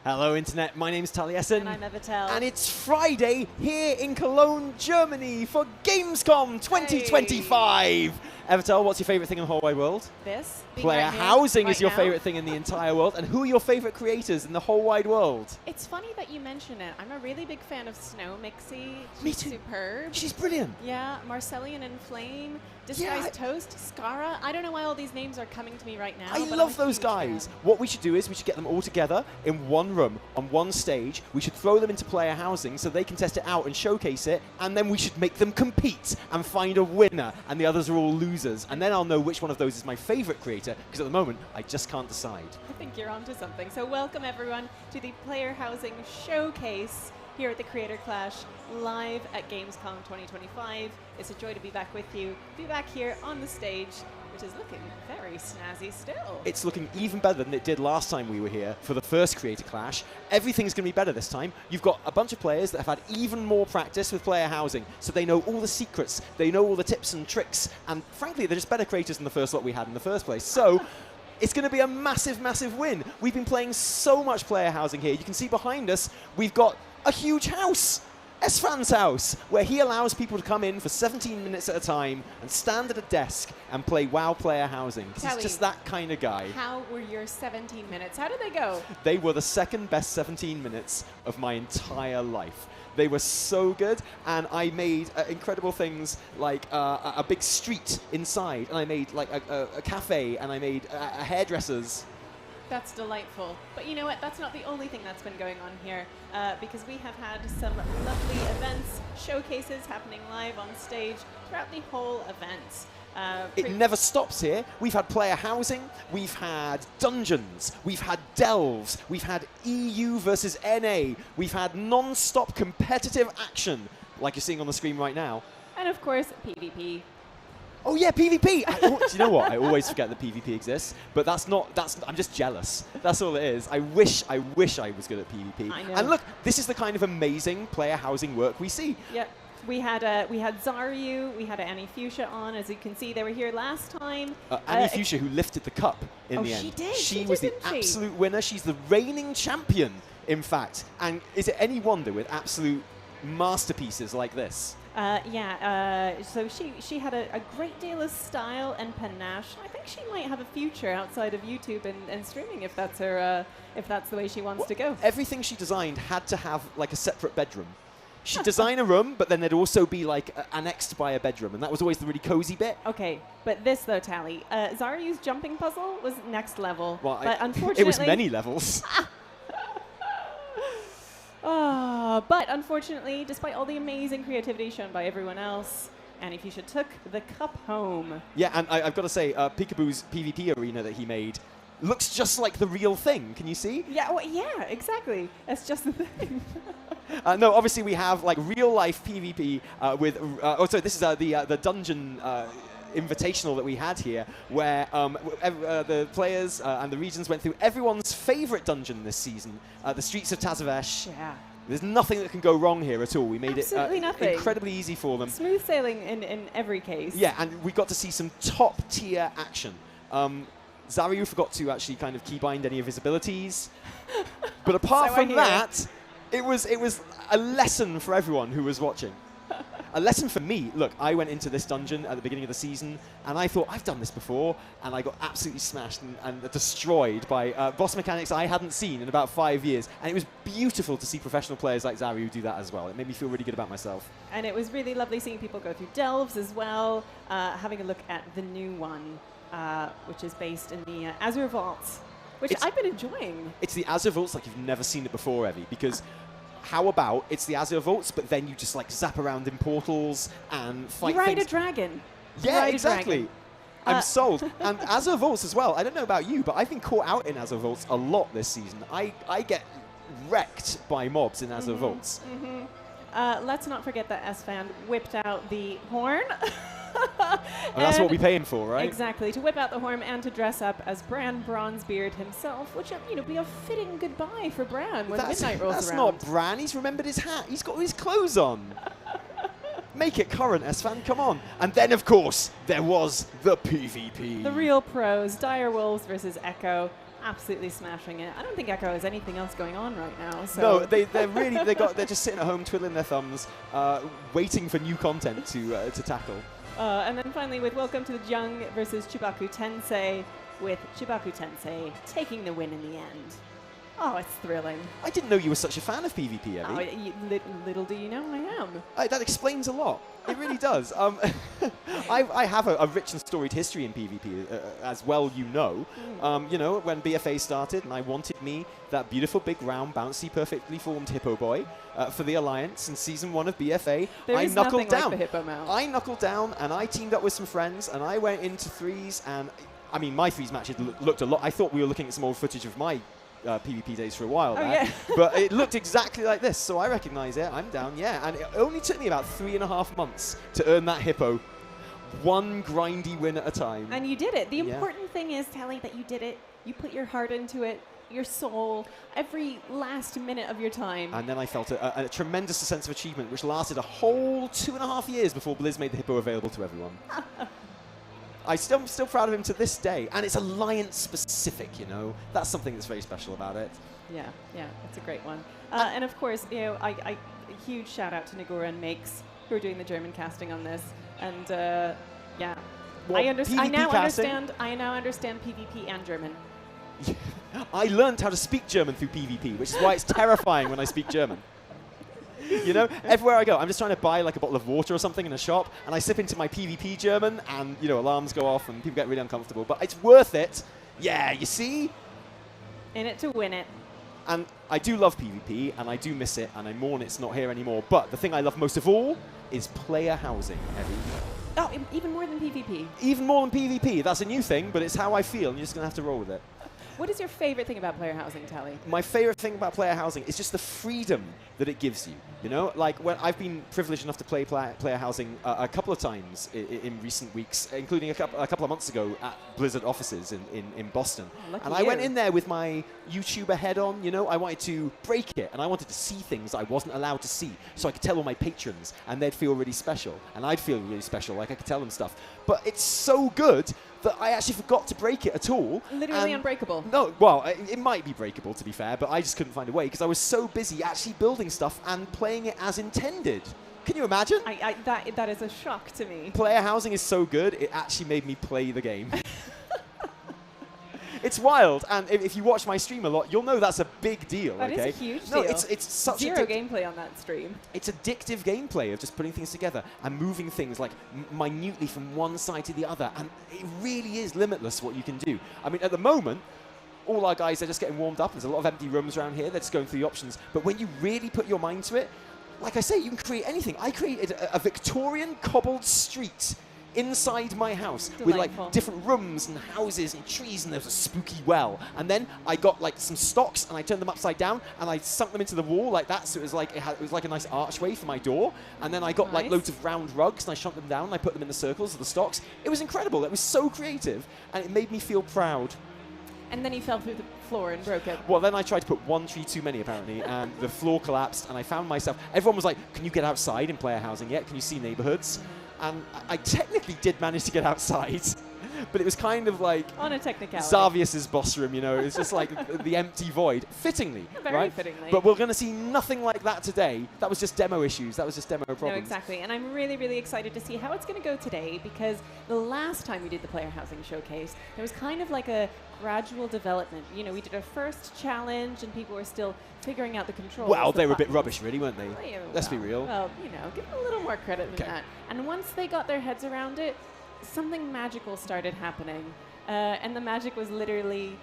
Hello, Internet. My name's Taliesin. And I'm Evitel. And it's Friday here in Cologne, Germany for GamesCom 2025. Hey. Evitel, what's your favourite thing in the whole wide world? This. Player housing is your favourite thing in the entire world. And who are your favourite creators in the whole wide world? It's funny that you mention it. I'm a really big fan of Snowmixy. Me too. Superb. She's brilliant. Yeah, MarcelionOnline, DisguisedToast, Scarra. I don't know why all these names are coming to me right now. I love those guys. What we should do is we should get them all together in one room on one stage. We should throw them into player housing so they can test it out and showcase it, and then we should make them compete and find a winner, and the others are all losers. And then I'll know which one of those is my favorite creator, because at the moment I just can't decide. I think you're onto something. So welcome everyone to the Player Housing Showcase here at the Creator Clash, live at GamesCom 2025. It's a joy to be back with you, be back here on the stage, which is looking very snazzy still. It's looking even better than it did last time we were here for the first Creator Clash. Everything's going to be better this time. You've got a bunch of players that have had even more practice with player housing, so they know all the secrets, they know all the tips and tricks, and frankly, they're just better creators than the first lot we had in the first place. So. It's going to be a massive, massive win. We've been playing so much player housing here. You can see behind us, we've got a huge house. Esfand's house, where he allows people to come in for 17 minutes at a time and stand at a desk and play WoW player housing. He's just that kind of guy. How were your 17 minutes? How did they go? They were the second best 17 minutes of my entire life. They were so good, and I made incredible things like a big street inside, and I made like a cafe, and I made hairdressers. That's delightful. But you know what? That's not the only thing that's been going on here, because we have had some lovely events, showcases happening live on stage throughout the whole event. It never stops here. We've had player housing, we've had dungeons, we've had delves, we've had EU versus NA, we've had non-stop competitive action, like you're seeing on the screen right now. And of course, PvP. Oh yeah, PvP! Do you know what? I always forget that PvP exists, but I'm just jealous. That's all it is. I wish I was good at PvP. I know. And look, this is the kind of amazing player housing work we see. Yep. We had Zaryu, we had Annie Fuchsia on. As you can see, they were here last time. Annie Fuchsia, who lifted the cup in the end. She did. She was the absolute winner. She's the reigning champion, in fact. And is it any wonder with absolute masterpieces like this? So she had a great deal of style and panache. I think she might have a future outside of YouTube and streaming if that's her if that's the way she wants to go. Everything she designed had to have like a separate bedroom. She'd design a room, but then there'd also be like annexed by a bedroom, and that was always the really cozy bit. Okay, but this though, Tally, Zaryu's jumping puzzle was next level. Well, but unfortunately, it was many levels. But unfortunately, despite all the amazing creativity shown by everyone else, Annie Fuchsia took the cup home. Yeah, and I've got to say, Peekaboo's PvP arena that he made looks just like the real thing. Can you see? Yeah, well, yeah, exactly. It's just the thing. No, obviously we have like real life PvP with. This is the dungeon. Invitational that we had here, where the players and the regions went through everyone's favorite dungeon this season, the Streets of Tazavesh. Yeah. There's nothing that can go wrong here at all. We made it incredibly easy for them. Smooth sailing in every case. Yeah, and we got to see some top tier action. Zaryu forgot to actually kind of keybind any of his abilities, but apart from that, it was a lesson for everyone who was watching. A lesson for me. Look, I went into this dungeon at the beginning of the season, and I thought, I've done this before, and I got absolutely smashed and destroyed by boss mechanics I hadn't seen in about 5 years. And it was beautiful to see professional players like Zaryu do that as well. It made me feel really good about myself. And it was really lovely seeing people go through delves as well, having a look at the new one, which is based in the Azure Vaults, which I've been enjoying. It's the Azure Vaults like you've never seen it before, Evie, because how about it's the Azure Vaults, but then you just like zap around in portals and fight things. You ride things. a dragon. Yeah, exactly. I'm sold. And Azure Vaults as well. I don't know about you, but I've been caught out in Azure Vaults a lot this season. I get wrecked by mobs in Azure Vaults. Let's not forget that Esfand whipped out the horn. And that's what we pay him for, right? Exactly, to whip out the horn and to dress up as Bran Bronzebeard himself, which would be a fitting goodbye for Bran when midnight rolls That's around. not Bran. He's remembered his hat. He's got his clothes on. Make it current, Esfand, come on. And then, of course, there was the PvP. The real pros, Direwolves versus Echo. absolutely smashing it. I don't think Echo has anything else going on right now. So. No, they're just sitting at home twiddling their thumbs, waiting for new content to tackle. And then finally, with Welcome to the Jung versus Chibaku Tensei, with Chibaku Tensei taking the win in the end. Oh, it's thrilling. I didn't know you were such a fan of PvP, Ellie. Little do you know, I am. That explains a lot. It really does. I have a rich and storied history in PvP, as well you know. You know, when BFA started and I wanted me that beautiful, big, round, bouncy, perfectly formed hippo boy for the Alliance in Season 1 of BFA, I knuckled down. Like the hippo mount. I knuckled down and I teamed up with some friends and I went into threes and, I mean, my threes matches looked a lot. I thought we were looking at some old footage of my PvP days for a while there. Yeah. But it looked exactly like this, so I recognize it. I'm down, yeah. And it only took me about 3.5 months to earn that hippo. One grindy win at a time. And you did it. The important thing is, Tally, that you did it. You put your heart into it, your soul, every last minute of your time. And then I felt a tremendous sense of achievement, which lasted a whole 2.5 years before Blizz made the hippo available to everyone. I'm still proud of him to this day, and it's Alliance specific, you know. That's something that's very special about it. Yeah, it's a great one. And of course, you know, a huge shout out to Nagura and Makes, who are doing the German casting on this. And yeah, well, I now understand PvP and German. I learned how to speak German through PvP, which is why it's terrifying when I speak German. You know, everywhere I go, I'm just trying to buy like a bottle of water or something in a shop, and I slip into my PvP German, and, you know, alarms go off, and people get really uncomfortable. But it's worth it. Yeah, you see? In it to win it. And I do love PvP, and I do miss it, and I mourn it's not here anymore. But the thing I love most of all is player housing, Evie. Oh, even more than PvP? Even more than PvP. That's a new thing, but it's how I feel, and you're just going to have to roll with it. What is your favorite thing about player housing, Tally? My favorite thing about player housing is just the freedom that it gives you. You know, like when I've been privileged enough to play player housing a couple of times in recent weeks, including a couple of months ago at Blizzard offices in Boston. Oh, and I went in there with my YouTuber head on. You know, I wanted to break it, and I wanted to see things that I wasn't allowed to see, so I could tell all my patrons, and they'd feel really special, and I'd feel really special, like I could tell them stuff. But it's so good that I actually forgot to break it at all. Literally unbreakable. No, well, it might be breakable, to be fair, but I just couldn't find a way because I was so busy actually building stuff and playing it as intended. Can you imagine? That is a shock to me. Player housing is so good, it actually made me play the game. It's wild, and if you watch my stream a lot, you'll know that's a big deal. That okay? is a huge deal. No, it's such zero gameplay on that stream. It's addictive gameplay of just putting things together and moving things like minutely from one side to the other, and it really is limitless what you can do. I mean, at the moment, all our guys are just getting warmed up. There's a lot of empty rooms around here. They're just going through the options. But when you really put your mind to it, like I say, you can create anything. I created a Victorian cobbled street inside my house with like different rooms and houses and trees, and there was a spooky well. And then I got like some stocks and I turned them upside down and I sunk them into the wall like that, so it was like it was like a nice archway for my door. And then I got like loads of round rugs and I shrunk them down and I put them in the circles of the stocks. It was incredible. It was so creative and it made me feel proud. And then he fell through the floor and broke it. Well, then I tried to put one tree too many, apparently, and the floor collapsed, and I found myself... Everyone was like, can you get outside in player housing yet? Can you see neighborhoods? And I technically did manage to get outside, but it was kind of like... On a technicality. Xavius's boss room, you know? It's just like the empty void. Fittingly, Very fittingly. But we're going to see nothing like that today. That was just demo issues. That was just demo problems. No, exactly. And I'm really, really excited to see how it's going to go today, because the last time we did the player housing showcase, there was kind of like a gradual development. You know, we did our first challenge and people were still figuring out the controls. Well, they were a bit rubbish, really, weren't they? Well, Let's be real. Well, you know, give them a little more credit than that. And once they got their heads around it, something magical started happening. And the magic was literally,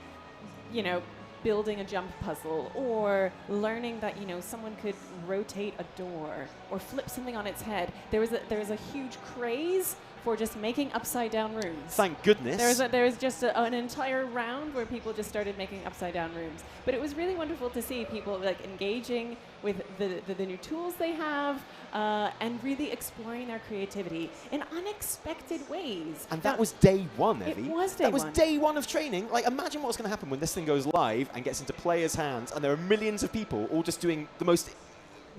you know, building a jump puzzle, or learning that, you know, someone could rotate a door or flip something on its head. There was a huge craze for just making upside down rooms. Thank goodness. There was just an entire round where people just started making upside down rooms. But it was really wonderful to see people like engaging with the new tools they have, and really exploring their creativity in unexpected ways. And that was day one, Evie. It was day one. That was day one of training. Like, imagine what's going to happen when this thing goes live and gets into players' hands, and there are millions of people all just doing the most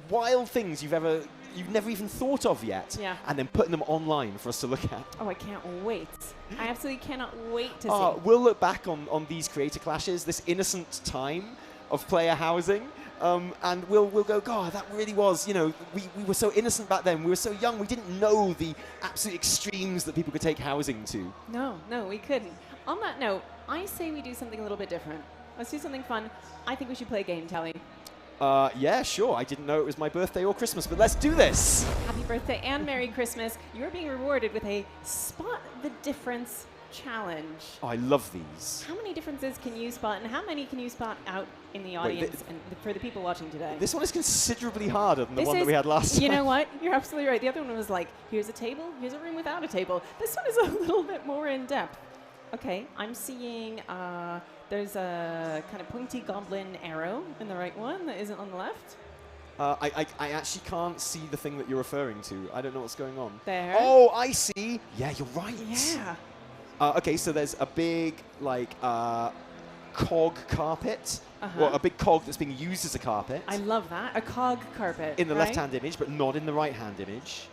wild things you've ever you've never even thought of yet, Yeah. and then putting them online for us to look at. Oh, I can't wait. I absolutely cannot wait to Oh, see. we'll look back on these creator clashes, this innocent time of player housing, and we'll go, God, that really was, you know, we were so innocent back then. We were so young. We didn't know the absolute extremes that people could take housing to. No, we couldn't. On that note, I say we do something a little bit different. Let's do something fun. I think we should play a game, Tally. Yeah, sure. I didn't know it was my birthday or Christmas, but let's do this. Happy birthday and Merry Christmas. You're being rewarded with a Spot the Difference challenge. Oh, I love these. How many differences can you spot, and how many can you spot out in the Wait, audience and for the people watching today? This one is considerably harder than the This one that is- we had last time. You know what? You're absolutely right. The other one was like, here's a table, here's a room without a table. This one is a little bit more in depth. Okay, I'm seeing there's a kind of pointy goblin arrow in the right one that isn't on the left. I actually can't see the thing that you're referring to. I don't know what's going on. There. Oh, I see. Yeah, you're right. Yeah. Okay, so there's a big, like, cog carpet, Uh-huh. or a big cog that's being used as a carpet I love that. A cog carpet. in the right? left-hand image, but not in the right-hand image.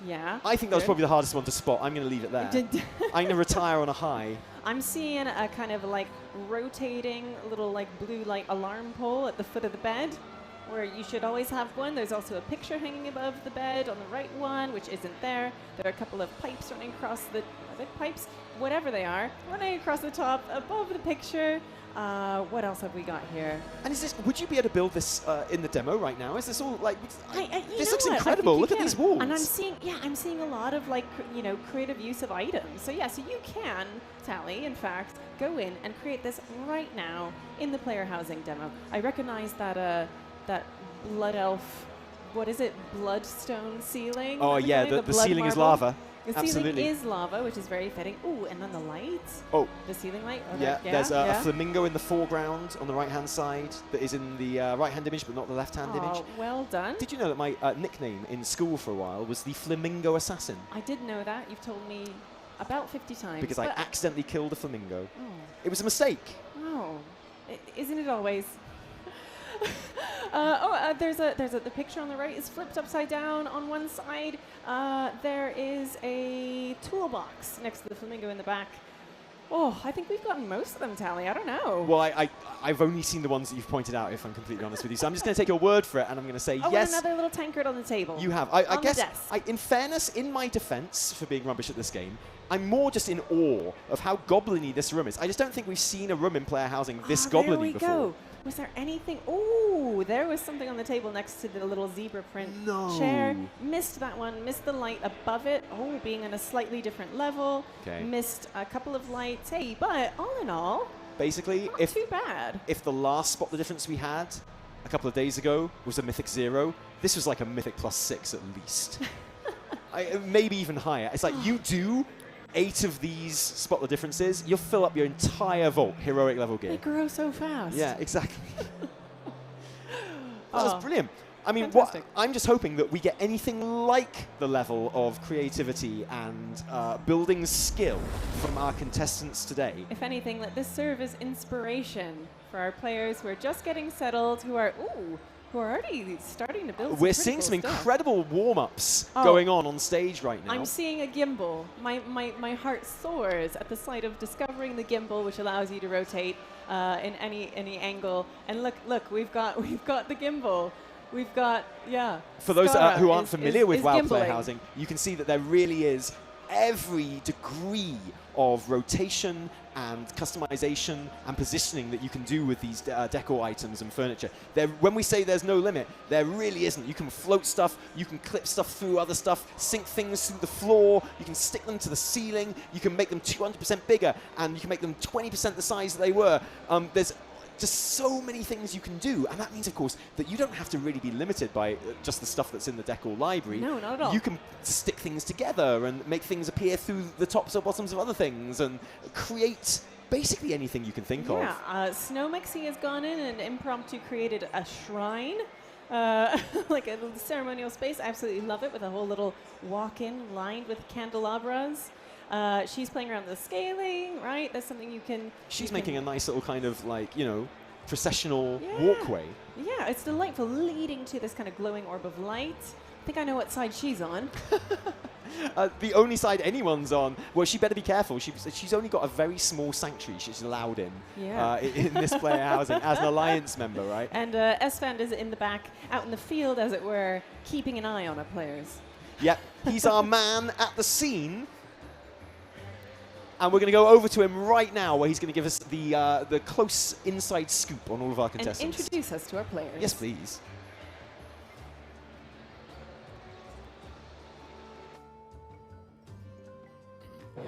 Yeah. I think that was good. probably the hardest one to spot. I'm going to leave it there. I'm going to retire on a high. I'm seeing a kind of like rotating little like blue light alarm pole at the foot of the bed, where you should always have one. There's also a picture hanging above the bed on the right one, which isn't there. There are a couple of pipes running across the pipes, whatever they are, running across the top above the picture. What else have we got here? And is this? Would you be able to build this in the demo right now? Is this all like? You this know looks what? I incredible. think Look you at can. these walls. And I'm seeing a lot of like creative use of items. So yeah, so you can, Tally, in fact, go in and create this right now in the player housing demo. I recognize that that blood elf. What is it? Bloodstone ceiling? Oh that we're yeah, doing? the blood ceiling is marble? lava. The Absolutely. ceiling is lava, which is very fitting. Ooh, and then the lights. Oh. The ceiling light. Oh, Yeah, there- there's a yeah. flamingo in the foreground on the right-hand side that is in the right-hand image, but not the left-hand image. Oh, well done. Did you know that my nickname in school for a while was the Flamingo Assassin? I did know that. You've told me about 50 times. Because I but- accidentally killed a flamingo. Oh. It was a mistake. Oh, isn't it always? The picture on the right is flipped upside down on one side. There is a toolbox next to the flamingo in the back. Oh, I think we've gotten most of them, Tally. I don't know. Well, I've only seen the ones that you've pointed out, if I'm completely honest with you. So I'm just going to take your word for it, and I'm going to say Oh, yes. and another little tankard on the table. You have. I On the guess, desk. in fairness, in my defense for being rubbish at this game, I'm more just in awe of how goblin-y this room is. I just don't think we've seen a room in player housing this goblin-y There we before. go. Was there anything? Oh, there was something on the table next to the little zebra print chair. Missed that one. Missed the light above it. Oh, being on a slightly different level. Okay. Missed a couple of lights. Hey, but all in all, Basically, not too bad. if the last Spot the Difference we had a couple of days ago was a Mythic 0, this was like a Mythic +6 at least. Maybe even higher. It's like you do 8 of these Spot the Differences, you'll fill up your entire vault, heroic level They gear. grow so fast. Yeah, exactly. That Oh, was brilliant. I mean, fantastic. I'm just hoping that we get anything like the level of creativity and building skill from our contestants today. If anything, let this serve as inspiration for our players who are just getting settled, who are already starting to build. We're some seeing pretty some cool stuff. incredible warm-ups Oh. going on stage right now. I'm seeing a gimbal. My heart soars at the sight of discovering the gimbal, which allows you to rotate in any angle. And look, we've got the gimbal. We've got For those Scarra who aren't is- familiar with is WoW player gimbaling. housing, you can see that there really is every degree of rotation and customization and positioning that you can do with these decor items and furniture. When we say there's no limit, there really isn't. You can float stuff, you can clip stuff through other stuff, sink things through the floor, you can stick them to the ceiling, you can make them 200% bigger, and you can make them 20% the size that they were. There's just so many things you can do, and that means, of course, that you don't have to really be limited by just the stuff that's in the decor library. No, not at all. You can stick things together and make things appear through the tops or bottoms of other things and create basically anything you can think of. Snowmixy has gone in and impromptu created a shrine, like a little ceremonial space. I absolutely love it, with a whole little walk-in lined with candelabras. She's playing around with the scaling, right? That's something you can. She's making a nice little kind of like, processional Yeah. walkway. Yeah, it's delightful, leading to this kind of glowing orb of light. think I know what side she's on. The only side anyone's on. Well, she better be careful. She's only got a very small sanctuary she's allowed in in this player housing as an alliance member, right? And Esfand is in the back, out in the field, as it were, keeping an eye on our players. Yep, he's our man at the scene. And we're going to go over to him right now, where he's going to give us the close inside scoop on all of our contestants. And introduce us to our players. Yes, please. Hey,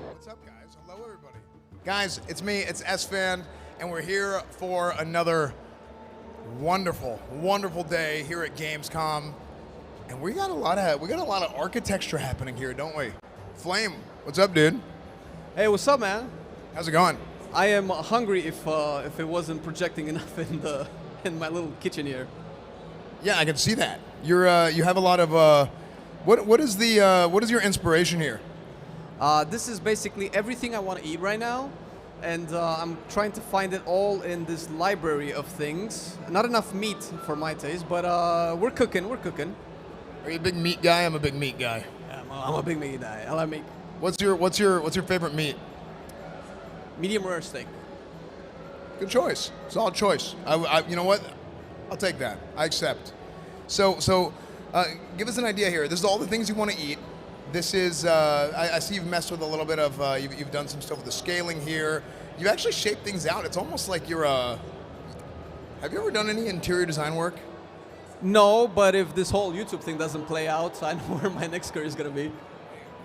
what's up, guys? Hello, everybody. Guys, it's me, it's Esfand, and we're here for another wonderful, wonderful day here at GamesCom. And we got a lot of architecture happening here, don't we? Flame, what's up, dude? Hey, what's up, man? How's it going? I am hungry if it wasn't projecting enough in my little kitchen here. Yeah, I can see that. You have a lot of what is your inspiration here? This is basically everything I want to eat right now, and I'm trying to find it all in this library of things. Not enough meat for my taste, but we're cooking. Are you a big meat guy? I'm a big meat guy. Yeah, I'm a big meat guy. I like meat. What's your favorite meat? Medium rare steak. Good choice. Solid choice. You know what? I'll take that. I accept. So give us an idea here. This is all the things you want to eat. This is, I see you've messed with a little bit of, you've done some stuff with the scaling here. You've actually shaped things out. It's almost like you're have you ever done any interior design work? No, but if this whole YouTube thing doesn't play out, I know where my next career is going to be.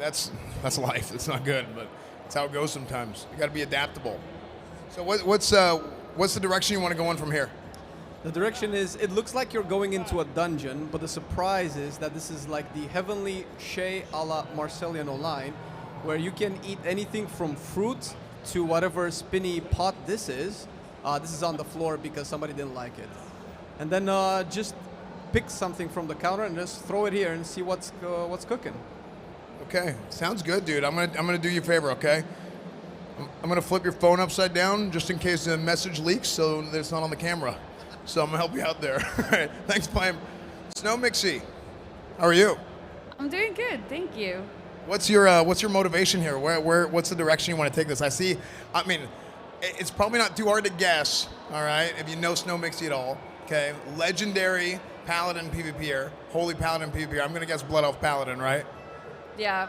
That's life. It's not good, but it's how it goes sometimes. You got to be adaptable. So what's the direction you want to go in from here? The direction is, it looks like you're going into a dungeon, but the surprise is that this is like the heavenly Shay a la MarcelionOnline, where you can eat anything from fruit to whatever spinny pot this is. This is on the floor because somebody didn't like it. And then just pick something from the counter and just throw it here and see what's cooking. Okay, sounds good, dude. I'm gonna do you a favor, okay? I'm gonna flip your phone upside down just in case the message leaks, so that it's not on the camera. So I'm gonna help you out there. All right, thanks, Flame. Snowmixy, how are you? I'm doing good, thank you. What's your motivation here? What's the direction you want to take this? I mean, it's probably not too hard to guess. All right, if you know Snowmixy at all, okay? Legendary Paladin PvPer, Holy Paladin PvPer. I'm gonna guess Blood Elf Paladin, right? Yeah,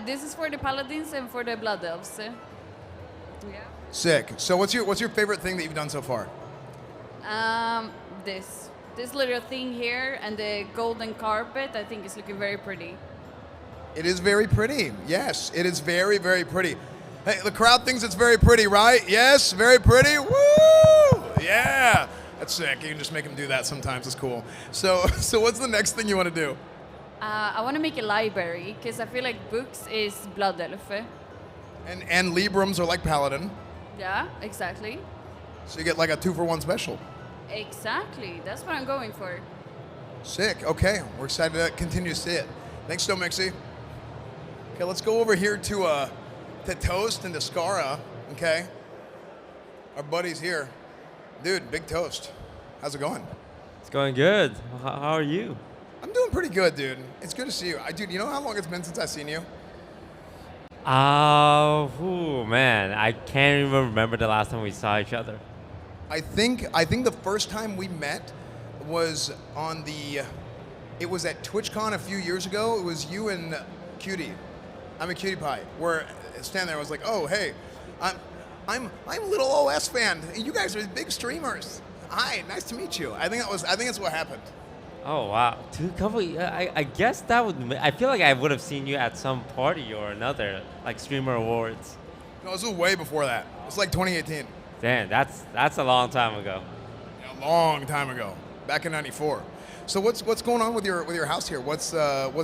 this is for the Paladins and for the Blood Elves. Yeah. Sick. So what's your favorite thing that you've done so far? This little thing here and the golden carpet, I think is looking very pretty. It is very pretty. Yes, it is very, very pretty. Hey, the crowd thinks it's very pretty, right? Yes, very pretty. Woo! Yeah. That's sick. You can just make them do that sometimes. It's cool. So what's the next thing you want to do? I want to make a library because I feel like books is Blood Elf. And Librams are like Paladin. Yeah, exactly. So you get like a 2-for-1 special. Exactly. That's what I'm going for. Sick. Okay. We're excited to continue to see it. Thanks, Snowmixy. Okay, let's go over here to Toast and to Scarra. Okay. Our buddies here. Dude, big toast. How's it going? It's going good. How are you? I'm doing pretty good, dude. It's good to see you. Dude, you know how long it's been since I've seen you? Man, I can't even remember the last time we saw each other. I think the first time we met was it was at TwitchCon a few years ago. It was you and Cutie. I'm a Cutie Pie. We're standing there. I was like, oh, hey, I'm little old Esfand. You guys are big streamers. Hi, nice to meet you. I think that's what happened. Oh wow, I guess that would. I feel like I would have seen you at some party or another, like Streamer Awards. No, this was way before that. It's like 2018. Damn, that's a long time ago. Yeah, a long time ago, back in '94. So what's going on with your house here? What's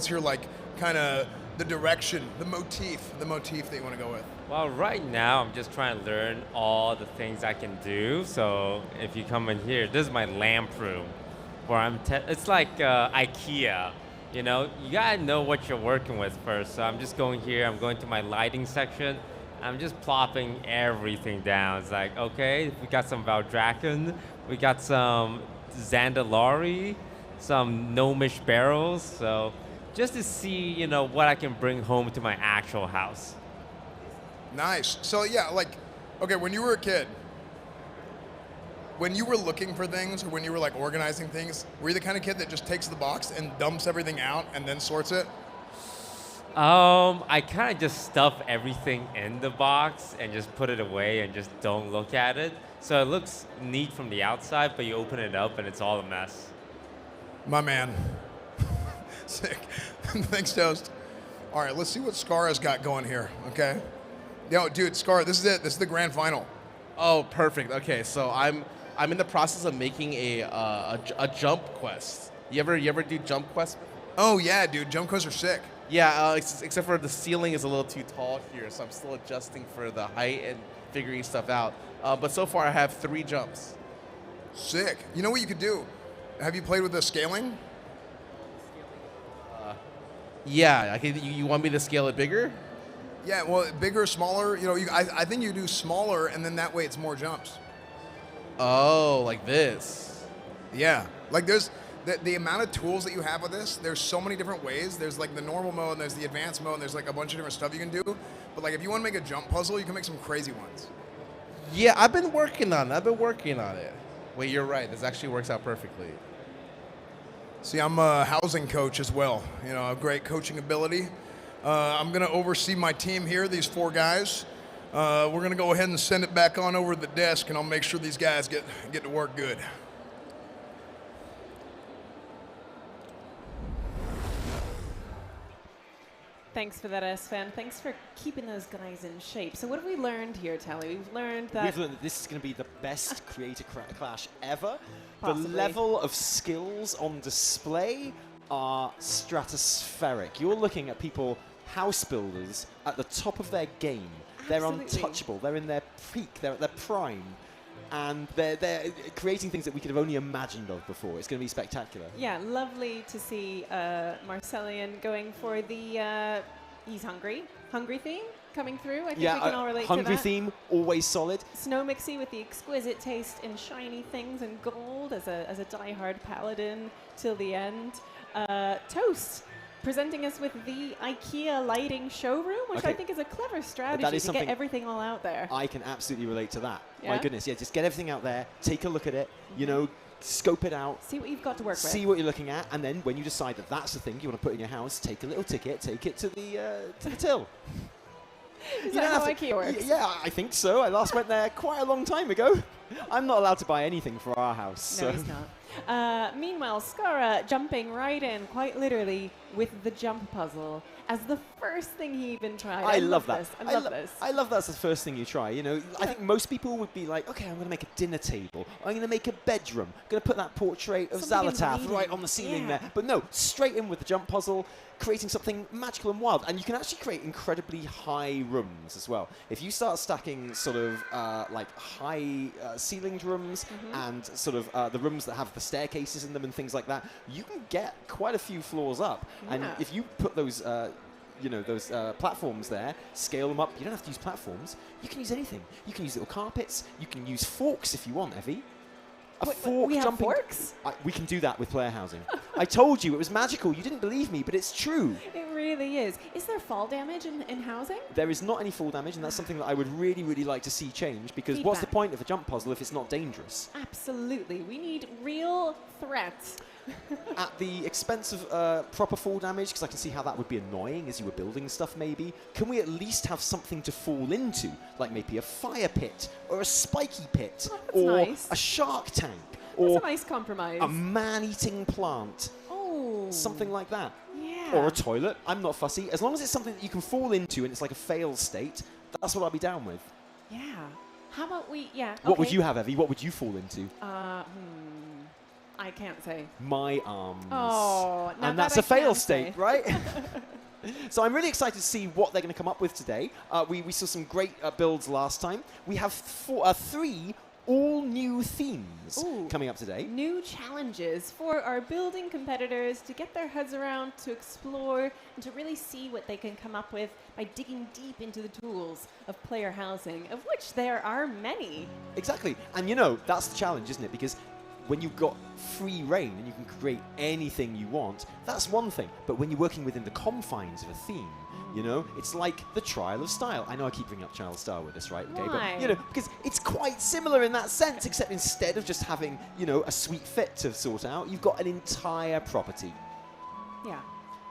your like kind of the direction, the motif that you want to go with? Well, right now I'm just trying to learn all the things I can do. So if you come in here, this is my lamp room, where it's like IKEA. You know, you gotta know what you're working with first. So I'm just going here. I'm going to my lighting section. I'm just plopping everything down. It's like, okay, we got some Valdraken, we got some Zandalari, some gnomish barrels. So just to see, you know, what I can bring home to my actual house. Nice. So yeah, like, okay, when you were a kid, when you were looking for things or when you were like organizing things, were you the kind of kid that just takes the box and dumps everything out and then sorts it? I kind of just stuff everything in the box and just put it away and just don't look at it. So it looks neat from the outside, but you open it up and it's all a mess. My man. Sick. Thanks, Toast. All right, let's see what Scarra's got going here, okay? Yo, dude, Scarra, this is it. This is the grand final. Oh, perfect. Okay, so I'm in the process of making a jump quest. You ever do jump quests? Oh, yeah, dude. Jump quests are sick. Yeah, except for the ceiling is a little too tall here, so I'm still adjusting for the height and figuring stuff out. But so far, I have 3 jumps. Sick. You know what you could do? Have you played with the scaling? Yeah, you want me to scale it bigger? Yeah, well, bigger, smaller. You know, I think you do smaller, and then that way it's more jumps. Oh, like this. Yeah, like there's the amount of tools that you have with this. There's so many different ways. There's like the normal mode, and there's the advanced mode, and there's like a bunch of different stuff you can do. But like if you want to make a jump puzzle, you can make some crazy ones. Yeah, I've been working on it. Wait, you're right. This actually works out perfectly. See, I'm a housing coach as well. You know, I have great coaching ability. I'm going to oversee my team here, these 4 guys. We're going to go ahead and send it back on over to the desk, and I'll make sure these guys get to work good. Thanks for that, Esfand. Thanks for keeping those guys in shape. So what have we learned here, Tally? We've learned that this is going to be the best creator clash ever. Possibly. The level of skills on display are stratospheric. You're looking at people, house builders, at the top of their game. They're Absolutely. untouchable. They're in their peak. They're at their prime. And they're creating things that we could have only imagined of before. It's going to be spectacular. Yeah, lovely to see Marcelion going for the he's hungry theme coming through. I think we can all relate to that. Hungry theme, always solid. Snowmixy with the exquisite taste in shiny things and gold as a diehard paladin till the end. Toast presenting us with the IKEA lighting showroom, which I think is a clever strategy to get everything all out there. I can absolutely relate to that. Yeah? My goodness, yeah, just get everything out there, take a look at it, you know, scope it out. See what you've got to work with. See what you're looking at, and then when you decide that that's the thing you want to put in your house, take a little ticket, take it to the till. Is that how IKEA works? Yeah, I think so. I last went there quite a long time ago. I'm not allowed to buy anything for our house. No, so. he's not. Meanwhile, Scarra jumping right in, quite literally, with the jump puzzle as the first thing he even tried. I love that. This. I love this. I love that's the first thing you try. You know, I think most people would be like, okay, I'm going to make a dinner table. I'm going to make a bedroom. I'm going to put that portrait of Something Zalatath inviting. right on the ceiling Yeah. there. But no, straight in with the jump puzzle, creating something magical and wild. And you can actually create incredibly high rooms as well. If you start stacking sort of like high ceilinged rooms and sort of the rooms that have the staircases in them and things like that, you can get quite a few floors up. Yeah. And if you put those you know, those platforms there, scale them up. You don't have to use platforms. You can use anything. You can use little carpets. You can use forks if you want, Evie. Fork we have jumping. forks? We can do that with player housing. I told you it was magical. You didn't believe me, but it's true. It really is. Is there fall damage in housing? There is not any fall damage, and that's something that I would really, really like to see change, because what's the Feedback. point of a jump puzzle if it's not dangerous? Absolutely. We need real threats. At the expense of proper fall damage, because I can see how that would be annoying as you were building stuff maybe, can we at least have something to fall into? Like maybe a fire pit, or a spiky pit, that's or nice. a shark tank, That's or a nice compromise. a man-eating plant. Oh. Something like that. Yeah. Or a toilet. I'm not fussy. As long as it's something that you can fall into and it's like a fail state, that's what I'll be down with. Yeah. How about we, What would you have, Evie? What would you fall into? I can't say. My arms. Oh, now and that that's I a fail can state, say. right? So I'm really excited to see what they're going to come up with today. We saw some great builds last time. We have 3 all-new themes coming up today. New challenges for our building competitors to get their heads around, to explore, and to really see what they can come up with by digging deep into the tools of player housing, of which there are many. Exactly. And you know, that's the challenge, isn't it? Because when you've got free reign and you can create anything you want, that's one thing. But when you're working within the confines of a theme, you know, it's like the trial of style. I know I keep bringing up trial of style with this, right? Okay, Why? but you know, because it's quite similar in that sense, except instead of just having, you know, a sweet fit to sort out, you've got an entire property. Yeah.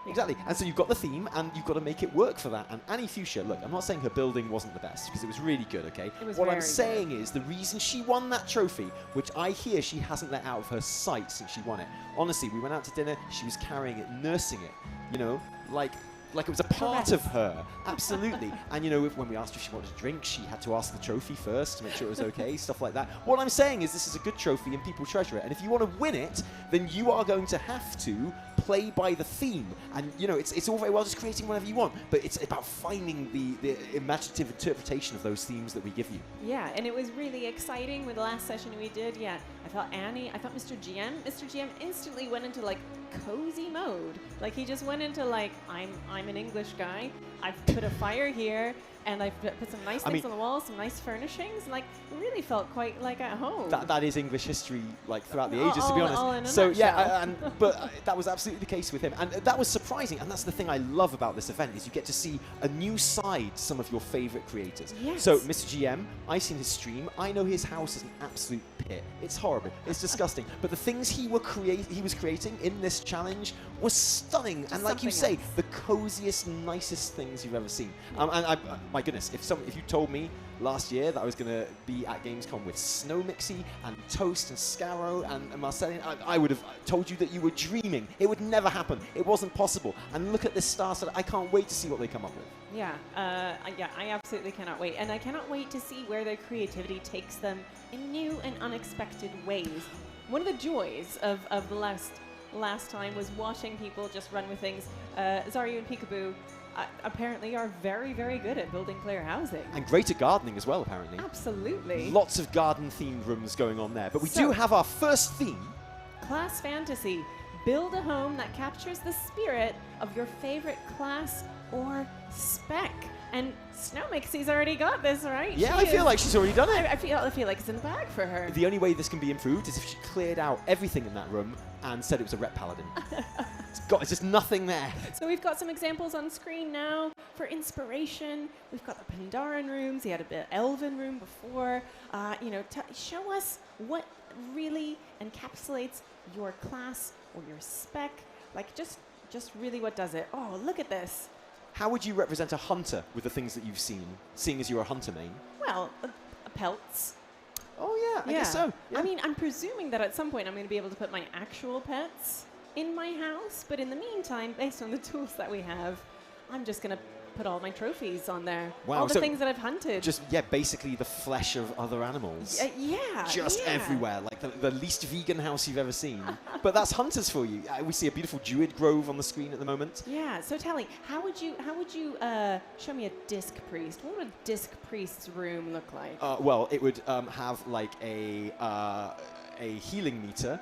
Exactly. And so you've got the theme, and you've got to make it work for that. And Annie Fuchsia, look, I'm not saying her building wasn't the best, because it was really good, okay? It was what I'm very saying is the reason she won that trophy, which I hear she hasn't let out of her sight since she won it. Honestly, we went out to dinner, she was carrying it, nursing it, you know, like it was a part of her. Absolutely. And, you know, when we asked her if she wanted a drink, she had to ask the trophy first to make sure it was okay, stuff like that. What I'm saying is this is a good trophy and people treasure it. And if you want to win it, then you are going to have to play by the theme. And, you know, it's all very well just creating whatever you want, but it's about finding the imaginative interpretation of those themes that we give you. Yeah, and it was really exciting with the last session we did. Yeah, I thought Mr. GM instantly went into like cozy mode. Like he just went into like, I'm an English guy. I've put a fire here, and I've put some nice things on the walls, some nice furnishings. And, like, it really felt quite like at home. That is English history, like throughout the ages, to be honest. All in a so nutshell. yeah, but that was absolutely the case with him, and that was surprising. And that's the thing I love about this event is you get to see a new side to some of your favorite creators. Yes. So Mr. GM, I've seen his stream. I know his house is an absolute pit. It's horrible. It's disgusting. But the things he was creating in this challenge was stunning. Just and like you something say, else. the coziest, nicest things you've ever seen. And my goodness, if you told me last year that I was going to be at GamesCom with Snowmixy and Toast and Scarra and Marcelion, I would have told you that you were dreaming. It would never happen. It wasn't possible. And look at this star set. I can't wait to see what they come up with. Yeah, I absolutely cannot wait. And I cannot wait to see where their creativity takes them in new and unexpected ways. One of the joys of the last time was watching people just run with things. Zaryu and Peekaboo apparently are very, very good at building player housing. And great at gardening as well, apparently. Absolutely. Lots of garden-themed rooms going on there. But we do have our first theme. Class fantasy. Build a home that captures the spirit of your favorite class or spec. And Snowmixy's already got this, right? Yeah, I feel like she's already done it. I feel like it's in the bag for her. The only way this can be improved is if she cleared out everything in that room and said it was a Ret Paladin. It's just nothing there. So we've got some examples on screen now for inspiration. We've got the Pandaren rooms. He had a bit of Elven room before. Show us what really encapsulates your class or your spec. Like just really what does it. Oh, look at this. How would you represent a hunter with the things that you've seen, seeing as you're a hunter main? Well, pelts. Oh, yeah, I guess so. Yeah. I mean, I'm presuming that at some point I'm going to be able to put my actual pets in my house, but in the meantime, based on the tools that we have, I'm just going to put all my trophies on there. Wow, all the so things that I've hunted. Just, basically the flesh of other animals. Just yeah. everywhere, like the least vegan house you've ever seen. But that's hunters for you. We see a beautiful druid grove on the screen at the moment. Yeah, so Tally, how would you show me a disc priest? What would a disc priest's room look like? Well, it would have like a healing meter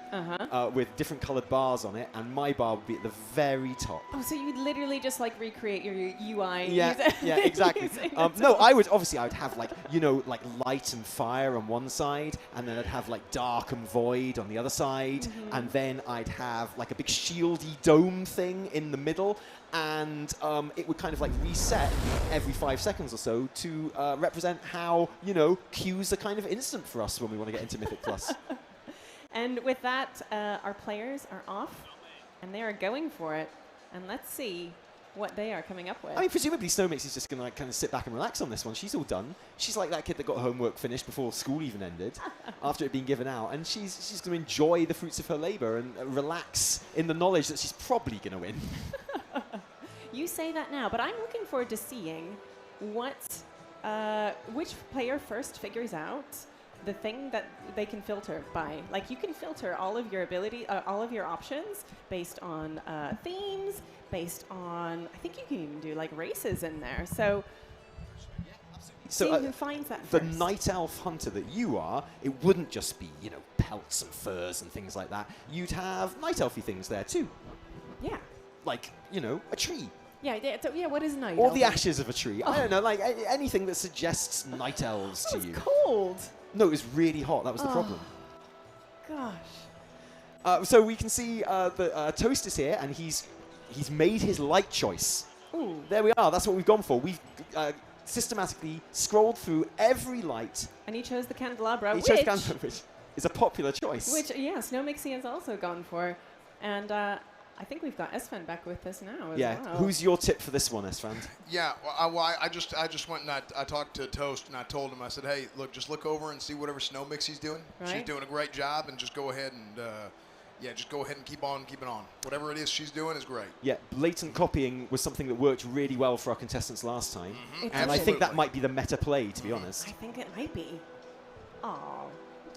with different colored bars on it, and my bar would be at the very top. Oh, so you'd literally just like recreate your UI. Yeah, yeah, exactly. No, I would have like, like light and fire on one side, and then I'd have like dark and void on the other side, and then I'd have like a big shieldy dome thing in the middle, and it would kind of like reset every 5 seconds or so to represent how, queues are kind of instant for us when we want to get into Mythic Plus. And with that, our players are off, and they are going for it. And let's see what they are coming up with. I mean, presumably Snowmix is just going to like kind of sit back and relax on this one. She's all done. She's like that kid that got homework finished before school even ended, after it being given out. And she's going to enjoy the fruits of her labor and relax in the knowledge that she's probably going to win. You say that now, but I'm looking forward to seeing which player first figures out the thing that they can filter by. Like, you can filter all of your all of your options based on themes, based on, I think you can even do like races in there. So seeing who finds that the first. night elf hunter that you are, it wouldn't just be, pelts and furs and things like that. You'd have night elfy things there too. Yeah. Like, a tree. Yeah, what is night Or elf? the ashes of a tree. I don't know, like anything that suggests night elves to you. It's cold. No, it was really hot. That was the problem. gosh. So we can see that Toast is here, and he's made his light choice. Ooh. There we are. That's what we've gone for. We've systematically scrolled through every light. And he chose the candelabra, Each which is a popular choice. which, yeah, Snowmixy has also gone for. And I think we've got Esfand back with us now as yeah. well. Who's your tip for this one, Esfand? Yeah, I just went and I talked to Toast and I told him, I said, hey, look, just look over and see whatever Snowmixy's doing. She's Right. doing a great job, and just go ahead and just go ahead and keep on keeping on. Whatever it is she's doing is great. Yeah, blatant copying was something that worked really well for our contestants last time. It And I did. think that might be the meta play, to be honest. I think it might be.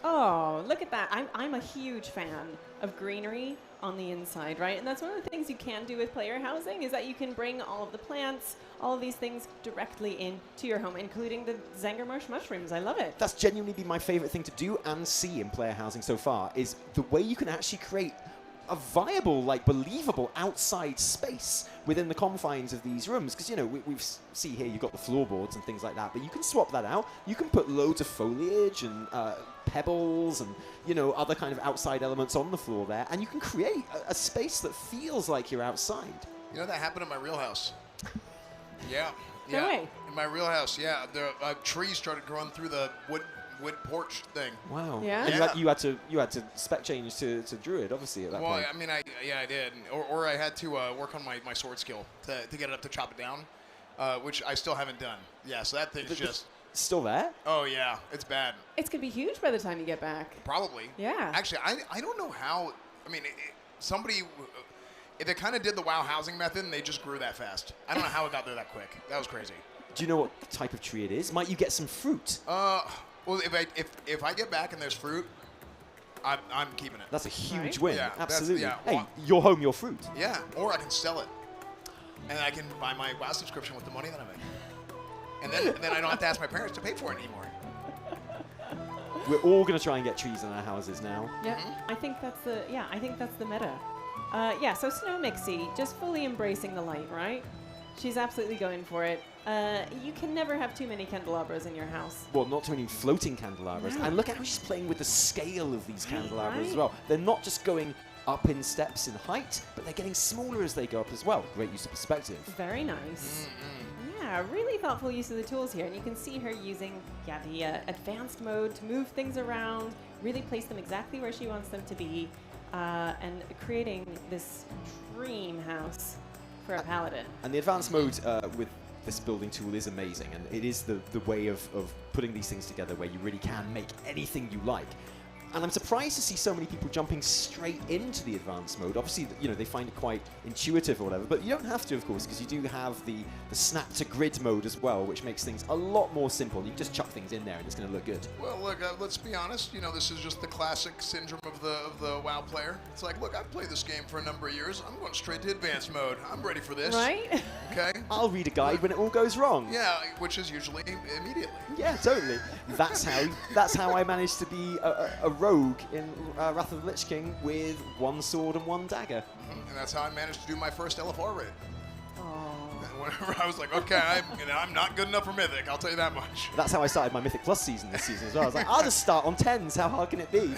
Oh, look at that. I'm a huge fan of greenery on the inside, right? And that's one of the things you can do with player housing is that you can bring all of the plants, all of these things directly into your home, including the Zangermarsh mushrooms. I love it. That's genuinely been my favorite thing to do and see in player housing so far, is the way you can actually create a viable, like, believable outside space within the confines of these rooms. Because, you know, we see here you've got the floorboards and things like that, but you can swap that out. You can put loads of foliage and pebbles and, you know, other kind of outside elements on the floor there, and you can create a space that feels like you're outside. You know, that happened in my real house. Yeah. No way. In my real house, yeah. The trees started growing through the wood porch thing. Wow. Yeah? And Yeah. you had to spec change to Druid, obviously, at that Well, point. I mean, I did, or I had to work on my sword skill to get it up to chop it down, which I still haven't done. Yeah, so that thing's just. Still there? Oh yeah, it's bad. It's going to be huge by the time you get back. Probably. Yeah. Actually, I don't know how. I mean, somebody. They kind of did the WoW housing method, and they just grew that fast. I don't know how it got there that quick. That was crazy. Do you know what type of tree it is? Might you get some fruit? Well, if I get back and there's fruit, I'm keeping it. That's a huge Right. win. Yeah, that's- Absolutely. yeah, Hey, well- your home, your fruit. Yeah, or I can sell it, and I can buy my WoW subscription with the money that I make, and then I don't have to ask my parents to pay for it anymore. We're all going to try and get trees in our houses now. Yeah, I think that's the meta. Yeah, so Snowmixy just fully embracing the light, right? She's absolutely going for it. You can never have too many candelabras in your house. Well, not too many floating candelabras. No. And look at how she's playing with the scale of these candelabras as right. well. They're not just going up in steps in height, but they're getting smaller as they go up as well. Great use of perspective. Very nice. Yeah, really thoughtful use of the tools here. And you can see her using the advanced mode to move things around, really place them exactly where she wants them to be, and creating this dream house for a paladin. And the advanced mode with this building tool is amazing, and it is the way of putting these things together where you really can make anything you like. And I'm surprised to see so many people jumping straight into the advanced mode. Obviously, you know, they find it quite intuitive or whatever, but you don't have to, of course, because you do have the snap to grid mode as well, which makes things a lot more simple. You can just chuck things in there and it's going to look good. Well, look, let's be honest. You know, this is just the classic syndrome of the WoW player. It's like, look, I've played this game for a number of years. I'm going straight to advanced mode. I'm ready for this. Right? Okay. I'll read a guide when it all goes wrong. Yeah, which is usually immediately. Yeah, totally. That's how I managed to be a rogue in Wrath of the Lich King with one sword and one dagger. And that's how I managed to do my first LFR raid. Oh. Whenever I was like, okay, I'm not good enough for Mythic, I'll tell you that much. That's how I started my Mythic Plus season this season as well. I was like, I'll just start on 10s. How hard can it be?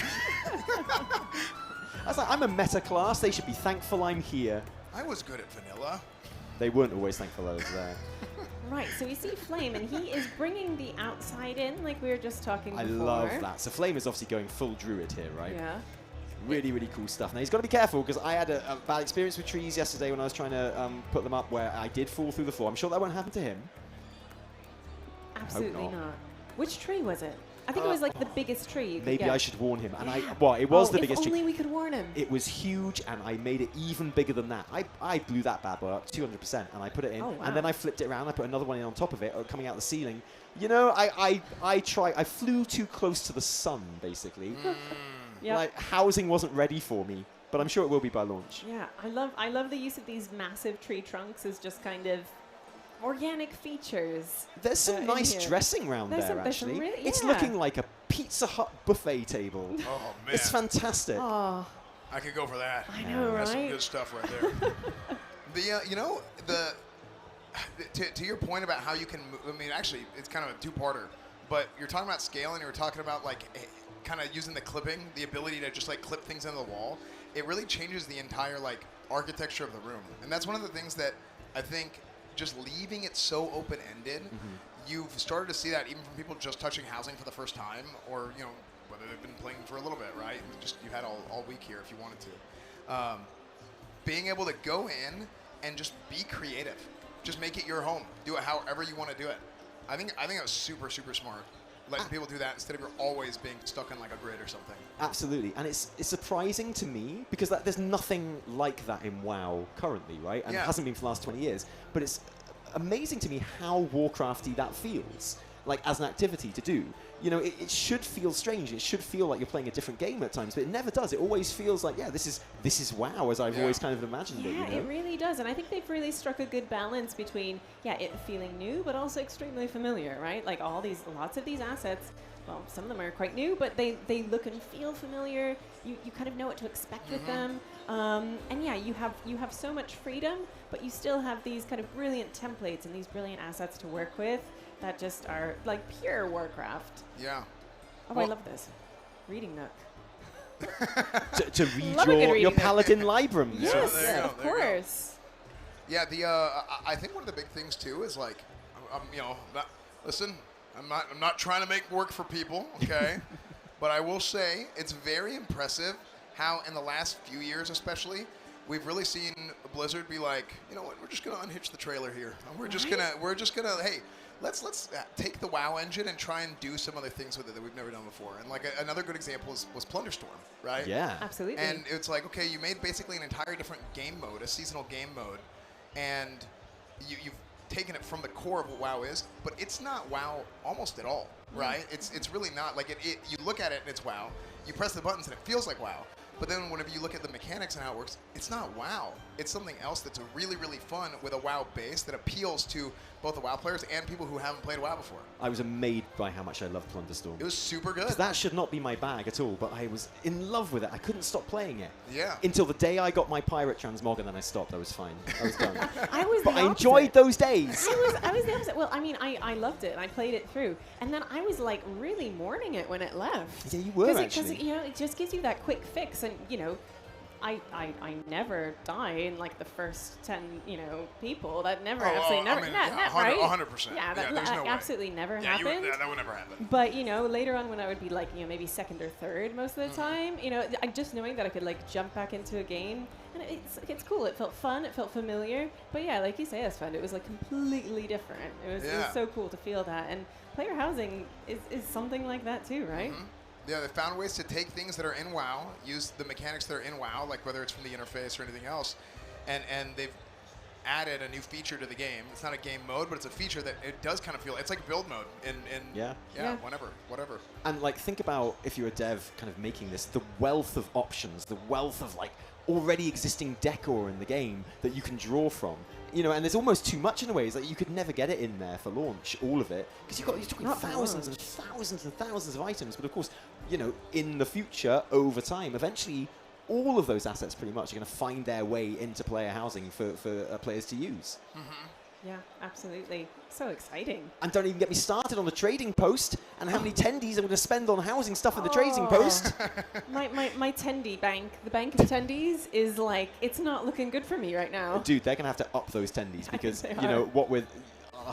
I was like, I'm a meta class. They should be thankful I'm here. I was good at vanilla. They weren't always thankful I was there. Right, so we see Flame, and he is bringing the outside in, like we were just talking I before. love that. So Flame is obviously going full druid here, right? Yeah. Really, really cool stuff. Now, he's got to be careful because I had a bad experience with trees yesterday when I was trying to put them up where I did fall through the floor. I'm sure that won't happen to him. Absolutely not. not. Which tree was it? I think it was like the biggest tree you could Maybe get. I should warn him. And it was the biggest If tree. only we could warn him. It was huge, and I made it even bigger than that. I blew that bad boy up 200%, and I put it in, Oh, wow. and then I flipped it around. I put another one in on top of it, coming out the ceiling. You know, I flew too close to the sun, basically. Yep. Like, housing wasn't ready for me, but I'm sure it will be by launch. Yeah, I love the use of these massive tree trunks as just kind of organic features. There's some in nice here. dressing around There's there, some actually. really- It's yeah. looking like a Pizza Hut buffet table. Oh, man. It's fantastic. Oh, I could go for that. I know, That's some right? good stuff right there. To your point about how you can move, I mean, actually, it's kind of a two-parter. but you're talking about scale, and you're talking about like kind of using the clipping, the ability to just like clip things into the wall. It really changes the entire like architecture of the room, and that's one of the things that I think just leaving it so open-ended. You've started to see that even from people just touching housing for the first time, or whether they've been playing for a little bit, right? Just you had all week here if you wanted to. Being able to go in and just be creative, just make it your home, do it however you want to do it. I think it was super smart, letting people do that instead of you're always being stuck in like a grid or something. Absolutely, and it's surprising to me because there's nothing like that in WoW currently, right? And it hasn't been for the last 20 years. But it's amazing to me how Warcrafty that feels, like as an activity to do. It should feel strange. It should feel like you're playing a different game at times, but it never does. It always feels like, this is WoW as I've always kind of imagined it. Yeah, it really does, and I think they've really struck a good balance between it feeling new, but also extremely familiar, right? Like lots of these assets. Well, some of them are quite new, but they look and feel familiar. You kind of know what to expect with them, and you have so much freedom, but you still have these kind of brilliant templates and these brilliant assets to work with that just are like pure Warcraft. Yeah. Oh, I love this. Reading Nook. to read your Paladin Librams. Yes, of course. Yeah, I think one of the big things too is like, listen, I'm not trying to make work for people, okay? But I will say it's very impressive how in the last few years especially, we've really seen Blizzard be like, you know what, we're just gonna unhitch the trailer here. And we're just gonna hey, let's take the WoW engine and try and do some other things with it that we've never done before. And like another good example was Plunderstorm, right? Yeah. Absolutely. And it's like, okay, you made basically an entire different game mode, a seasonal game mode, and you've taken it from the core of what WoW is, but it's not WoW almost at all, right? It's really not. Like you look at it and it's WoW. You press the buttons and it feels like WoW. But then whenever you look at the mechanics and how it works, it's not WoW. It's something else that's really, really fun with a WoW base that appeals to both the WoW players and people who haven't played WoW before. I was amazed by how much I loved Plunderstorm. It was super good. 'Cause that should not be my bag at all, but I was in love with it. I couldn't stop playing it. Yeah. Until the day I got my pirate transmog, and then I stopped. I was fine. I was done. But I enjoyed those days. I was the opposite. Well, I mean, I loved it, and I played it through. And then I was, like, really mourning it when it left. Yeah, you were, actually. Because, it just gives you that quick fix, and, I never die in like the first 10 people. That never absolutely never right? 100%. Yeah, that there's no way. absolutely never happened. That would never happen. But later on when I would be like maybe second or third most of the time, I just knowing that I could like jump back into a game, and it's cool. It felt fun. It felt familiar. But yeah, like you say, Esfand, it was like completely different. It was so cool to feel that. And player housing is something like that too, right? Yeah, they found ways to take things that are in WoW, use the mechanics that are in WoW, like whether it's from the interface or anything else, and they've added a new feature to the game. It's not a game mode, but it's a feature that it does kind of feel, it's like build mode in whatever. And like think about if you're a dev kind of making this, the wealth of options, the wealth of like already existing decor in the game that you can draw from. And there's almost too much in a way. It's like you could never get it in there for launch, all of it, because you're talking thousands and thousands and thousands of items. But of course, in the future, over time, eventually, all of those assets pretty much are going to find their way into player housing for players to use. Yeah, absolutely. So exciting. And don't even get me started on the trading post and how many tendies I'm going to spend on housing stuff in the trading post. My tendy bank, the bank of tendies, is like, it's not looking good for me right now. Dude, they're going to have to up those tendies because, what with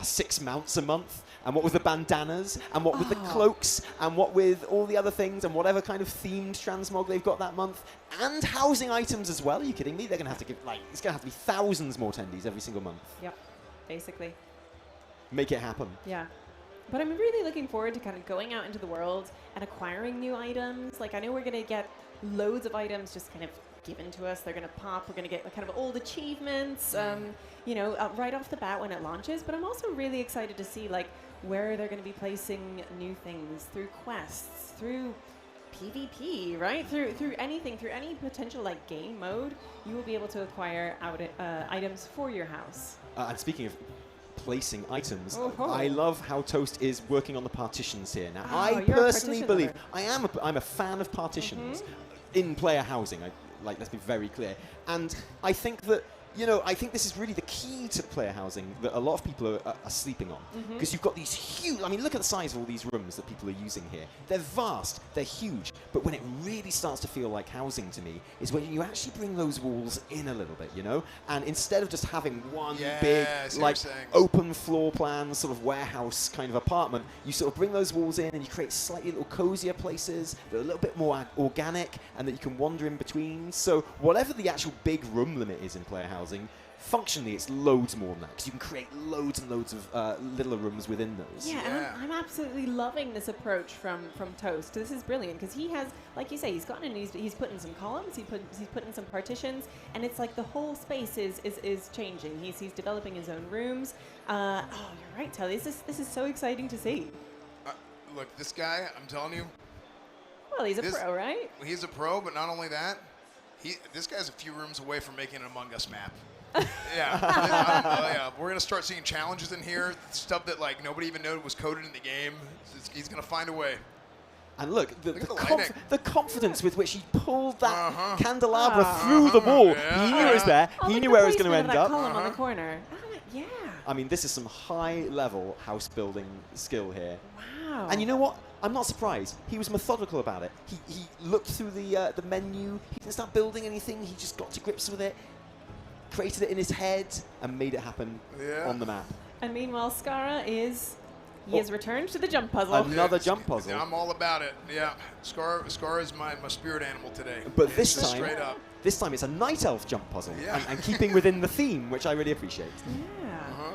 6 mounts a month, and what with the bandanas, and what with the cloaks, and what with all the other things, and whatever kind of themed transmog they've got that month, and housing items as well. Are you kidding me? They're going to have to give, it's going to have to be thousands more tendies every single month. Yep. Basically. Make it happen. Yeah. But I'm really looking forward to kind of going out into the world and acquiring new items. Like, I know we're going to get loads of items just kind of given to us. They're going to pop. We're going to get kind of old achievements, right off the bat when it launches. But I'm also really excited to see, like, where they're going to be placing new things through quests, through PvP, right? Through anything, through any potential, like, game mode, you will be able to acquire items for your house. And speaking of placing items, I love how Toast is working on the partitions here. Now, I personally believe I'm a fan of partitions in player housing. Let's be very clear. And I think that you know, I think this is really the key to player housing that a lot of people are sleeping on. Because you've got these huge, I mean, look at the size of all these rooms that people are using here. They're vast, they're huge, but when it really starts to feel like housing to me is when you actually bring those walls in a little bit, you know? And instead of just having one big, like, open floor plan, sort of warehouse kind of apartment, you sort of bring those walls in and you create slightly little cozier places that are a little bit more organic and that you can wander in between. So whatever the actual big room limit is in player housing, functionally it's loads more than that because you can create loads and loads of littler rooms within those. Yeah, and I'm absolutely loving this approach from Toast. This is brilliant because he has, like you say, he's gotten in, he's put in some columns, he's put in some partitions, and it's like the whole space is changing. He's developing his own rooms. Oh, you're right, Telly. This is so exciting to see. Look, this guy, I'm telling you. Well, he's a pro, right? He's a pro, but not only that, this guy's a few rooms away from making an Among Us map. Yeah, we're gonna start seeing challenges in here, stuff that like nobody even knew was coded in the game. He's gonna find a way. And look, the confidence with which he pulled that candelabra through the wall. Yeah. He knew it was there. He knew where it was going to end up. Column on the corner. Yeah. I mean, this is some high-level house building skill here. Wow. And you know what? I'm not surprised. He was methodical about it. He looked through the menu. He didn't start building anything. He just got to grips with it, created it in his head, and made it happen on the map. And meanwhile, Scarra he has returned to the jump puzzle. Another jump puzzle. Yeah, I'm all about it. Yeah, Scar is my spirit animal today. But this time, straight up. This time it's a night elf jump puzzle, Yeah. and keeping within the theme, which I really appreciate. Yeah.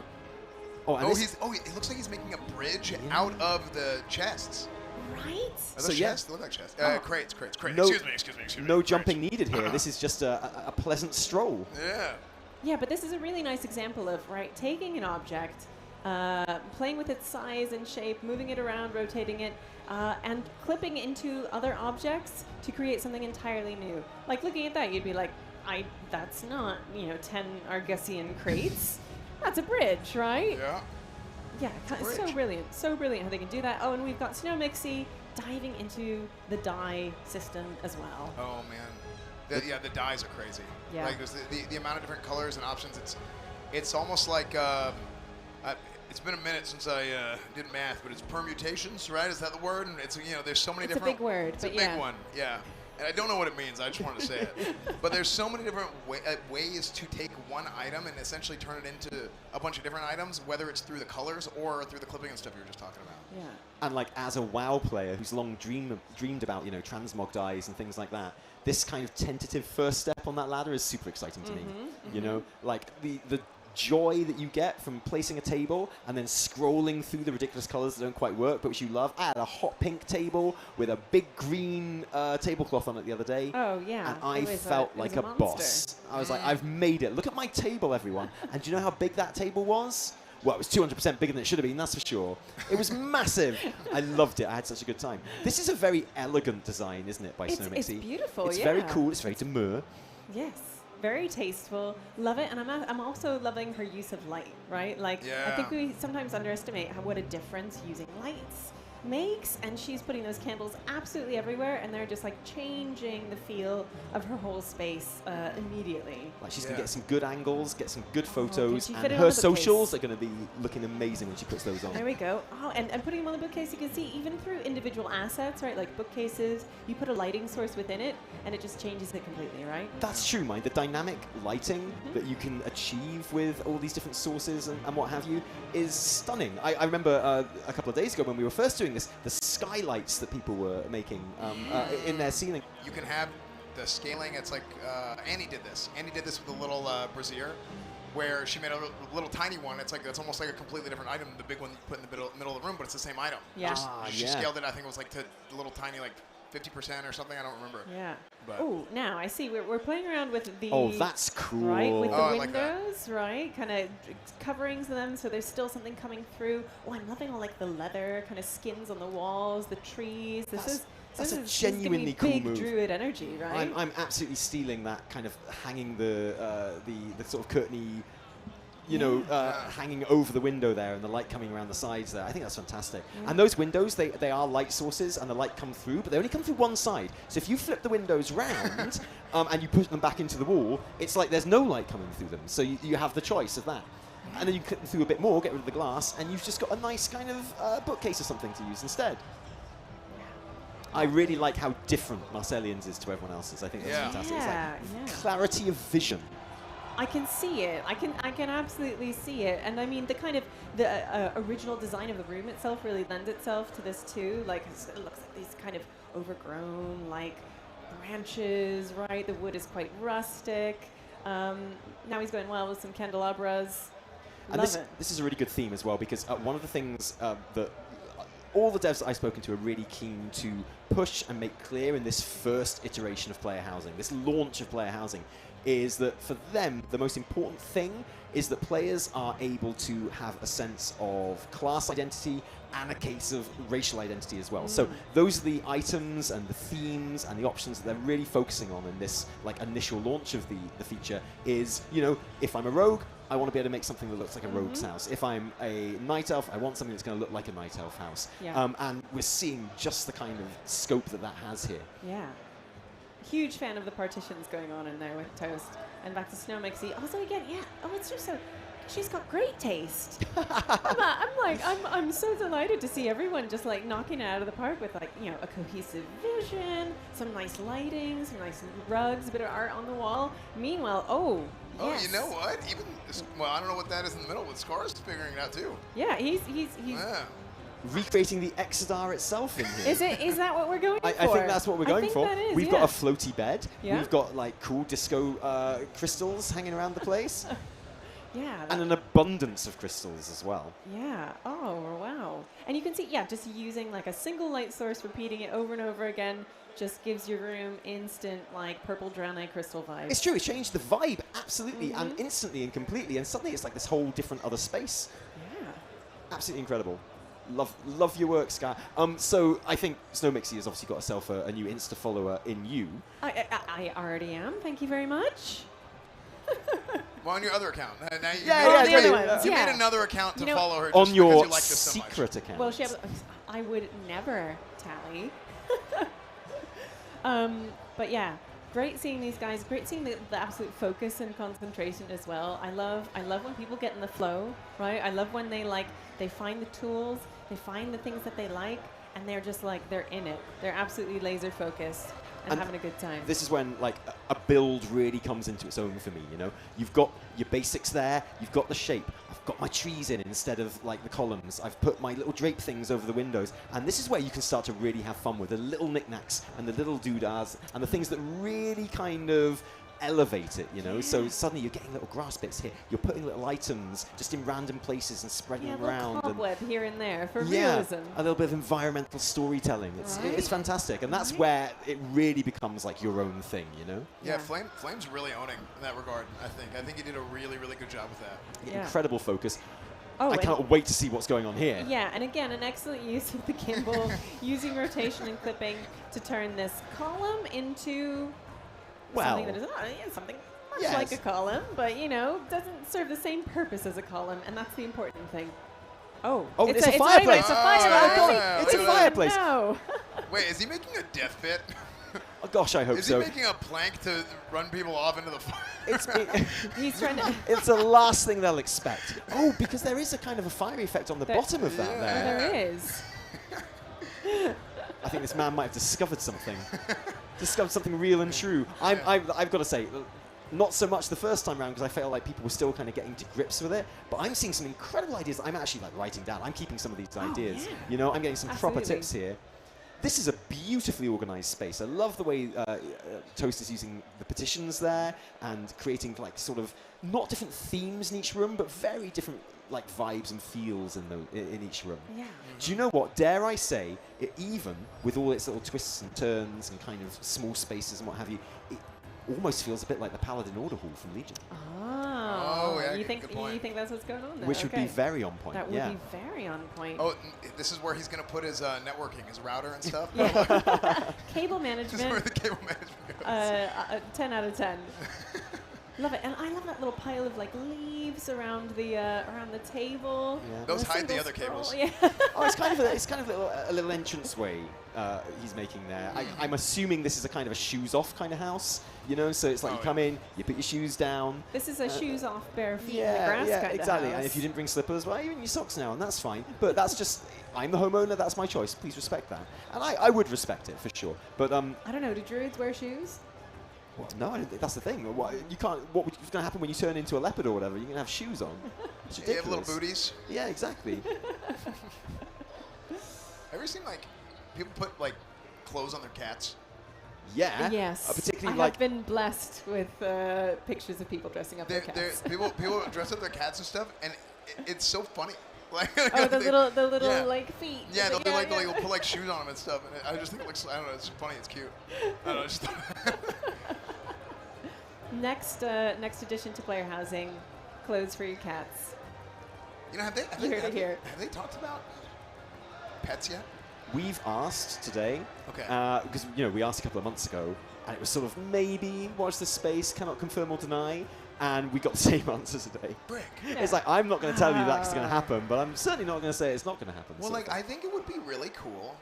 It looks like he's making a bridge out of the chests. Right? Are those chests? They look like chests. Crates. No, Excuse me. No jumping needed here. This is just a pleasant stroll. Yeah. Yeah, but this is a really nice example of, taking an object, playing with its size and shape, moving it around, rotating it, and clipping into other objects to create something entirely new. Like, looking at that, you'd be like, that's not, 10 Argusian crates. That's a bridge, right? Yeah. Yeah, it's so brilliant. So brilliant how they can do that. Oh, and we've got Snowmixy diving into the die system as well. Oh, man. The dyes are crazy. Yeah. Like, there's the amount of different colors and options. It's almost like, it's been a minute since I did math, but it's permutations, right? Is that the word? And it's, there's so many different. It's a big word, It's a big one, yeah. And I don't know what it means. I just want to say it. But there's so many different ways to take one item and essentially turn it into a bunch of different items, whether it's through the colors or through the clipping and stuff you were just talking about. Yeah. And like as a WoW player who's long dreamed about transmog dies and things like that, this kind of tentative first step on that ladder is super exciting to me. You know, like the joy that you get from placing a table and then scrolling through the ridiculous colors that don't quite work but which you love. I had a hot pink table with a big green tablecloth on it the other day. Oh, yeah. And I felt like a boss. I was like, I've made it. Look at my table, everyone. And do you know how big that table was? Well, it was 200% bigger than it should have been, that's for sure. It was massive. I loved it. I had such a good time. This is a very elegant design, isn't it, by Snowmixy? It's beautiful, It's very cool. It's very demure. Yes. Very tasteful, love it, and I'm also loving her use of light, right? Like, I think we sometimes underestimate what a difference using lights makes, and she's putting those candles absolutely everywhere, and they're just like changing the feel of her whole space immediately. Like she's gonna get some good angles, get some good photos, can she and fit it on her the socials are gonna be looking amazing when she puts those on. There we go. Oh, and putting them on the bookcase, you can see even through individual assets, right? Like bookcases, you put a lighting source within it, and it just changes it completely, right? That's true, Mike. The dynamic lighting that you can achieve with all these different sources and what have you is stunning. I remember a couple of days ago when we were first doing this, the skylights that people were making in their ceiling. You can have the scaling. It's like Annie did this. Annie did this with a little brazier, where she made a little tiny one. It's almost like a completely different item. The big one you put in the middle of the room, but it's the same item. Yeah. She scaled it. I think it was like to a little tiny 50% or something. I don't remember. Yeah. Oh, now I see. We're playing around with the. Oh, that's cool. Right, with the I windows, right? Kind of coverings of them, so there's still something coming through. Oh, I'm loving all the leather kind of skins on the walls, the trees. That's a genuinely cool big move. Druid energy, right? I'm absolutely stealing that kind of hanging the sort of curtainy you know, hanging over the window there and the light coming around the sides there. I think that's fantastic. And those windows, they are light sources and the light come through, but they only come through one side. So if you flip the windows round and you push them back into the wall, it's like there's no light coming through them. So you have the choice of that. And then you clip them through a bit more, get rid of the glass, and you've just got a nice kind of bookcase or something to use instead. I really like how different Marcelion's is to everyone else's. I think that's fantastic. It's like clarity of vision. I can see it. I can absolutely see it. And I mean, the kind of the original design of the room itself really lends itself to this too. Like it looks like these kind of overgrown like branches, right? The wood is quite rustic. Now he's going well with some candelabras. And this is a really good theme as well, because one of the things that all the devs that I've spoken to are really keen to push and make clear in this first iteration of player housing, this launch of player housing, is that for them, the most important thing is that players are able to have a sense of class identity and a case of racial identity as well. So those are the items and the themes and the options that they're really focusing on in this like initial launch of the feature is, you know, if I'm a rogue, I want to be able to make something that looks like a rogue's house. If I'm a night elf, I want something that's going to look like a night elf house. And we're seeing just the kind of scope that has here. Yeah. Huge fan of the partitions going on in there with Toast. And back to Snowmixy. Also, again, it's just so. She's got great taste. I'm so delighted to see everyone just like knocking it out of the park with like, you know, a cohesive vision, some nice lighting, some nice rugs, a bit of art on the wall. Meanwhile, yes. You know what? Even I don't know what that is in the middle, but Scarra's figuring it out too. Yeah, he's recreating the Exodar itself in here. Is that what we're going for? I think that's what we're going for. That is, We've got a floaty bed. Yeah. We've got like cool disco crystals hanging around the place. Yeah. And an abundance of crystals as well. Yeah. Oh, wow. And you can see, just using like a single light source, repeating it over and over again, just gives your room instant like purple Draenei crystal vibe. It's true. It changed the vibe absolutely and instantly and completely. And suddenly it's like this whole different other space. Yeah. Absolutely incredible. Love your work, Scar. So I think Snowmixy has obviously got herself a new Insta follower in you. I already am. Thank you very much. Well, on your other account. Now you made another account to follow her just on your because you like this so much. secret account. Well, I would never tally. But yeah, great seeing these guys. Great seeing the absolute focus and concentration as well. I love when people get in the flow, right? I love when they find the tools, they find the things that they like, and they're just like they're in it. They're absolutely laser focused. And having a good time. This is when like a build really comes into its own for me, you know? You've got your basics there, you've got the shape, I've got my trees in instead of like the columns, I've put my little drape things over the windows, and this is where you can start to really have fun with the little knickknacks and the little doodads and the things that really kind of elevate it, you know? So suddenly you're getting little grass bits here, you're putting little items just in random places and spreading them around. A cobweb here and there for realism. A little bit of environmental storytelling. It's fantastic, and that's where it really becomes like your own thing, you know? Yeah, Flame's really owning in that regard, I think. I think he did a really, really good job with that. Incredible focus. I cannot wait to see what's going on here. Yeah, and again, an excellent use of the gimbal, using rotation and clipping to turn this column into something that is something much like a column, but you know, doesn't serve the same purpose as a column, and that's the important thing. It's a fireplace. It's a fireplace. It's a fireplace. No. Wait, is he making a death pit? Oh, gosh, I hope so. Is he making a plank to run people off into the fire? He's trying to. It's the last thing they'll expect. Oh, because there is a kind of a fiery effect on the bottom of that there. There is. I think this man might have discovered something. Discovered something real and true. I've got to say, not so much the first time around because I felt like people were still kind of getting to grips with it, but I'm seeing some incredible ideas that I'm actually like writing down. I'm keeping some of these ideas. Yeah. You know, I'm getting some proper tips here. This is a beautifully organized space. I love the way Toast is using the petitions there and creating like sort of not different themes in each room, but very different like vibes and feels in each room. Yeah. Do you know what? Dare I say, even with all its little twists and turns and kind of small spaces and what have you, it almost feels a bit like the Paladin Order Hall from Legion. Oh, yeah. You think that's what's going on there? Which would be very on point. That would be very on point. Oh, this is where he's going to put his networking, his router and stuff? Cable management. This is where the cable management goes. 10 out of 10. Love it, and I love that little pile of like leaves around the table. Yeah. Those And a hide the single other cables. scroll, Yeah. Oh, it's kind of a little entranceway he's making there. I'm assuming this is a kind of a shoes off kind of house, you know. So it's like you come in, you put your shoes down. This is a shoes off, bare feet in the Yeah, grass yeah, kind exactly. of house. And if you didn't bring slippers, well, even your socks now, and that's fine. But that's just, I'm the homeowner. That's my choice. Please respect that, and I would respect it for sure. But I don't know. Do druids wear shoes? no, I don't think that's the thing. What, you can't. What's going to happen when you turn into a leopard or whatever? You're going to have shoes on. It's You ridiculous. have little booties. Yeah, exactly. Ever seen like people put like clothes on their cats? Yeah. Yes. Particularly I like have been blessed with pictures of people dressing up their cats. People dress up their cats and stuff, and it's so funny. Like, Oh, the little yeah. like feet. Yeah, they'll yeah. put like shoes on them and stuff, and I just think it looks. I don't know. It's funny. It's cute. I don't know. Just Next addition to player housing, clothes for your cats. you know, have You heard it here. they talked about pets yet? we've asked today. Okay. Because we asked a couple of months ago, and it was sort of maybe watch the space, cannot confirm or deny, and we got the same answer today. Brick. It's like I'm not going to tell you that's going to happen, but I'm certainly not going to say it's not going to happen. Well, So- like I think it would be really cool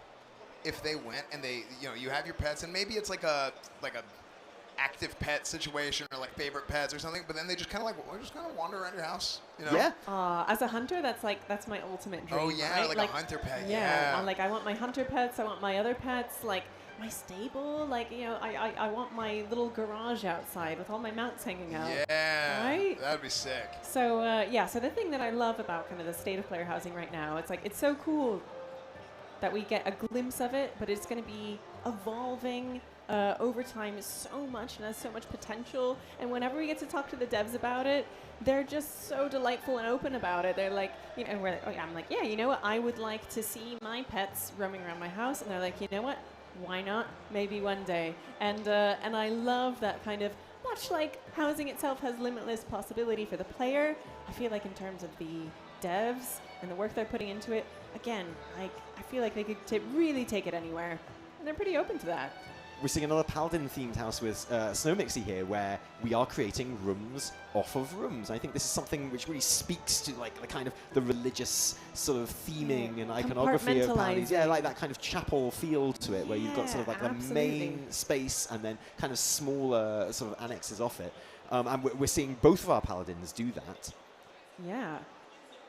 if they went and they, you have your pets, and maybe it's like a active pet situation or like favorite pets or something, but then they just kind of wander around your house, you know? Yeah. As a hunter, that's my ultimate dream. Oh yeah, right? like a hunter pet. Yeah, Yeah. like I want my hunter pets. I want my other pets. Like my stable. Like I want my little garage outside with all my mounts hanging out. Yeah. Right? That'd be sick. So so the thing that I love about kind of the state of player housing right now, it's like it's so cool that we get a glimpse of it, but it's going to be evolving over time so much and has so much potential. And whenever we get to talk to the devs about it, they're just so delightful and open about it. They're like, and I'm like, yeah, you know what? I would like to see my pets roaming around my house. And they're like, you know what? Why not? Maybe one day. And I love that kind of, much like housing itself has limitless possibility for the player, I feel like in terms of the devs and the work they're putting into it, again, like I feel like they could really take it anywhere. And they're pretty open to that. We're seeing another Paladin-themed house with Snowmixy here, where we are creating rooms off of rooms. I think this is something which really speaks to like the kind of the religious sort of theming and iconography of Paladins. Yeah, like that kind of chapel feel to it, where you've got sort of like the main space and then kind of smaller sort of annexes off it. And we're seeing both of our Paladins do that. Yeah.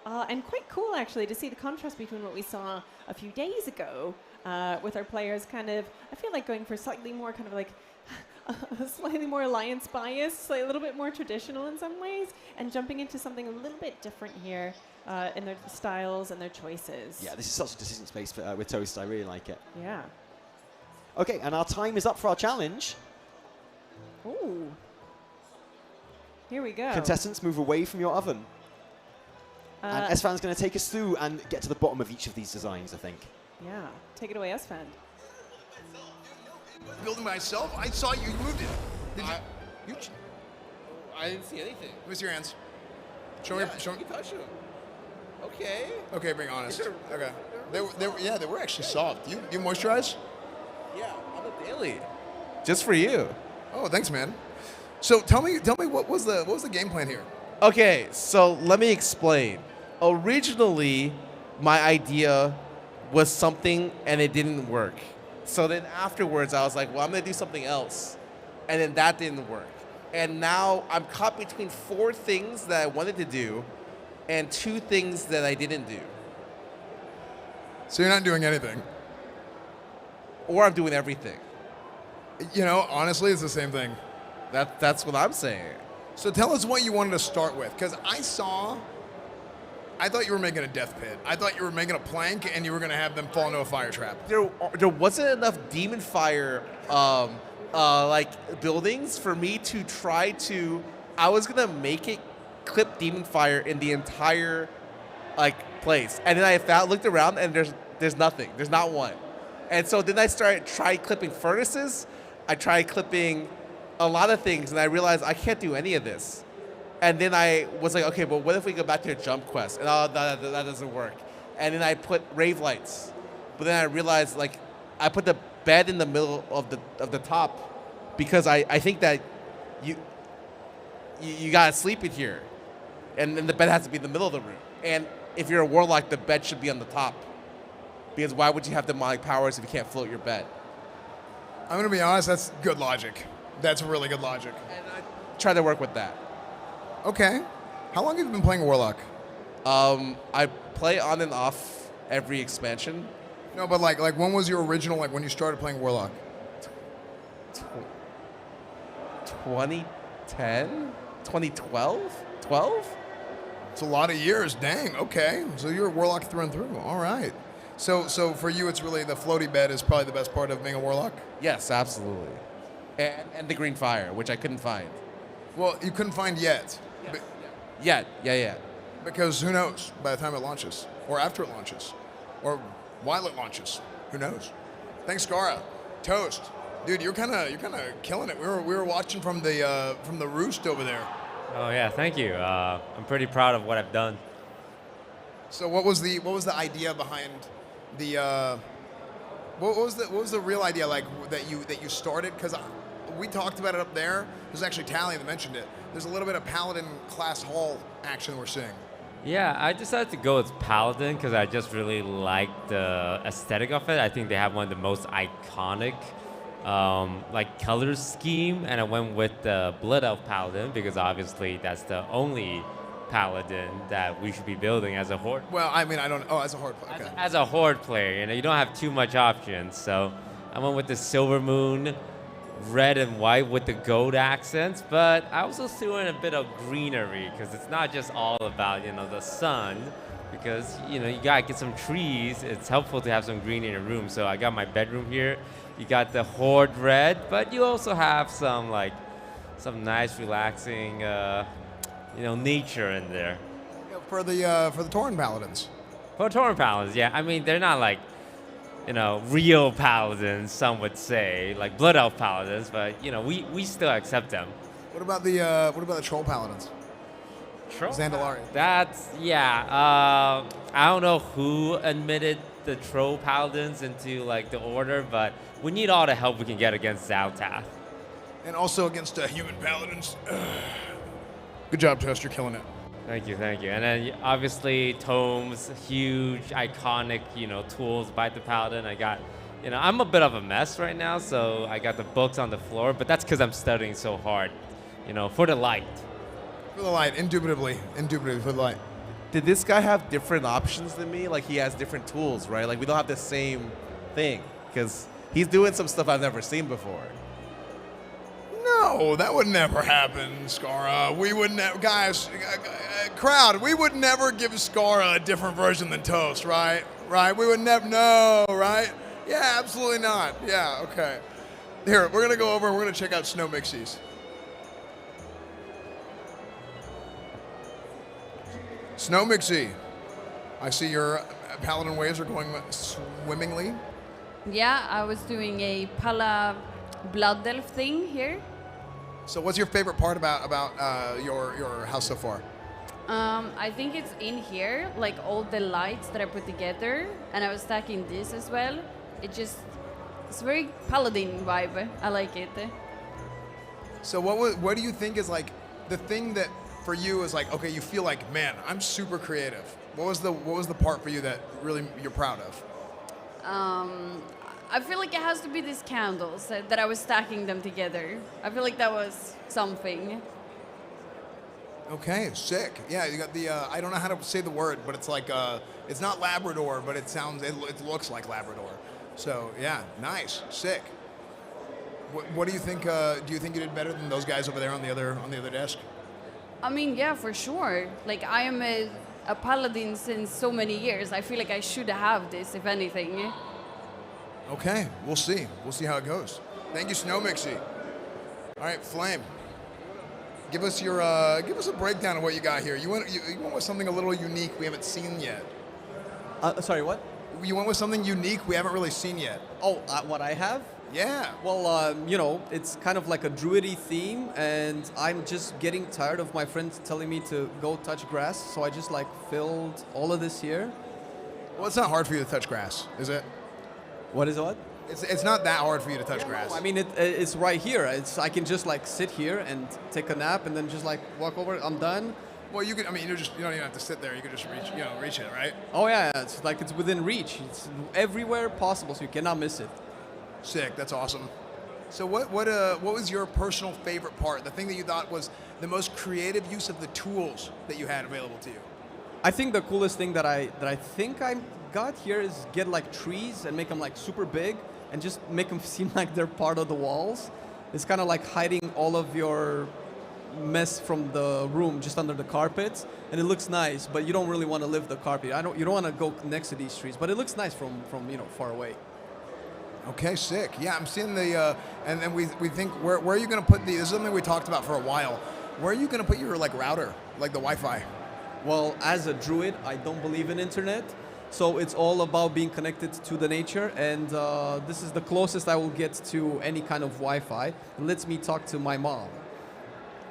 And quite cool, actually, to see the contrast between what we saw a few days ago with our players kind of, I feel like going for slightly more kind of like, slightly more alliance bias, like a little bit more traditional in some ways, and jumping into something a little bit different here in their styles and their choices. Yeah, this is such a decision space for, with Toast. I really like it. Yeah. Okay, and our time is up for our challenge. Ooh. Here we go. Contestants, move away from your oven. And Esfand's going to take us through and get to the bottom of each of these designs, I think. Yeah. Take it away, Esfand. Building myself? I saw you moved it. Did you? I didn't see anything. Let me see your hands. Show Yeah, me. Show me. you touch them. Okay. Okay, being honest. Okay. They were actually soft. You moisturize? Yeah, on the daily. Just for you. Oh, thanks, man. So tell me what was the game plan here? Okay, so let me explain. Originally, my idea was something and it didn't work. So then afterwards, I was like, well, I'm going to do something else. And then that didn't work. And now I'm caught between 4 things that I wanted to do and 2 things that I didn't do. So you're not doing anything. Or I'm doing everything. You know, honestly, it's the same thing. That's what I'm saying. So tell us what you wanted to start with, because I thought you were making a death pit. I thought you were making a plank and you were going to have them fall into a fire trap. There wasn't enough demon fire like buildings for me to try to. I was gonna make it clip demon fire in the entire like place, and then I looked around and there's nothing. There's not one, and so then I tried clipping furnaces. I tried clipping a lot of things, and I realized I can't do any of this. And then I was like, okay, but what if we go back to a jump quest? And that doesn't work. And then I put rave lights. But then I realized, like, I put the bed in the middle of the top because I think that you gotta sleep in here, and then the bed has to be in the middle of the room. And if you're a warlock, the bed should be on the top, because why would you have demonic powers if you can't float your bed? I'm gonna be honest. That's good logic. That's really good logic. And I try to work with that. Okay. How long have you been playing Warlock? I play on and off every expansion. No, but like when was your original, like when you started playing Warlock? 2010, 2012, 12. It's a lot of years. Dang. Okay. So you're a Warlock through and through. All right. So for you, it's really the floaty bed is probably the best part of being a Warlock. Yes, absolutely. And the green fire, which I couldn't find. Well, you couldn't find yet. Yeah. Because who knows by the time it launches, or after it launches, or while it launches, who knows? Thanks, Scarra. Toast, dude, you're kind of killing it. We were watching from the roost over there. Oh yeah, thank you. I'm pretty proud of what I've done. So what was the idea behind the what was the real idea like that you started? Because we talked about it up there. There's actually Tally that mentioned it. There's a little bit of Paladin class hall action we're seeing. Yeah, I decided to go with Paladin because I just really like the aesthetic of it. I think they have one of the most iconic like color scheme, and I went with the Blood Elf Paladin because obviously that's the only Paladin that we should be building as a horde. Well, I mean, I don't. Oh, as a horde. Okay. As a horde player, you don't have too much options. So I went with the Silver Moon, red and white with the gold accents, but I also threw in a bit of greenery because it's not just all about the sun. Because you gotta get some trees. It's helpful to have some green in your room. So I got my bedroom here. You got the horde red, but you also have some nice relaxing nature in there. For the Tauren Paladins. For Tauren Paladins, yeah. I mean, they're not like, real Paladins, some would say, like Blood Elf Paladins, but, we still accept them. What about the Troll Paladins? Troll? Zandalari. That's, yeah. I don't know who admitted the Troll Paladins into, the order, but we need all the help we can get against Zaltath. And also against Human Paladins. Good job, Toast. You're killing it. Thank you. And then obviously tomes, huge, iconic, tools by the Paladin. I got, I'm a bit of a mess right now, so I got the books on the floor, but that's because I'm studying so hard, for the light. For the light, indubitably for the light. Did this guy have different options than me? Like he has different tools, right? Like we don't have the same thing because he's doing some stuff I've never seen before. No, that would never happen, Scarra. We would never, guys, crowd, we would never give Scarra a different version than Toast, right? Right? We would never, no, right? Yeah, absolutely not. Yeah, okay. Here, we're going to go over and we're going to check out Snowmixy's. Snowmixy, I see your Paladin waves are going swimmingly. Yeah, I was doing a Pala Blood Elf thing here. So what's your favorite part about your house so far? I think it's in here, like all the lights that I put together, and I was stacking this as well. It's very Paladin vibe. I like it. So what do you think is like the thing that for you is like, okay, you feel like, man, I'm super creative. What was the part for you that really you're proud of? I feel like it has to be these candles that I was stacking them together. I feel like that was something. Okay, sick. Yeah, you got the I don't know how to say the word, but it's like it's not Labrador, but it looks like Labrador. So yeah, nice, sick. What do you think? Do you think you did better than those guys over there on the other desk? I mean, yeah, for sure. Like I am a paladin since so many years. I feel like I should have this, if anything. Okay, we'll see. We'll see how it goes. Thank you, Snowmixy. All right, Flame. Give us a breakdown of what you got here. You went with something a little unique we haven't seen yet. Sorry, what? You went with something unique we haven't really seen yet. Oh, what I have? Yeah. Well, it's kind of like a druidy theme, and I'm just getting tired of my friends telling me to go touch grass, so I just filled all of this here. Well, it's not hard for you to touch grass, is it? What is what? It's not that hard for you to touch grass. I mean, it's right here. I can just like sit here and take a nap and then just like walk over. I'm done. Well, you can. I mean, you don't even have to sit there. You can just reach it, right? Oh yeah, it's like it's within reach. It's everywhere possible, so you cannot miss it. Sick. That's awesome. So what was your personal favorite part? The thing that you thought was the most creative use of the tools that you had available to you? I think the coolest thing that I think I got here is get like trees and make them like super big and just make them seem like they're part of the walls. It's kind of like hiding all of your mess from the room just under the carpet, and it looks nice, but you don't really want to lift the carpet. You don't want to go next to these trees, but it looks nice from far away. Okay, sick. Yeah, I'm seeing the and then we think where are you going to put the? This is something we talked about for a while. Where are you going to put your like router, like the Wi-Fi? Well, as a druid, I don't believe in internet, so it's all about being connected to the nature, and this is the closest I will get to any kind of Wi-Fi. It lets me talk to my mom.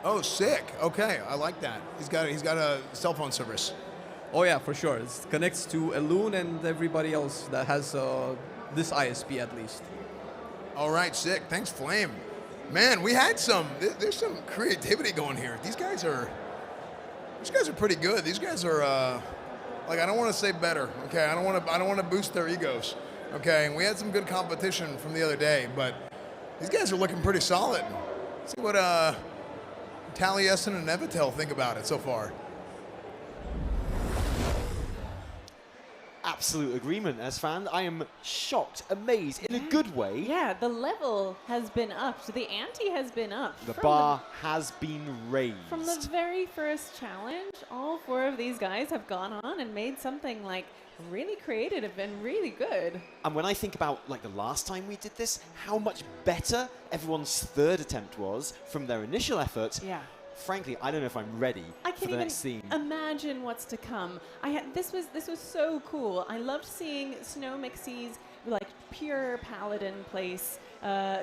Oh, sick. Okay, I like that. He's got a cell phone service. Oh yeah, for sure. It connects to Elune and everybody else that has this ISP at least. All right, sick. Thanks, Flame. Man, we had there's some creativity going here. These guys are pretty good. These guys are like, I don't want to say better. Okay, I don't want to boost their egos. Okay, and we had some good competition from the other day, but these guys are looking pretty solid. Let's see what Taliesin and Evitel think about it so far. Absolute agreement, Esfand. I am shocked, amazed, in a good way. Yeah, the level has been upped. The ante has been upped. The bar has been raised. From the very first challenge, all 4 of these guys have gone on and made something like really creative and really good. And when I think about like the last time we did this, how much better everyone's third attempt was from their initial effort. Yeah. Frankly, I don't know if I'm ready for the next theme. Imagine what's to come. This was so cool. I loved seeing Snowmixy's like pure paladin place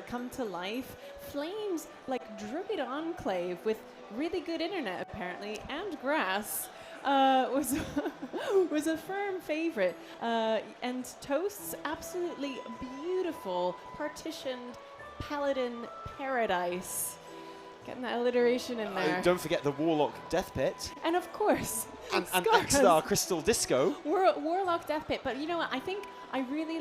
come to life. Flame's like druid enclave with really good internet apparently and grass was was a firm favorite. And Toast's absolutely beautiful partitioned paladin paradise. Getting that alliteration in there. Don't forget the Warlock Death Pit. And of course, and Star Crystal Disco. Warlock Death Pit. But you know what? I think I really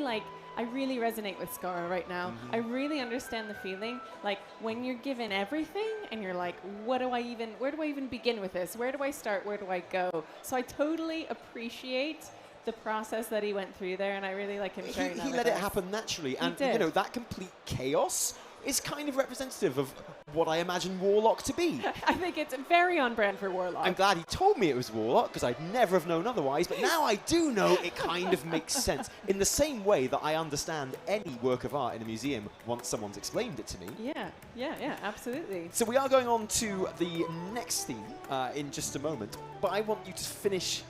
resonate with Scarra right now. Mm-hmm. I really understand the feeling. Like when you're given everything and you're like, where do I even begin with this? Where do I start? Where do I go? So I totally appreciate the process that he went through there, and I really like him sharing that. He let it happen naturally, and you know that complete chaos is kind of representative of what I imagine Warlock to be. I think it's very on brand for Warlock. I'm glad he told me it was Warlock, because I'd never have known otherwise, but now I do know it kind of makes sense. In the same way that I understand any work of art in a museum once someone's explained it to me. Yeah, absolutely. So we are going on to the next theme in just a moment, but I want you to finish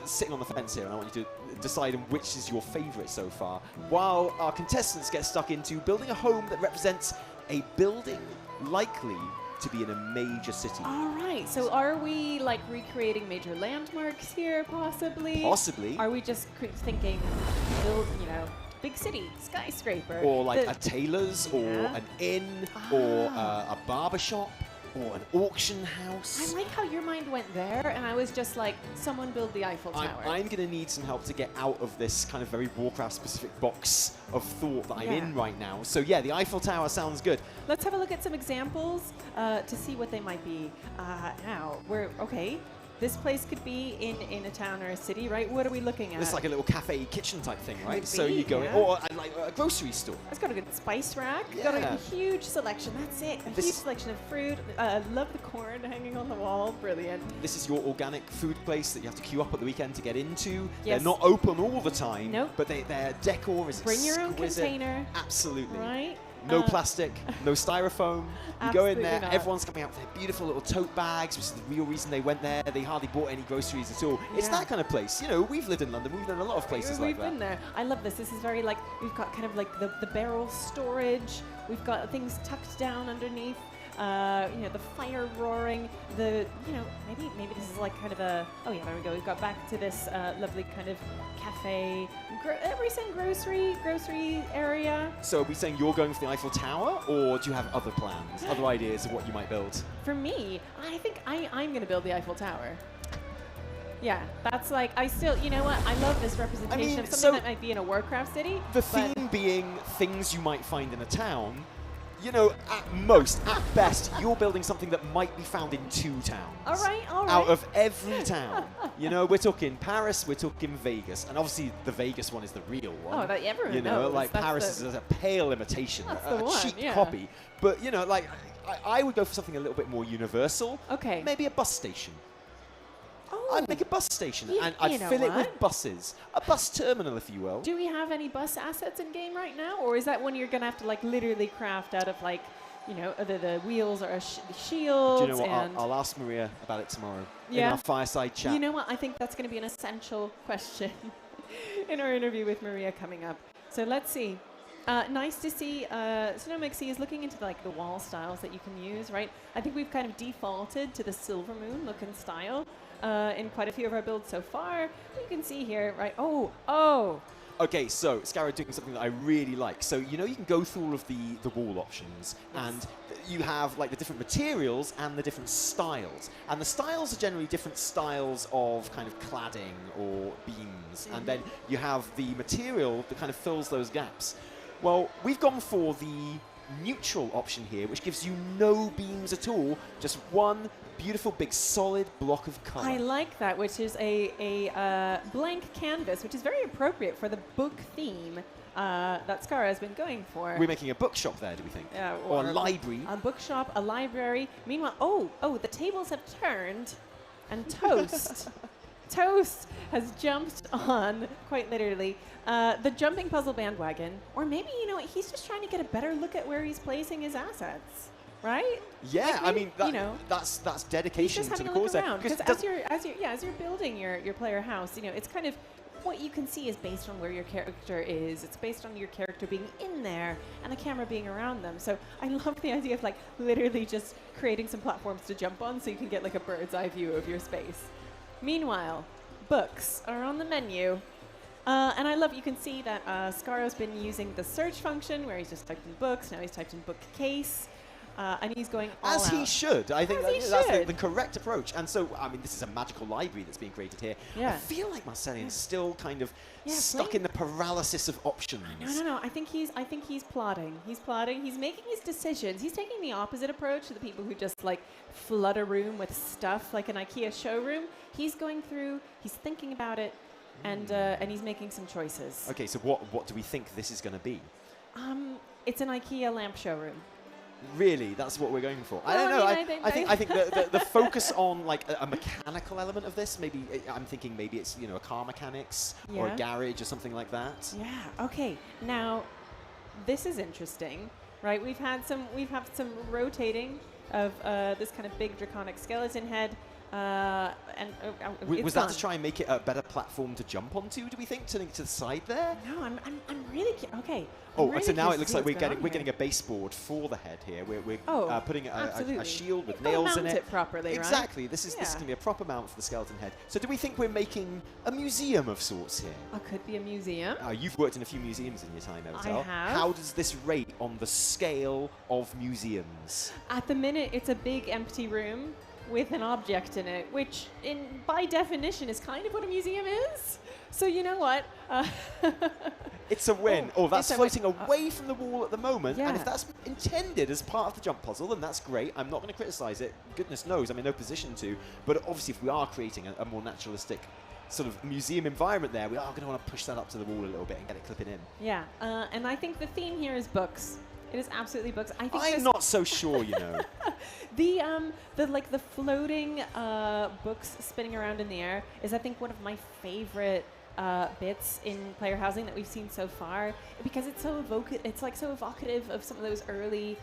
sitting on the fence here, and I want you to decide on which is your favorite so far, while our contestants get stuck into building a home that represents a building likely to be in a major city. All right, so are we like recreating major landmarks here, possibly? Possibly. Are we just thinking, big city, skyscraper? Or like a tailor's, or an inn, or a barber shop, or an auction house. I like how your mind went there, and I was just like, someone build the Eiffel Tower. I'm going to need some help to get out of this kind of very Warcraft-specific box of thought that I'm in right now. So yeah, the Eiffel Tower sounds good. Let's have a look at some examples to see what they might be. Now, this place could be in a town or a city, right? What are we looking at? It's like a little cafe kitchen type thing, right? Could So be, you go in, or like a grocery store. It's got a good spice rack. Yeah. Got a huge selection. That's it. A huge selection of fruit. Love the corn hanging on the wall. Brilliant. This is your organic food place that you have to queue up at the weekend to get into. Yes. They're not open all the time, Nope. but their decor is Bring your own exquisite. container. Absolutely. Right? No plastic, no styrofoam. You go in there, Absolutely not. everyone's coming out with their beautiful little tote bags, which is the real reason they went there. They hardly bought any groceries at all. It's that kind of place. You know, we've lived in London. We've done a lot of places like that. We've been there. I love this. This is very like, we've got kind of like the barrel storage. We've got things tucked down underneath. You know, the fire roaring, the, you know, maybe this is like kind of a, oh yeah, there we go. We've got back to this lovely kind of cafe, are we saying grocery area? So are we saying you're going for the Eiffel Tower, or do you have other plans, other ideas of what you might build? For me, I think I'm going to build the Eiffel Tower. Yeah, that's like, I still, you know what, I love this representation of something that might be in a Warcraft city. The theme being things you might find in a town. You know, at best, you're building something that might be found in 2 towns. All right. Out of every town. You know, we're talking Paris, we're talking Vegas. And obviously, the Vegas one is the real one. Oh, that everyone You know, knows. like That's Paris is a pale imitation, a one, cheap yeah. copy. But, you know, like, I would go for something a little bit more universal. Okay. Maybe a bus station. Oh. I'd make a bus station, and you I'd know fill it what? with buses. A bus terminal, if you will. Do we have any bus assets in game right now? Or is that one you're going to have to, like, literally craft out of, like, you know, the wheels or shields? Do you know what? And I'll ask Maria about it tomorrow in Yeah. our fireside chat. You know what? I think that's going to be an essential question in our interview with Maria coming up. So let's see. Nice to see Snowmixy is looking into like the wall styles that you can use, right? I think we've kind of defaulted to the Silver Moon look and style in quite a few of our builds so far. You can see here, right? Oh. Okay, so Scarra doing something that I really like. So, you know, you can go through all of the wall options, and you have like the different materials and the different styles. And the styles are generally different styles of kind of cladding or beams. And then you have the material that kind of fills those gaps. Well, we've gone for the neutral option here, which gives you no beams at all, just one beautiful big solid block of color. I like that, which is a blank canvas, which is very appropriate for the book theme that Scarra has been going for. We're making a bookshop there, do we think? Or a library. A bookshop, a library. Meanwhile, oh, the tables have turned, and Toast has jumped on, quite literally, the jumping puzzle bandwagon. Or maybe, you know, he's just trying to get a better look at where he's placing his assets, right? Yeah, Like I maybe, mean, that, you know, that's he's dedication just to the having a look cause there. around. 'Cause Because as you're building your player house, you know, it's kind of what you can see is based on where your character is. It's based on your character being in there and the camera being around them. So I love the idea of like literally just creating some platforms to jump on so you can get like a bird's eye view of your space. Meanwhile, books are on the menu. And I love, you can see that Scarra's been using the search function where he's just typed in books, now he's typed in bookcase, and he's going all As he out. should. I think As he that's should. the correct approach. And so, I mean, this is a magical library that's being created here. Yeah. I feel like Marcelion's still kind of Yeah, stuck in the paralysis of options. No. I think he's plotting. He's plotting. He's making his decisions. He's taking the opposite approach to the people who just like flood a room with stuff like an IKEA showroom. He's going through. He's thinking about it, and he's making some choices. Okay, so what do we think this is going to be? It's an IKEA lamp showroom. Really, that's what we're going for. I Well, don't know. I mean, I think the focus on like a mechanical element of this. Maybe I'm thinking maybe it's a car mechanics or a Yeah. garage or something like that. Yeah. Okay. Now, this is interesting, right? We've had some rotating of this kind of big draconic skeleton head. Was that to try and make it a better platform to jump onto? Do we think to the side there? No, I'm really okay. Oh, I'm so really now curious it to looks see like what's going on we're here. getting a baseboard for the head here. We're Oh, putting a absolutely. shield with You've gotta nails in mount it. it properly, right? Exactly. This is Yeah. going to be a proper mount for the skeleton head. So do we think we're making a museum of sorts here? Could be a museum. You've worked in a few museums in your time, Evitel. have. How does this rate on the scale of museums? At the minute, it's a big empty room with an object in it, which, by definition, is kind of what a museum is. So you know what? It's a win. Oh, that's it's a win. floating away from the wall at the moment. And Yeah. if that's intended as part of the jump puzzle, then that's great. I'm not going to criticize it. Goodness knows, I'm in no position to. But obviously, if we are creating a more naturalistic sort of museum environment there, we are going to want to push that up to the wall a little bit and get it clipping in. Yeah, and I think the theme here is books. It is absolutely books. I think I'm not so sure, you know. the floating books spinning around in the air is, I think, one of my favorite bits in player housing that we've seen so far, because it's so so evocative of some of those early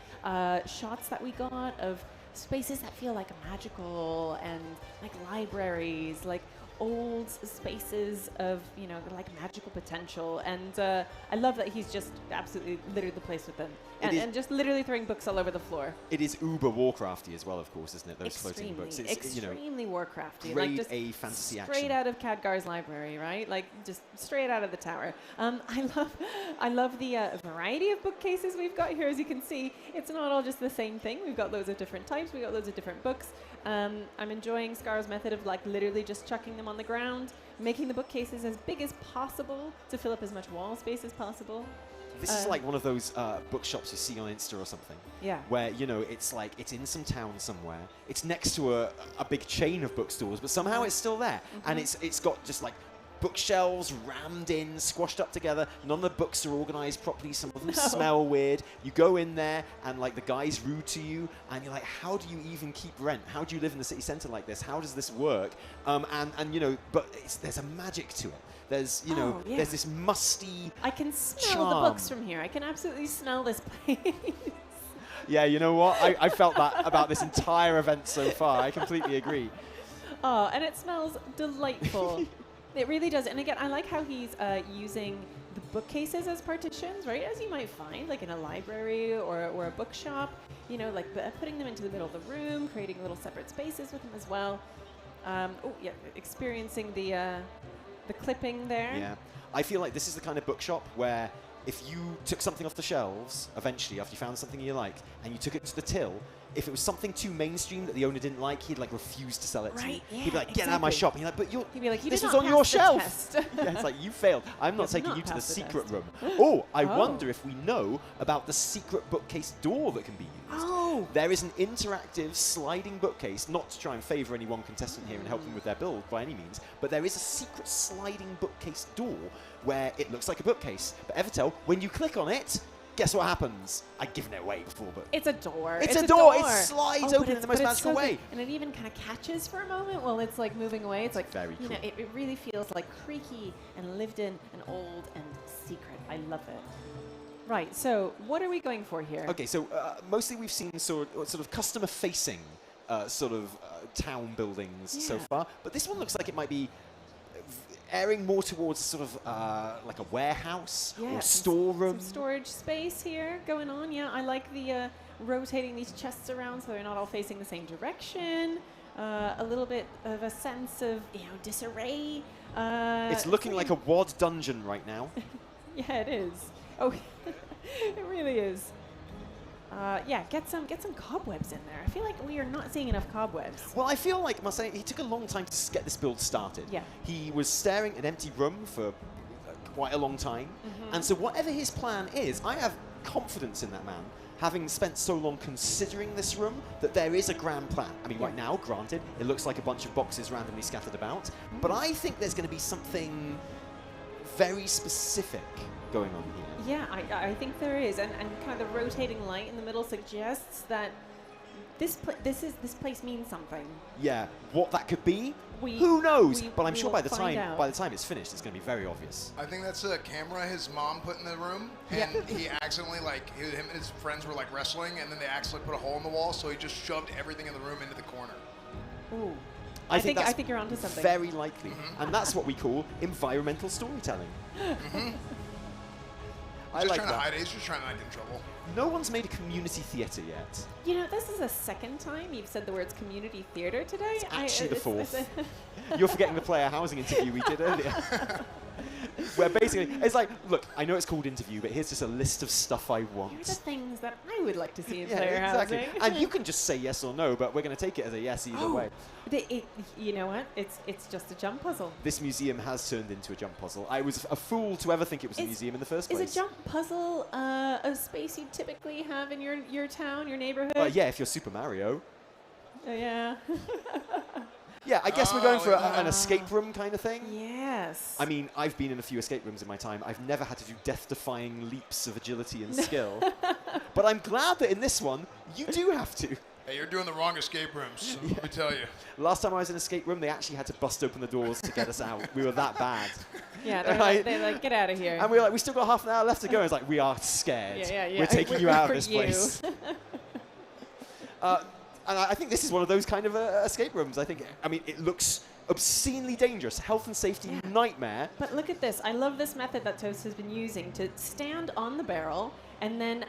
shots that we got of spaces that feel like magical and like libraries, like old spaces of, you know, like magical potential. And I love that he's just absolutely littered the place with them. And just literally throwing books all over the floor. It is uber Warcrafty as well, of course, isn't it? Those floating books. It's, extremely Warcrafty. grade Like just A fantasy action. straight out of Khadgar's library, right? Like just straight out of the tower. I love the variety of bookcases we've got here. As you can see, it's not all just the same thing. We've got loads of different types. We've got loads of different books. I'm enjoying Scarra's method of like literally just chucking them on the ground, making the bookcases as big as possible to fill up as much wall space as possible. This is like one of those bookshops you see on Insta or something. Yeah. Where, you know, it's like, it's in some town somewhere. It's next to a big chain of bookstores, but somehow it's still there. And it's got just like bookshelves rammed in, squashed up together. None of the books are organized properly. Some of them smell weird. You go in there and like the guy's rude to you and you're like, how do you even keep rent? How do you live in the city center like this? How does this work? And you know, but there's a magic to it. There's, you know, there's this musty I can smell the books from here. I can absolutely smell this place. Yeah, you know what? I felt that about this entire event so far. I completely agree. Oh, and it smells delightful. It really does. And again, I like how he's using the bookcases as partitions, right? As you might find, like in a library or a bookshop, you know, like putting them into the middle of the room, creating little separate spaces with them as well. Experiencing the clipping there. Yeah. I feel like this is the kind of bookshop where if you took something off the shelves, eventually, after you found something you liked, and you took it to the till, if it was something too mainstream that the owner didn't like, he'd like refuse to sell it to you. Yeah, he'd be like, get out of my shop. And you're like, but he'd be like, this was on your shelf. Yeah, it's like, you failed. I'm not taking you to the secret room. Oh, I wonder if we know about the secret bookcase door that can be used. Oh. There is an interactive sliding bookcase, not to try and favor any one contestant here and help them with their build by any means, but there is a secret sliding bookcase door where it looks like a bookcase. But Evertel, when you click on it, guess what happens? I've given it away before, but... It's a door. It's a door. It slides open in the most magical way. And it even kind of catches for a moment while it's like moving away. It's like, very cool. You know, it really feels like creaky and lived in and old and secret. I love it. Right, so what are we going for here? Okay, so mostly we've seen sort of customer-facing town buildings so far, but this one looks like it might be airing more towards sort of like a warehouse or storeroom. Some storage space here going on. Yeah, I like the rotating these chests around so they're not all facing the same direction. A little bit of a sense of, you know, disarray. It's looking like a WoD dungeon right now. Yeah, it is. Oh, it really is. Get some cobwebs in there. I feel like we are not seeing enough cobwebs. Well, I feel like Marcel, he took a long time to get this build started. Yeah. He was staring at an empty room for quite a long time. And so whatever his plan is, I have confidence in that man, having spent so long considering this room, that there is a grand plan. I mean, right now, granted, it looks like a bunch of boxes randomly scattered about, but I think there's going to be something very specific going on here. Yeah, I think there is, and kind of the rotating light in the middle suggests that this place means something. Yeah, what that could be, who knows? But I'm we sure will by the time it's finished, it's going to be very obvious. I think that's a camera his mom put in the room, and he accidentally, like, him and his friends were like wrestling, and then they accidentally put a hole in the wall, so he just shoved everything in the room into the corner. Ooh. I think you're onto something. Very likely, and that's what we call environmental storytelling. He's just trying to hide it. He's just trying to not get in trouble. No one's made a community theatre yet. You know, this is the second time you've said the words community theatre today. It's actually the fourth. You're forgetting the player housing interview we did earlier. Where basically, it's like, look, I know it's called interview, but here's just a list of stuff I want. Here are the things that I would like to see in player exactly. housing. And you can just say yes or no, but we're going to take it as a yes either way. You know what? It's just a jump puzzle. This museum has turned into a jump puzzle. I was a fool to ever think it was a museum in the first place. Is a jump puzzle a space you typically have in your town, your neighborhood? Yeah, if you're Super Mario. Yeah. Yeah, I guess we're going for an escape room kind of thing. Yes. I mean, I've been in a few escape rooms in my time. I've never had to do death-defying leaps of agility and skill. But I'm glad that in this one, you do have to. Hey, you're doing the wrong escape rooms, let me tell you. Last time I was in an escape room, they actually had to bust open the doors to get us out. We were that bad. Yeah, they're like, get out of here. And we were like, we still got half an hour left to go. It's like, we are scared. Yeah. We're taking you out of this place. And I think this is one of those kind of escape rooms. I mean, it looks obscenely dangerous, health and safety nightmare. But look at this. I love this method that Toast has been using to stand on the barrel and then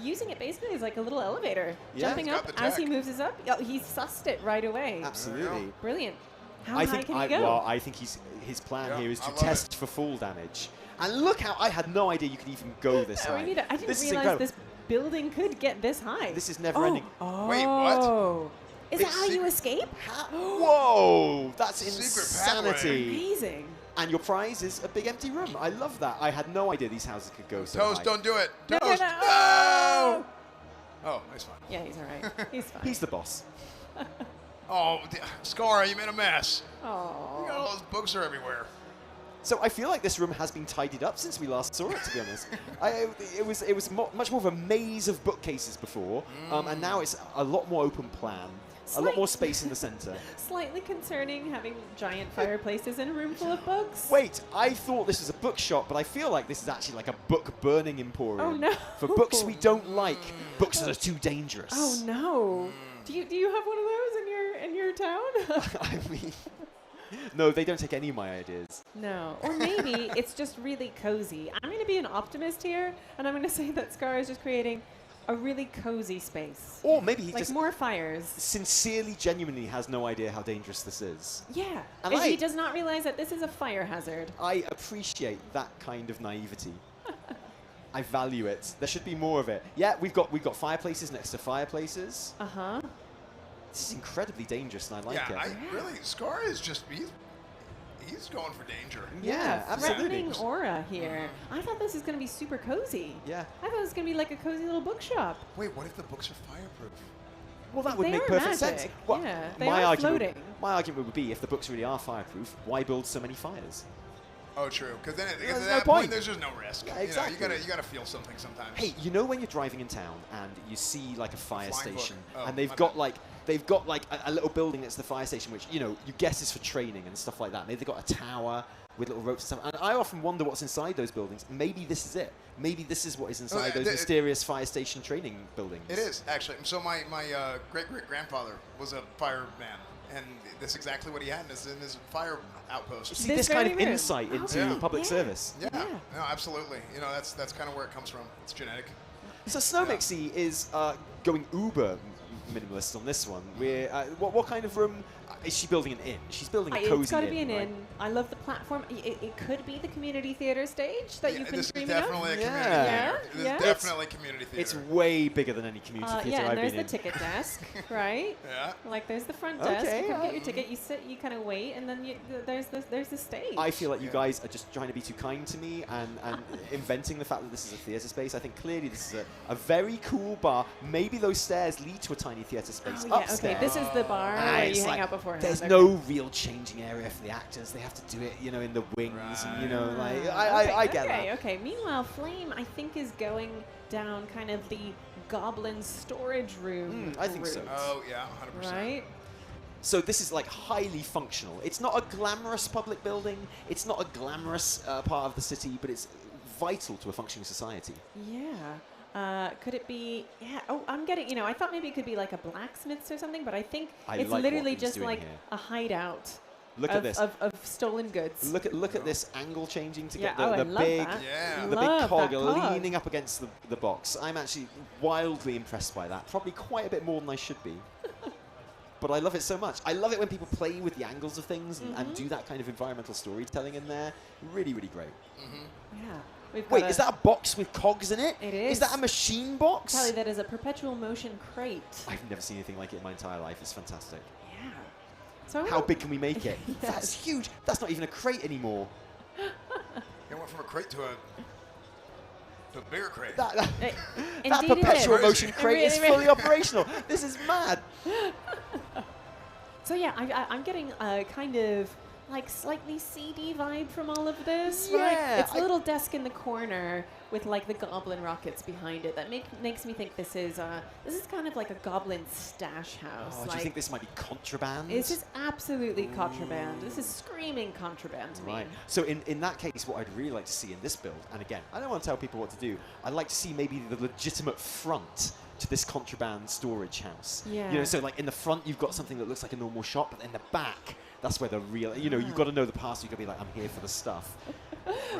using it basically as like a little elevator. Yeah. Jumping He's up got the as he tech. moves us up. Oh, he sussed it right away. Absolutely. Brilliant. How I high think can he go? well, I think his plan Yeah, here is I to love test for fall damage. And look how I had no idea you could even go this Oh, high. I didn't This is realize incredible. this building could get this high. This is never ending. Oh. Wait, what? Is Big that how you secret- escape? Whoa, that's Secret pathway. insanity. Amazing. And your prize is a big empty room. I love that. I had no idea these houses could go so Toast, high. don't do it. No, Toast, no, no! no. Oh, he's fine. Yeah, he's all right. He's fine. He's the boss. Oh, Scarra, you made a mess. Oh. Look at all those books are everywhere. So I feel like this room has been tidied up since we last saw it, to be honest. It was much more of a maze of bookcases before, and now it's a lot more open plan, a lot more space in the center. Slightly concerning having giant fireplaces in a room full of books. Wait, I thought this was a bookshop, but I feel like this is actually like a book burning emporium. Oh, no. For books we don't like, books that are too dangerous. Oh no. Do you have one of those in your town? I mean, no, they don't take any of my ideas. No. Or maybe it's just really cozy. I'm going to be an optimist here, and I'm going to say that Scarra is just creating a really cozy space. Or maybe he Like just more fires. sincerely, genuinely has no idea how dangerous this is. Yeah. And If he does not realize that this is a fire hazard. I appreciate that kind of naivety. I value it. There should be more of it. Yeah, we've got fireplaces next to fireplaces. Uh-huh. This is incredibly dangerous, and I like Yeah, it. really, Scarra is just, he's going for danger. Yeah, absolutely. Threatening aura here. I thought this was going to be super cozy. Yeah. I thought it was going to be like a cozy little bookshop. Wait, what if the books are fireproof? Well, that would They make are perfect magic. sense. Well, Yeah, they my are argument, floating. my argument would be, if the books really are fireproof, why build so many fires? Oh, true. Because then There's at no that point. point, there's just no risk. Yeah, You know, exactly. you gotta feel something sometimes. Hey, you know when you're driving in town and you see like a fire flying station, book. Oh, and they've my got bad. like a little building that's the fire station, which you guess is for training and stuff like that. Maybe they've got a tower with little ropes and stuff. And I often wonder what's inside those buildings. Maybe this is it. Maybe this is what is inside those mysterious fire station training buildings. It is, actually. So my great-great-grandfather was a fireman, and that's exactly what he had in his fire outpost. See, This this kind very of room. insight into Yeah. public Yeah. service. Yeah, Yeah. no, absolutely. That's kind of where it comes from. It's genetic. So Snowmixy is going uber minimalist on this one. We're what kind of room is she building? An inn? She's building a cozy It's got to be inn, an right? inn. I love the platform. It could be the community theater stage that you've been This is dreaming definitely of. a community Yeah. theater. Yeah, This yeah. is definitely community theater. It's way bigger than any community theater Yeah, and I've there's been the in. ticket desk, right? Yeah. Like there's the front desk. Okay, You come get yeah. your ticket. You sit. You kind of wait, and then there's the stage. I feel like you guys are just trying to be too kind to me and inventing the fact that this is a theatre space. I think clearly this is a very cool bar. Maybe those stairs lead to a tiny theatre space Oh, yeah, upstairs. okay. This is the bar Ah, where it's you hang like, out beforehand. there's Okay. no real changing area for the actors. They have to do it, in the wings, and like I get okay, that. Okay. Meanwhile, Flame, I think, is going down kind of the goblin storage room. I think so. route, Oh yeah, 100%. Right. So this is like highly functional. It's not a glamorous public building. It's not a glamorous part of the city, but it's vital to a functioning society. Yeah. Could it be? Yeah. Oh, I'm getting. I thought maybe it could be like a blacksmith's or something, but I think I it's like what literally he's just doing like here. a hideout. Look of, at this. Of stolen goods. Look at this angle changing to get Yeah, the I love big that. Yeah. the Love big cog that cog. leaning up against the box. I'm actually wildly impressed by that. Probably quite a bit more than I should be. But I love it so much. I love it when people play with the angles of things and do that kind of environmental storytelling in there. Really, really great. Yeah. We've got Wait, is that a box with cogs in it? It Is is. that a machine box? Tally, that is a perpetual motion crate. I've never seen anything like it in my entire life. It's fantastic. Yeah. So How big can we make it? Yes. That's huge. That's not even a crate anymore. It went from a crate to a bigger crate. That Indeed that it perpetual is. motion It crate is really- fully operational. This is mad. So yeah, I'm getting a kind of like slightly seedy vibe from all of this. Yeah, right? It's a I- little desk in the corner with like the goblin rockets behind it. That makes me think this is kind of like a goblin stash house. Oh, do like, you think this might be contraband? It's just absolutely contraband. This is screaming contraband to me. Right. So in that case, what I'd really like to see in this build, and again, I don't want to tell people what to do. I'd like to see maybe the legitimate front to this contraband storage house. Yeah. So like in the front, you've got something that looks like a normal shop, but in the back, That's where the real, you've got to know the past. You've got to be like, I'm here for the stuff.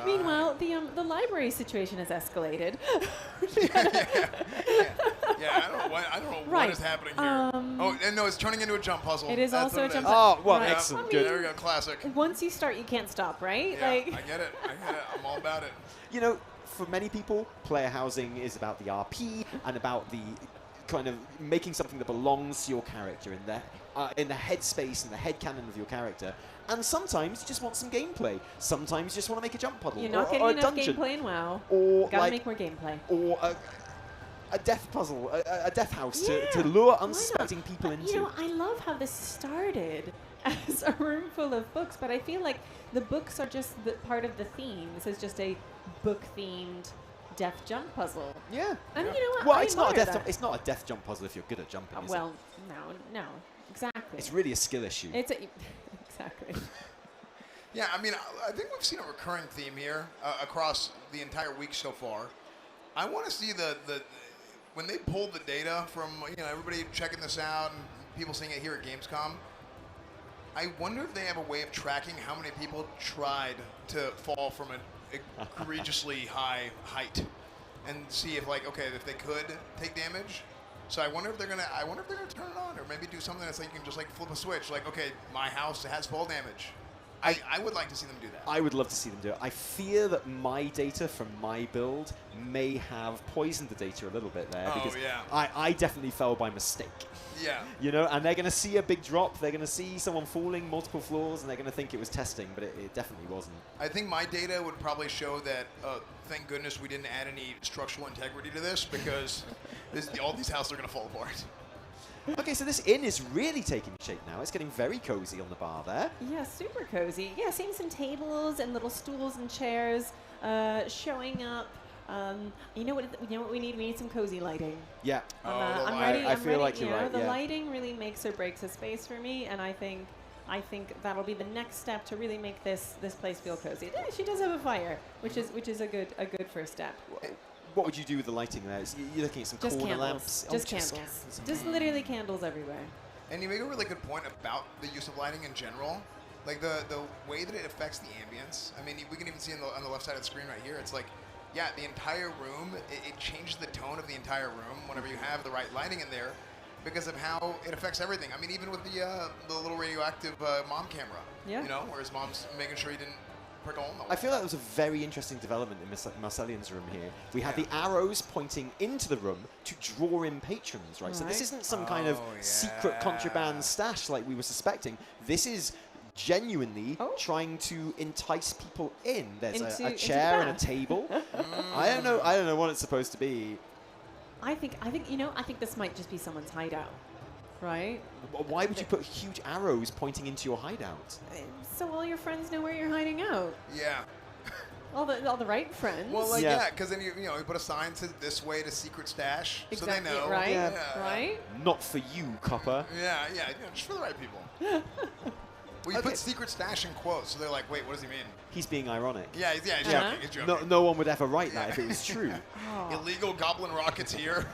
Meanwhile, the library situation has escalated. Yeah, I don't know what is happening here. Oh, and no, it's turning into a jump puzzle. It is That's also a what it jump is. puzzle. Oh, well, Right. excellent. I Good. There we go, classic. Once you start, you can't stop, right? Yeah, Like, I get it. I'm all about it. For many people, player housing is about the RP and about the kind of making something that belongs to your character in the headspace and the headcanon of your character. And sometimes you just want some gameplay. Sometimes you just want to make a jump puzzle you're not or getting a enough dungeon. gameplay in WoW. Or Gotta like, make more gameplay. or a death puzzle, a death house to lure Why not? unsuspecting people into. I love how this started as a room full of books, but I feel like the books are just part of the theme. This is just a book-themed death jump puzzle. Yeah. And you know what? Well, I it's not a admire death. that. It's not a death jump puzzle if you're good at jumping. is it? Well, no, exactly. It's really a skill issue. Exactly. Yeah, I mean, I think we've seen a recurring theme here across the entire week so far. I want to see the when they pulled the data from everybody checking this out and people seeing it here at Gamescom. I wonder if they have a way of tracking how many people tried to fall from an egregiously high height, and see if if they could take damage. So I wonder if they're gonna turn it on, or maybe do something that's like you can just flip a switch, like okay, my house has fall damage. I would like to see them do that. I would love to see them do it. I fear that my data from my build may have poisoned the data a little bit there because I definitely fell by mistake. Yeah. And they're going to see a big drop. They're going to see someone falling multiple floors, and they're going to think it was testing, but it definitely wasn't. I think my data would probably show that. Thank goodness we didn't add any structural integrity to this because all these houses are going to fall apart. Okay, so this inn is really taking shape now. It's getting very cozy on the bar there. Yeah, super cozy. Yeah, seeing some tables and little stools and chairs showing up. You know what we need? We need some cozy lighting. Yeah. I'm ready. I feel like you you're know, right. the yeah. lighting really makes or breaks a space for me, and I think that'll be the next step to really make this place feel cozy. Yeah, she does have a fire, which is a good first step. What would you do with the lighting there? You're looking at some Just corner candles. lamps. Just candles. Just literally candles everywhere. And you make a really good point about the use of lighting in general. Like the way that it affects the ambience. I mean, we can even see on the left side of the screen right here, it's like, yeah, the entire room, it changes the tone of the entire room whenever you have the right lighting in there because of how it affects everything. I mean, even with the little radioactive mom camera. Yeah. Where his mom's making sure he didn't prick a hole in the wall. I feel like that was a very interesting development in Marcelion's room here. We had the arrows pointing into the room to draw in patrons, right? So this isn't some kind of secret contraband stash like we were suspecting. This is genuinely trying to entice people in. There's a chair and a table. I don't know what it's supposed to be. I think this might just be someone's hideout, right? Why would you put huge arrows pointing into your hideout? So all your friends know where you're hiding out. Yeah. All the right friends. Well, because then you put a sign to this way to secret stash, exactly, so they know. Right? Yeah. Right? Not for you, copper. Yeah, just for the right people. Well, you put secret stash in quotes, so they're like, wait, what does he mean? He's being ironic. Yeah, he's joking. He's joking. No one would ever write that if it was true. Illegal goblin rockets here.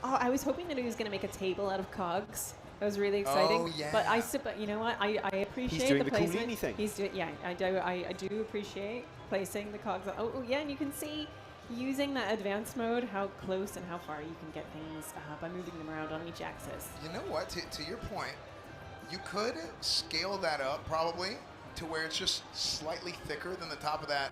I was hoping that he was going to make a table out of cogs. That was really exciting. Oh, yeah. But you know what? I appreciate He's doing the the placement. Kundalini thing. He's doing, I do appreciate placing the cogs. Oh, yeah, and you can see using that advanced mode how close and how far you can get things by moving them around on each axis. You know what? To your point, you could scale that up probably to where it's just slightly thicker than the top of that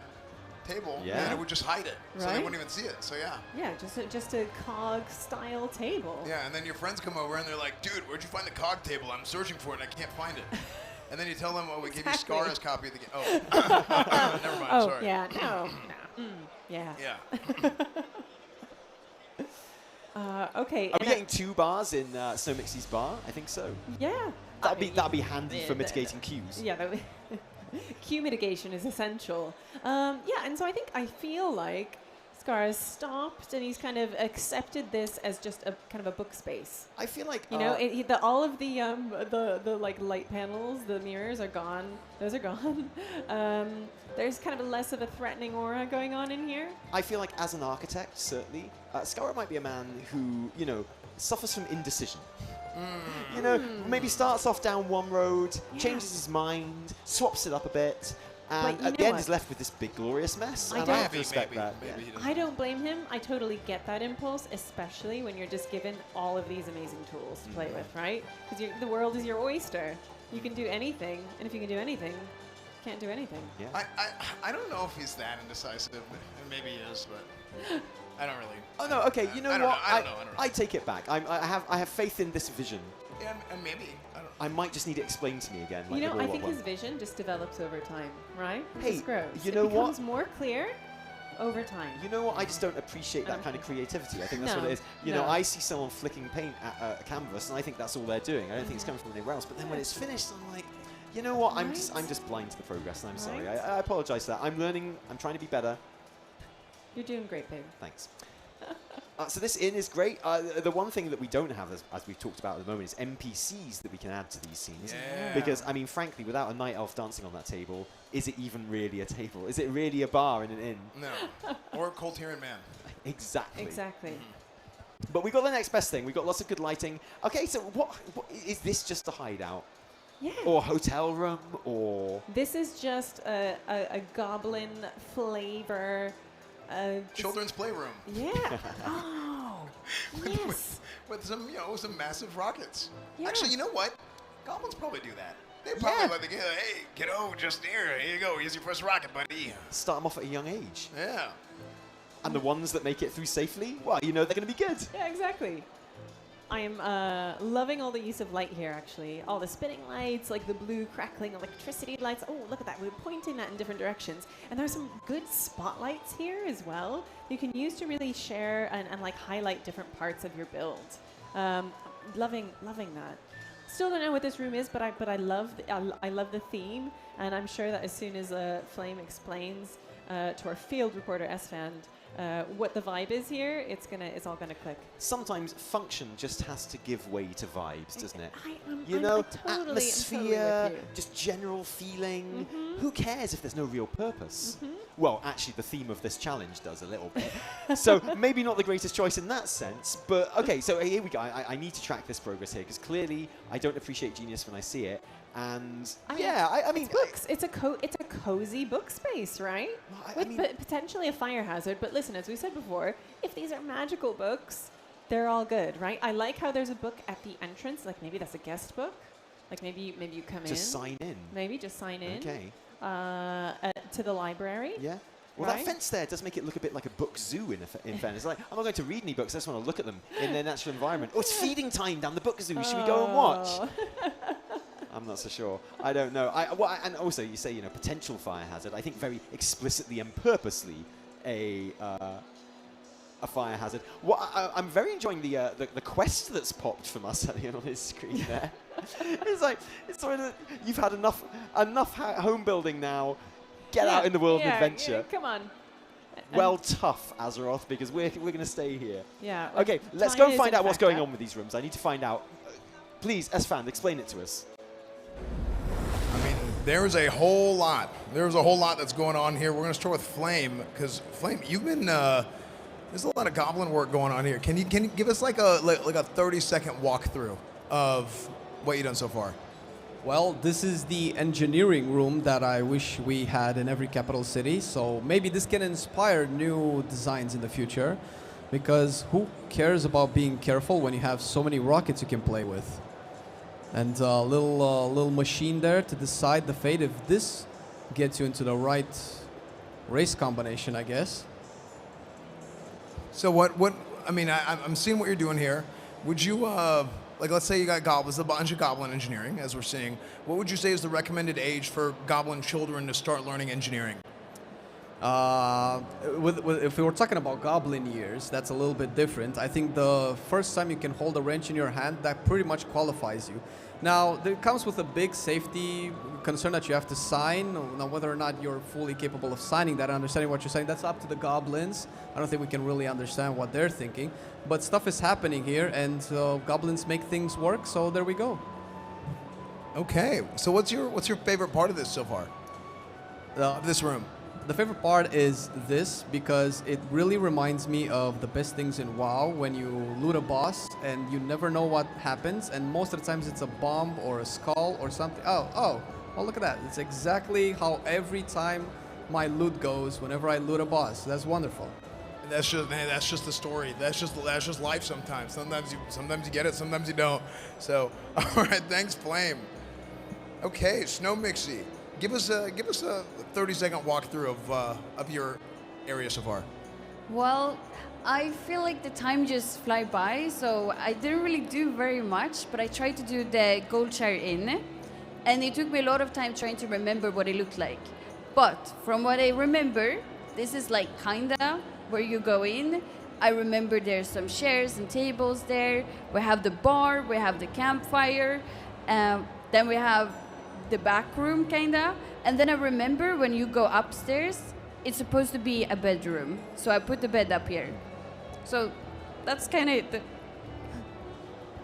table, and it would just hide it, so they wouldn't even see it. So yeah. Yeah, just a cog style table. Yeah, and then your friends come over and they're like, "Dude, where'd you find the cog table? I'm searching for it and I can't find it." And then you tell them, "Oh, we gave you Scarra's copy of the game." Oh, never mind. Oh, sorry. yeah, no. Yeah. Yeah. Okay. Are we getting 2 bars in Snowmixy's bar? I think so. Yeah. That'd be handy for mitigating cues. Yeah, cue mitigation is essential. Yeah, and so I feel like Scarra's stopped and he's kind of accepted this as just a kind of a book space. I feel like You know, all of the like light panels, the mirrors are gone. Those are gone. There's kind of less of a threatening aura going on in here. I feel like as an architect, certainly, Scarra might be a man who, you know, suffers from indecision. You know, maybe starts off down one road, changes his mind, swaps it up a bit, and you at know the end what? is left with this big glorious mess. I And don't- I have to respect that. Maybe he doesn't. I don't blame him. I totally get that impulse, especially when you're just given all of these amazing tools to play with, right? Because the world is your oyster. You can do anything, and if you can do anything, you can't do anything. Yeah. I don't know if he's that indecisive, and maybe he is, but I don't really. Oh no, okay, you know I don't what? know, I don't know. I take it back. I have faith in this vision. Yeah, and maybe. I don't. I might just need it explained to me again. Like You know, the I World think War his vision just develops over time, right? It Hey, just grows. you know it becomes what? more clear over time. You know what? I just don't appreciate that kind of creativity. I think that's what No, it is. You know, no. I see someone flicking paint at a canvas, and I think that's all they're doing. I don't think it's coming from anywhere else. But then when it's finished, I'm like, you know what? I'm just blind to the progress, and I'm sorry. Right. I apologize for that. I'm learning. I'm trying to be better. You're doing great, babe. Thanks. So this inn is great. The one thing that we don't have, as we've talked about at the moment, is NPCs that we can add to these scenes. Yeah. Because, I mean, frankly, without a night elf dancing on that table, is it even really a table? Is it really a bar in an inn? No. Or Cold Hearing Man. Exactly. Exactly. But we got the next best thing. We got lots of good lighting. Okay, so what is this? Just a hideout, Yeah. or hotel room, or This is just a goblin flavor. Children's playroom. Yeah. Oh. Yes. With some, some massive rockets. Yeah. Actually, you know what? Goblins probably do that. They probably let the kid, hey, kiddo, just here you go. Here's your first rocket, buddy. start them off at a young age? Yeah. And the ones that make it through safely, well, you know they're going to be good. Yeah, exactly. I am loving all the use of light here, actually. All the spinning lights, like the blue crackling electricity lights. Oh, look at that. We're pointing that in different directions. And there's some good spotlights here as well. You can use to really share and like highlight different parts of your build. Loving that. Still don't know what this room is, but I love the theme, and I'm sure that as soon as Flame explains to our field reporter Esfand what the vibe is here, it's all gonna click. Sometimes function just has to give way to vibes, doesn't it? I'm totally Atmosphere, with you. just general feeling. Who cares if there's no real purpose? Well, actually, the theme of this challenge does a little bit. So maybe not the greatest choice in that sense, but okay, so here we go. I need to track this progress here, because clearly I don't appreciate genius when I see it. And I mean, books. It's a cozy book space, right? Well, With potentially a fire hazard. But listen, as we said before, if these are magical books, they're all good, right? I like how there's a book at the entrance. Like maybe that's a guest book. Like maybe you come just in. sign in. Maybe just sign in. Okay. To the library. Yeah. Well, Right? that fence there does make it look a bit like a book zoo in fairness. Like, I'm not going to read any books, I just want to look at them in their natural environment. Oh, it's feeding time down the book zoo. Should we go and watch? Oh. I'm not so sure. I don't know. And also, you say, potential fire hazard. I think very explicitly and purposely a fire hazard. I'm very enjoying the quest that's popped from us on his screen there. it's sort of, you've had enough home building now. Get out in the world of adventure. Yeah, come on. Well, tough, Azeroth, because we're going to stay here. Yeah. Okay, let's go and find out what's going on with these rooms. I need to find out. Please, Esfand, explain it to us. I mean, there's a whole lot. There's a whole lot that's going on here. We're going to start with Flame, because Flame, you've been there's a lot of goblin work going on here. Can you give us like a 30-second walkthrough of what you've done so far? Well, this is the engineering room that I wish we had in every capital city. So maybe this can inspire new designs in the future, because who cares about being careful when you have so many rockets you can play with? And a little machine there to decide the fate if this gets you into the right race combination, I guess. So I mean, I'm seeing what you're doing here. Would you, let's say you got goblins, a bunch of goblin engineering, as we're seeing. What would you say is the recommended age for goblin children to start learning engineering? If we were talking about goblin years, that's a little bit different. I think the first time you can hold a wrench in your hand, that pretty much qualifies you. Now, it comes with a big safety concern that you have to sign. Now, whether or not you're fully capable of signing that and understanding what you're saying, that's up to the goblins. I don't think we can really understand what they're thinking. But stuff is happening here, and goblins make things work, so there we go. Okay, so what's your favorite part of this so far? This room. The favorite part is this, because it really reminds me of the best things in WoW, when you loot a boss and you never know what happens, and most of the times it's a bomb or a skull or something. Oh, look at that. It's exactly how every time my loot goes whenever I loot a boss. That's wonderful. That's just the story. That's just life sometimes. Sometimes you get it, sometimes you don't. So, all right, thanks, Flame. Okay, Snowmixy. Give us a 30-second walkthrough of your area so far. Well, I feel like the time just fly by, so I didn't really do very much, but I tried to do the Goldshire Inn, and it took me a lot of time trying to remember what it looked like. But from what I remember, this is like kinda where you go in. I remember there's some chairs and tables there. We have the bar, we have the campfire, then we have the back room kinda, and then I remember when you go upstairs, it's supposed to be a bedroom, so I put the bed up here. So that's kind of it.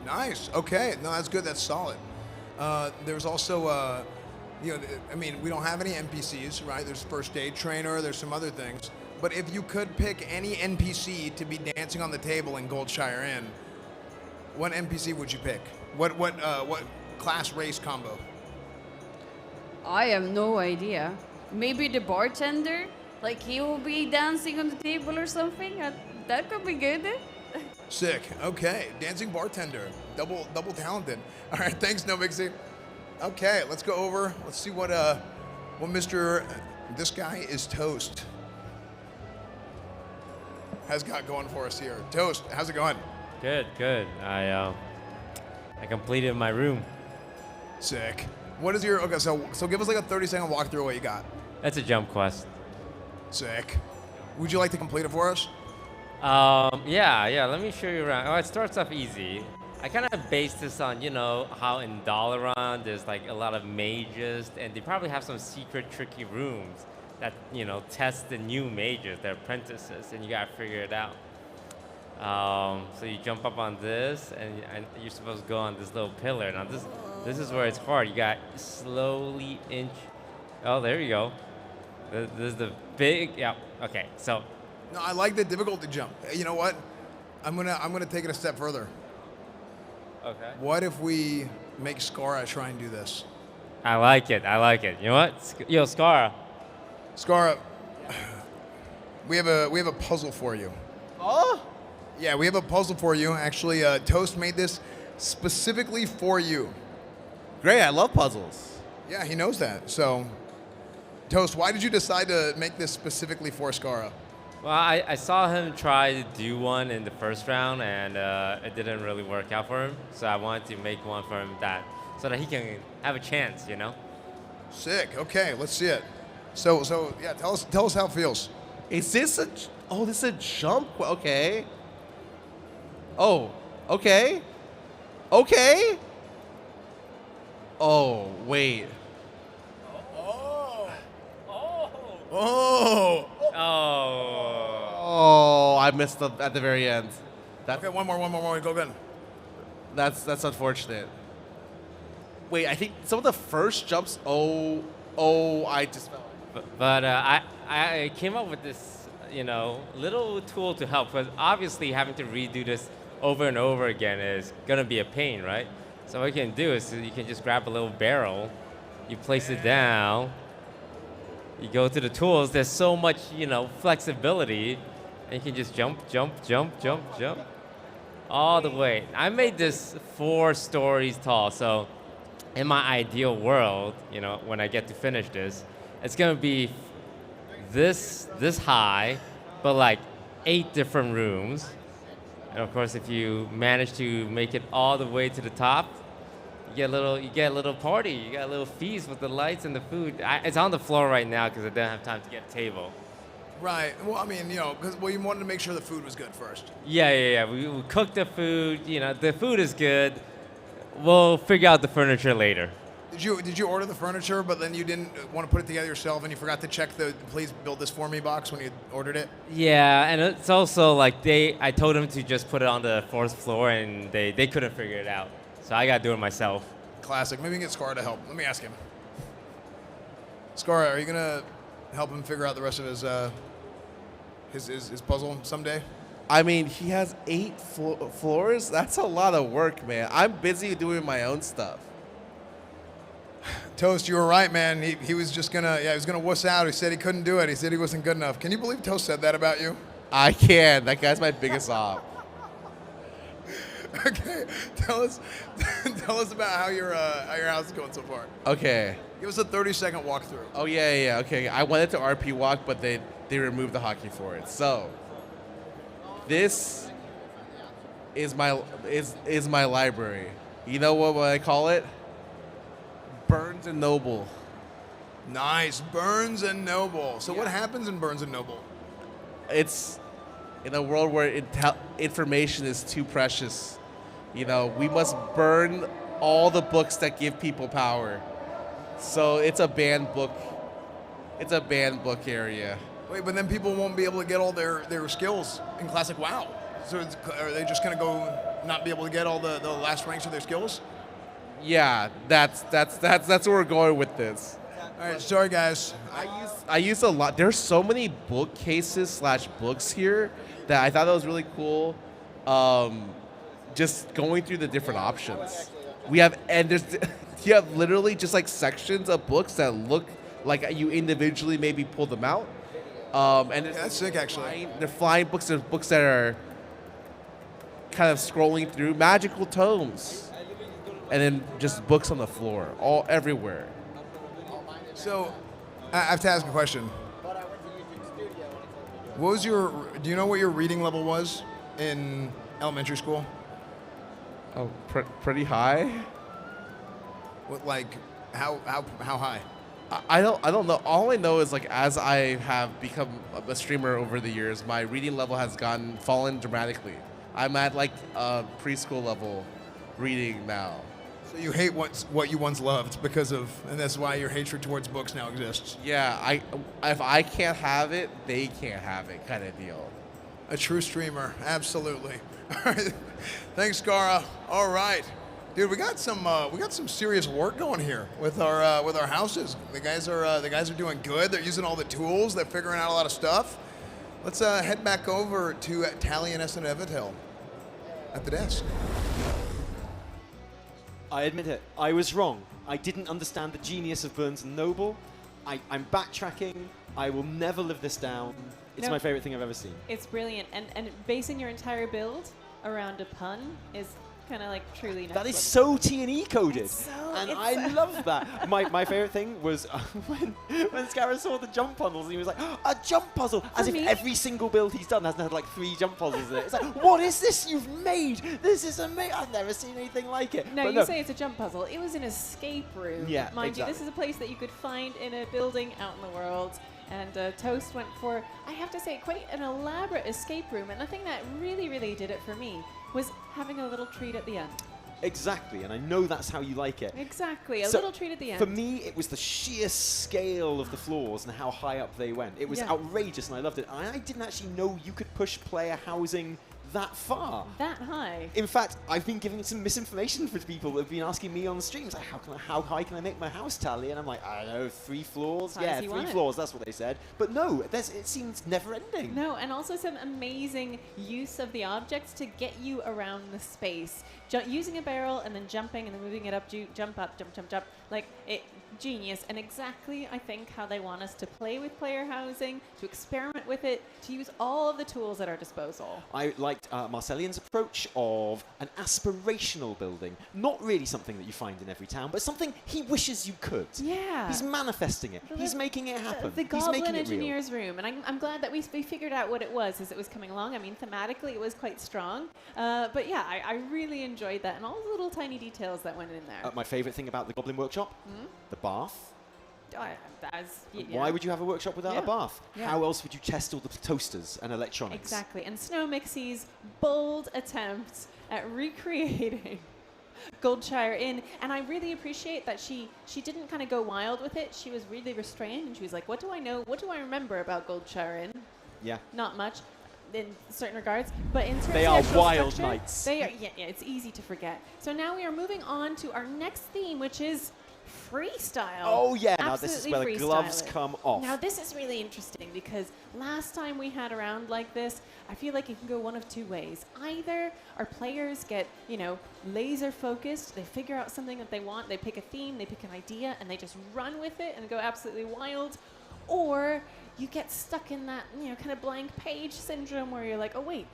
Nice. Okay. No, that's good. That's solid. There's also, I mean, we don't have any NPCs, right? There's first aid trainer. There's some other things. But if you could pick any NPC to be dancing on the table in Goldshire Inn, what NPC would you pick? What class race combo? I have no idea. Maybe the bartender? Like he will be dancing on the table or something? That could be good. Sick. Okay. Dancing bartender. Double talented. All right. Thanks, Snowmixy. Okay. Let's go over. Let's see what Mr. This guy is Toast has got going for us here. Toast, how's it going? Good. I completed my room. Sick. What is your, okay, so give us like a 30-second walkthrough of what you got. That's a jump quest. Sick. Would you like to complete it for us? Yeah, let me show you around. Oh, it starts off easy. I kind of based this on, how in Dalaran there's like a lot of mages, and they probably have some secret tricky rooms that, test the new mages, their apprentices, and you gotta figure it out. So you jump up on this, and you're supposed to go on this little pillar. Now this is where it's hard. You got slowly inch. Oh, there you go. This is the big. Yeah. Okay. So. No, I like the difficulty jump. You know what? I'm gonna take it a step further. Okay. What if we make Scarra try and do this? I like it. You know what? Yo, Scarra. Scarra, we have a puzzle for you. Oh? Yeah, we have a puzzle for you. Actually, Toast made this specifically for you. Great, I love puzzles. Yeah, he knows that. So, Toast, why did you decide to make this specifically for Scarra? Well, I saw him try to do one in the first round, and it didn't really work out for him. So I wanted to make one for him so that he can have a chance, Sick. Okay, let's see it. So yeah, tell us how it feels. Is this this is a jump? Okay. Oh, okay. Okay. Oh, wait. Oh. Oh, I missed at the very end. Okay, one more. Go again. That's unfortunate. Wait, I think some of the first jumps. Oh, I just fell. But I came up with this, little tool to help. Because obviously having to redo this over and over again is gonna be a pain, right? So what you can do is you can just grab a little barrel, you place it down, you go to the tools. There's so much, flexibility, and you can just jump, all the way. I made this 4 stories tall, so in my ideal world, when I get to finish this, it's gonna be this high, but like 8 different rooms. And of course, if you manage to make it all the way to the top, you get a little party. You got a little feast with the lights and the food. It's on the floor right now because I didn't have time to get a table. Right. Well, I mean, you know, because you wanted to make sure the food was good first. Yeah. We cooked the food. You know, the food is good. We'll figure out the furniture later. Did you order the furniture, but then you didn't want to put it together yourself, and you forgot to check the "Please build this for me" box when you ordered it? Yeah, and it's also like I told them to just put it on the 4th floor, and they couldn't figure it out. So I gotta do it myself. Classic. Maybe we can get Scarra to help. Let me ask him. Scarra, are you gonna help him figure out the rest of his puzzle someday? I mean, he has 8 floors. That's a lot of work, man. I'm busy doing my own stuff. Toast, you were right, man. He was just gonna, he was gonna wuss out. He said he couldn't do it. He said he wasn't good enough. Can you believe Toast said that about you? I can. That guy's my biggest op. Okay, tell us about how your house is going so far. Okay. Give us a 30-second walkthrough. Oh yeah. Okay. I wanted to RP walk, but they removed the hockey for it. So this is my library. You know what I call it? Burns and Noble. Nice, Burns and Noble. So what happens in Burns and Noble? It's in a world where information is too precious. You know, we must burn all the books that give people power. So it's a banned book. It's a banned book area. Wait, but then people won't be able to get all their skills in Classic WoW. So are they just gonna go not be able to get all the last ranks of their skills? Yeah, that's where we're going with this. All right, sorry guys. I use a lot. There's so many bookcases / books here that I thought that was really cool. Just going through the different options. You have literally just like sections of books that look like you individually maybe pull them out. And that's sick, actually. They're flying books. There's books that are kind of scrolling through magical tomes. And then just books on the floor, all everywhere. So, I have to ask a question. Do you know what your reading level was in elementary school? Oh, pretty high. What, like, how high? I don't know. All I know is like as I have become a streamer over the years, my reading level has fallen dramatically. I'm at like preschool level reading now. So you hate what you once loved and that's why your hatred towards books now exists. Yeah, if I can't have it, they can't have it, kind of deal. A true streamer, absolutely. All right, thanks, Scarra. All right, dude, we got some serious work going here with our houses. The guys are doing good. They're using all the tools. They're figuring out a lot of stuff. Let's head back over to Tally and Esfand at the desk. I admit it, I was wrong. I didn't understand the genius of Burns and Noble. I'm backtracking. I will never live this down. It's my favorite thing I've ever seen. It's brilliant, and basing your entire build around a pun is kind of like truly next That is level. so T&E coded, and I love that. My favorite thing was when Scarra saw the jump puzzles, and he was like, a jump puzzle, as if every single build he's done hasn't had like 3 jump puzzles in it. It's like, what is this you've made? This is amazing. I've never seen anything like it. No, you say it's a jump puzzle. It was an escape room. Yeah, Mind exactly. you, this is a place that you could find in a building out in the world. And Toast went for, I have to say, quite an elaborate escape room. And the thing that really, really did it for me was having a little treat at the end. Exactly, and I know that's how you like it. Exactly, a little treat at the end. For me, it was the sheer scale of the floors and how high up they went. It was outrageous, and I loved it. I didn't actually know you could push player housing that far. That high. In fact, I've been giving some misinformation for people that have been asking me on the streams, like, how high can I make my house, Tally? And I'm like, I don't know, 3 floors? Yeah, 3 floors, that's what they said. But no, it seems never ending. No, and also some amazing use of the objects to get you around the space. Using a barrel and then jumping and then moving it up, jump up, jump. Like, genius, and exactly, I think, how they want us to play with player housing, to experiment with it, to use all of the tools at our disposal. I liked Marcelion's approach of an aspirational building. Not really something that you find in every town, but something he wishes you could. Yeah. He's manifesting it. He's making it happen. The He's Goblin making it real. Engineer's Room, and I'm glad that we figured out what it was as it was coming along. I mean, thematically, it was quite strong. But yeah, I really enjoyed that, and all the little tiny details that went in there. My favorite thing about the Goblin Workshop, the bath. Why would you have a workshop without a bath? Yeah. How else would you test all the toasters and electronics? Exactly. And Snowmixy's bold attempt at recreating Goldshire Inn, and I really appreciate that she didn't kind of go wild with it. She was really restrained, and she was like, "What do I know? What do I remember about Goldshire Inn? Yeah. Not much, in certain regards, but in terms They of are the actual wild structure, nights. They are. Yeah, it's easy to forget. So now we are moving on to our next theme, which is freestyle. Oh yeah, now this is Absolutely where the gloves freestyle it. come off. Now this is really interesting because last time we had a round like this, I feel like it can go one of two ways. Either our players get, laser focused, they figure out something that they want, they pick a theme, they pick an idea, and they just run with it and go absolutely wild. Or you get stuck in that, kind of blank page syndrome where you're like, oh wait,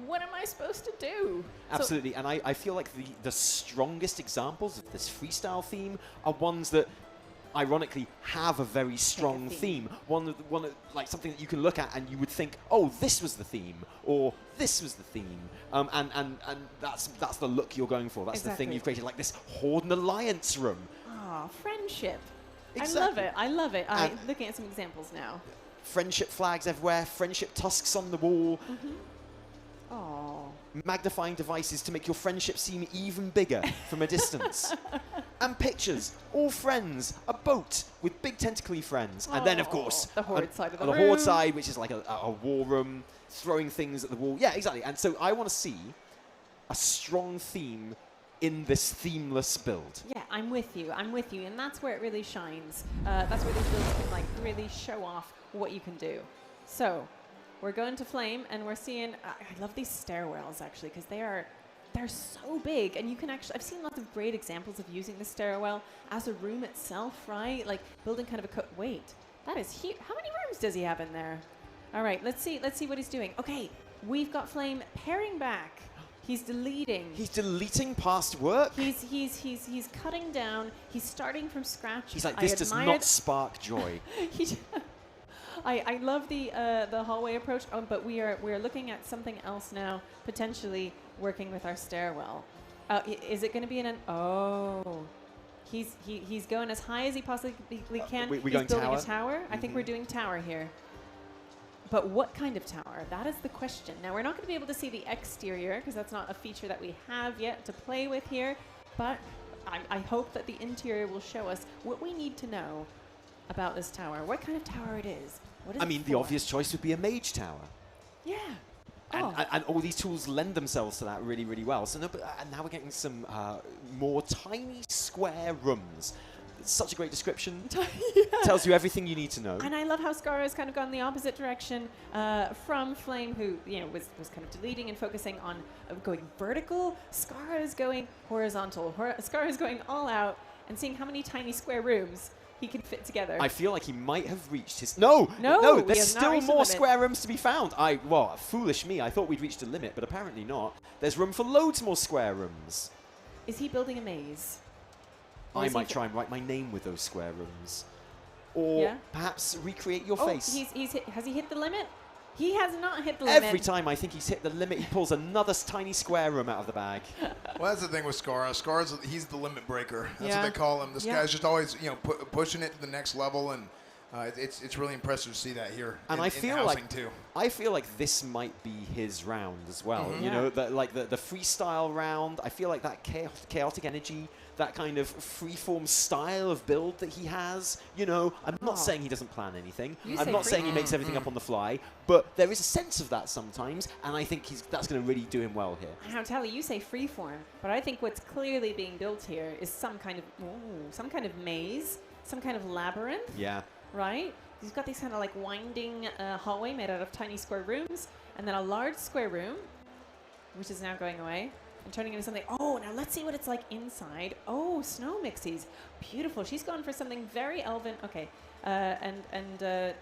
what am I supposed to do? Absolutely, and I feel like the strongest examples of this freestyle theme are ones that ironically have a very strong theme. One that, like something that you can look at and you would think, oh, this was the theme, or this was the theme, and that's the look you're going for. That's the thing you've created, like this Horde and Alliance room. Ah, friendship. Exactly. I love it. I'm looking at some examples now. Friendship flags everywhere, friendship tusks on the wall. Oh. Magnifying devices to make your friendship seem even bigger from a distance. And pictures, all friends, a boat with big tentacly friends. And then, of course, the Horde side of the the room. Horde side, which is like a war room, throwing things at the wall. Yeah, exactly. And so I want to see a strong theme in this themeless build. Yeah, I'm with you. And that's where it really shines. That's where these builds can really show off what you can do. So we're going to Flame, and we're seeing, I love these stairwells actually, because they're so big, and you can actually, I've seen lots of great examples of using the stairwell as a room itself, right? Like building kind of a wait, that is huge. How many rooms does he have in there? All right, let's see what he's doing. Okay, we've got Flame paring back. He's deleting. He's deleting past work? He's cutting down. He's starting from scratch. He's like, this does not spark joy. I love the hallway approach, but we're looking at something else now, potentially working with our stairwell. Is it going to be he's going as high as he possibly can. We're he's going building tower? a tower. I think we're doing tower here. But what kind of tower? That is the question. Now, we're not going to be able to see the exterior because that's not a feature that we have yet to play with here. But I hope that the interior will show us what we need to know about this tower. What kind of tower it is. What is it the for? obvious choice would be a mage tower. Yeah. And all these tools lend themselves to that really, really well. So now we're getting some more tiny square rooms. It's such a great description. Tells you everything you need to know. And I love how Scarra has kind of gone the opposite direction from Flame, who was kind of deleting and focusing on going vertical. Scarra is going horizontal. Scarra is going all out and seeing how many tiny square rooms he can fit together. I feel like he might have reached his... No, there's still more square rooms to be found. Foolish me. I thought we'd reached a limit, but apparently not. There's room for loads more square rooms. Is he building a maze? I might try and write my name with those square rooms. Or perhaps recreate your face. Has he hit the limit? He has not hit the limit. Every time I think he's hit the limit, he pulls another tiny square room out of the bag. Well, that's the thing with Scarra. He's the limit breaker. That's what Yeah. they call him. This guy's just always, pushing it to the next level, and it's really impressive to see that here. And in, I feel in like housing too. I feel like this might be his round as well. You know, the freestyle round. I feel like that chaotic energy, that kind of freeform style of build that he has. I'm not saying he doesn't plan anything. I'm not saying he makes everything up on the fly. But there is a sense of that sometimes, and I think that's going to really do him well here. Now, Tally, you say freeform, but I think what's clearly being built here is some kind of maze, some kind of labyrinth. Yeah. Right? He's got these kind of like winding hallway made out of tiny square rooms, and then a large square room, which is now going away and turning into something. Oh, now let's see what it's like inside. Oh, Snowmixy's beautiful. She's gone for something very elven. Okay, and a